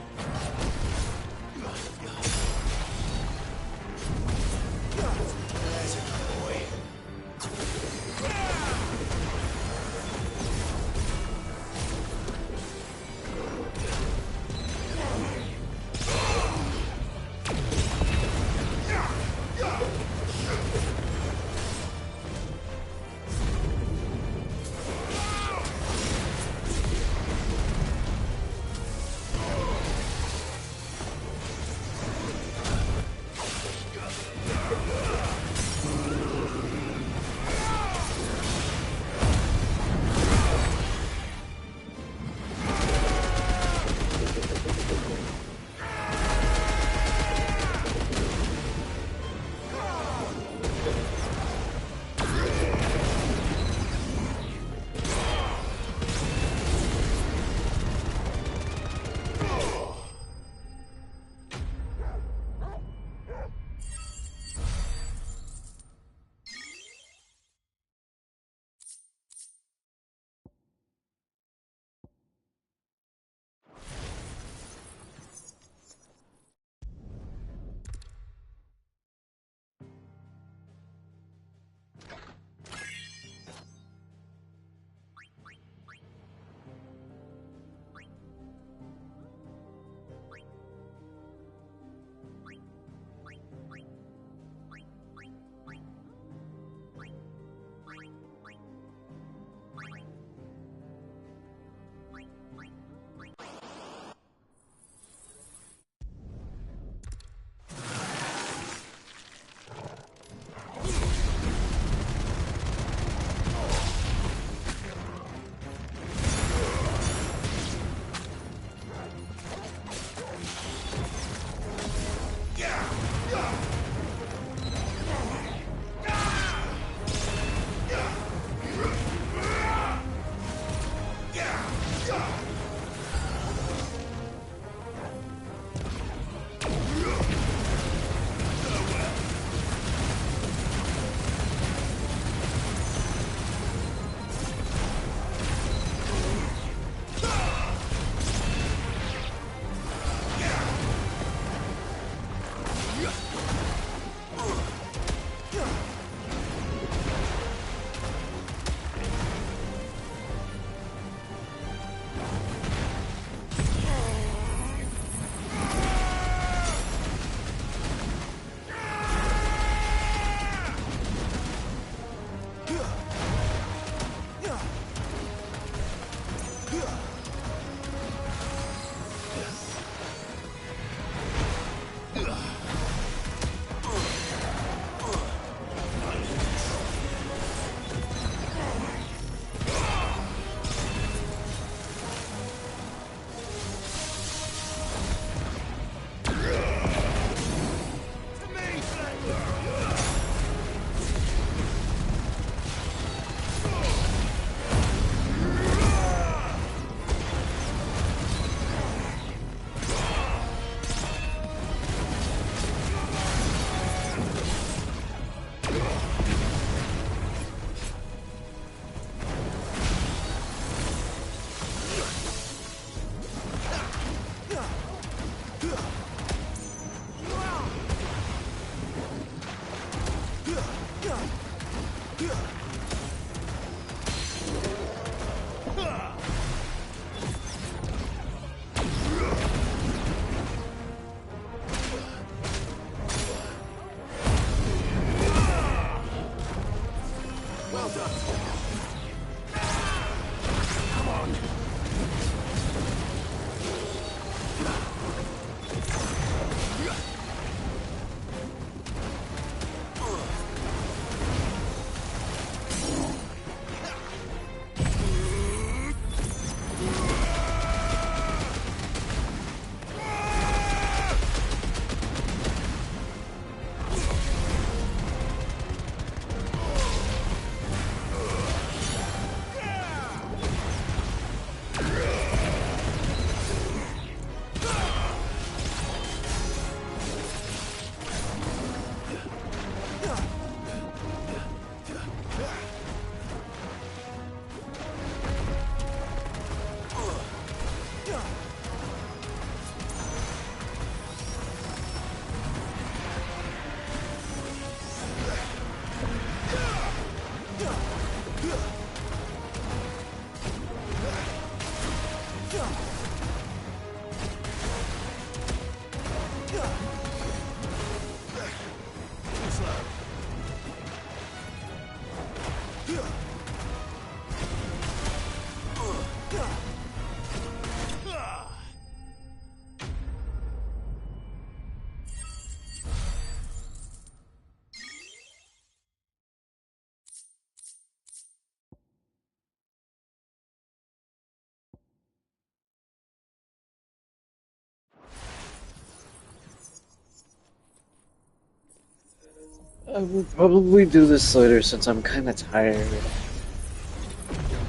I will probably do this later since I'm kind of tired.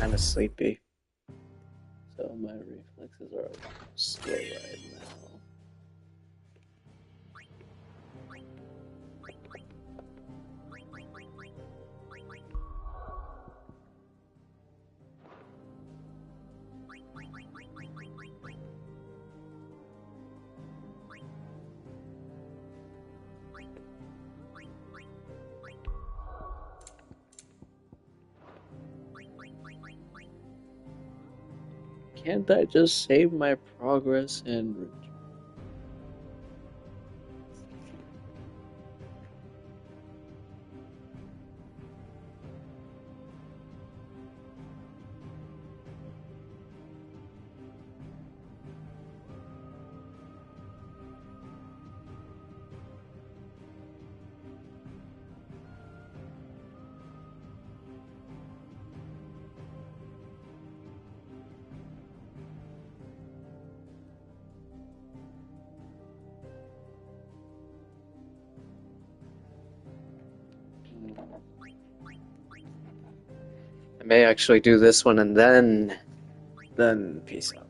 Kind of sleepy. So my reflexes are slow right now. Can't I just save my progress and return? I may actually do this one and then peace out.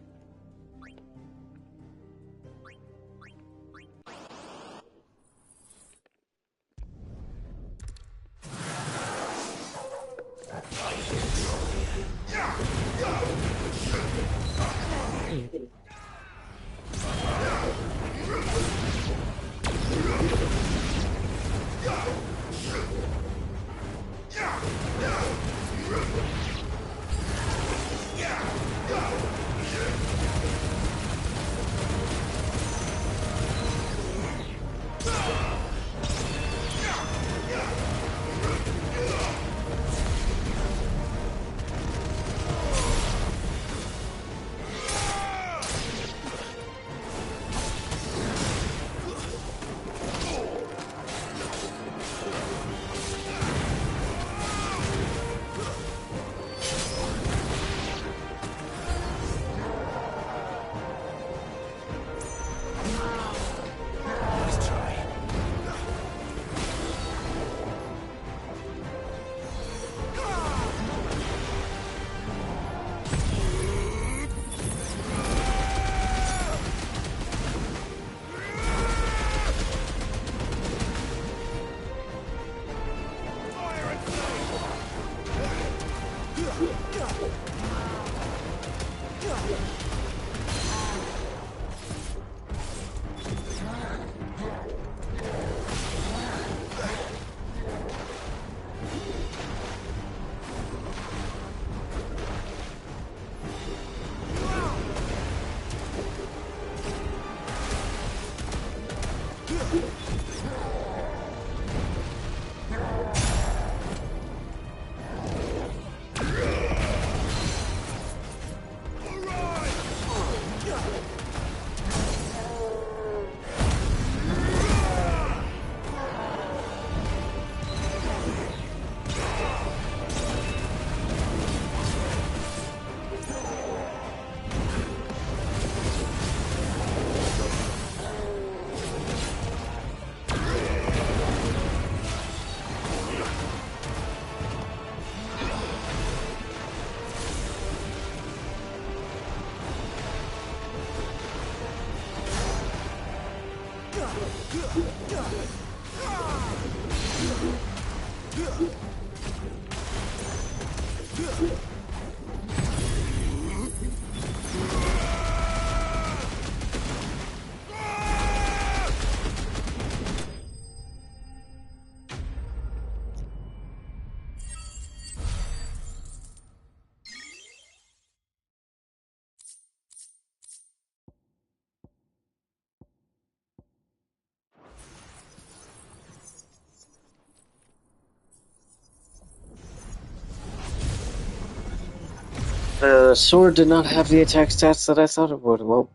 The sword did not have the attack stats that I thought it would. Well,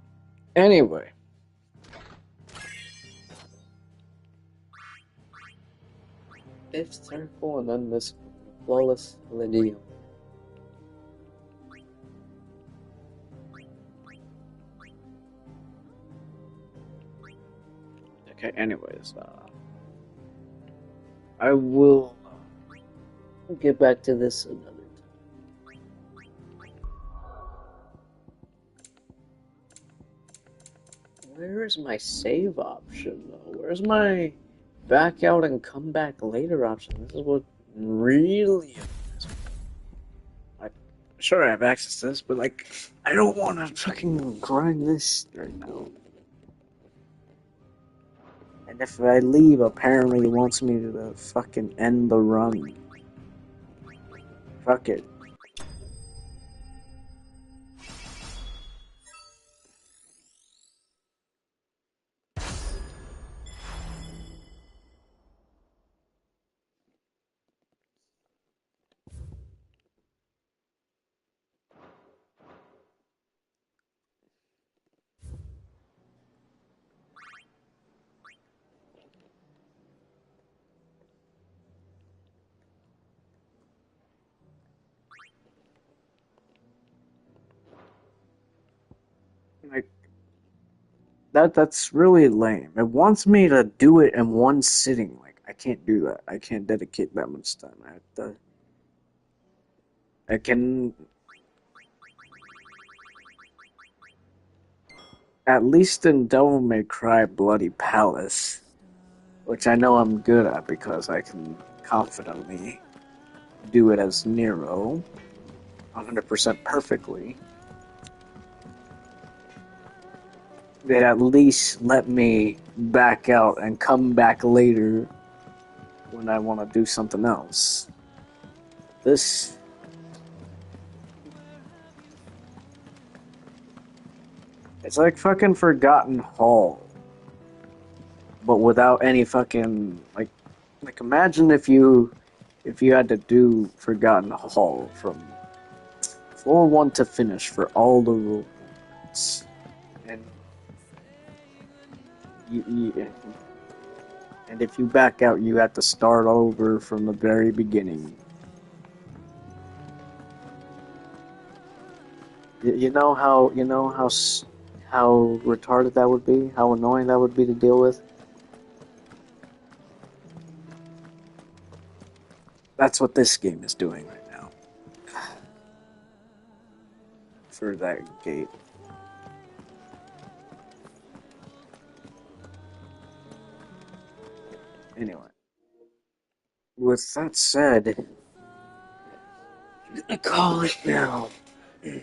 anyway. Fifth circle and then this flawless Lydium. Okay, anyways, I will get back to this another time. Where is my save option, though? Where's my back out and come back later option? This is what really annoys me. Like, sure, I have access to this, but, like, I don't want to fucking grind this right now. And if I leave, apparently it wants me to fucking end the run. Fuck it. Like, that's really lame. It wants me to do it in one sitting. Like, I can't do that. I can't dedicate that much time. I can at least in Devil May Cry Bloody Palace, which I know I'm good at because I can confidently do it as Nero 100% perfectly. They'd at least let me back out and come back later when I want to do something else. This... It's like fucking Forgotten Hall. But without any fucking... Like imagine if you had to do Forgotten Hall from floor 1 to finish for all the rules. And and if you back out, you have to start over from the very beginning. You know how retarded that would be? How annoying that would be to deal with? That's what this game is doing right now. For that gate. Anyway. With that said, I'm gonna call it now. I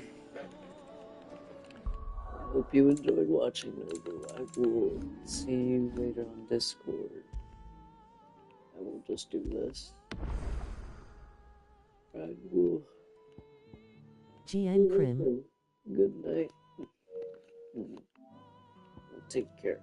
hope you enjoyed watching, Nobu. I will see you later on Discord. I will just do this. I will. GN Crim. Good night. Take care.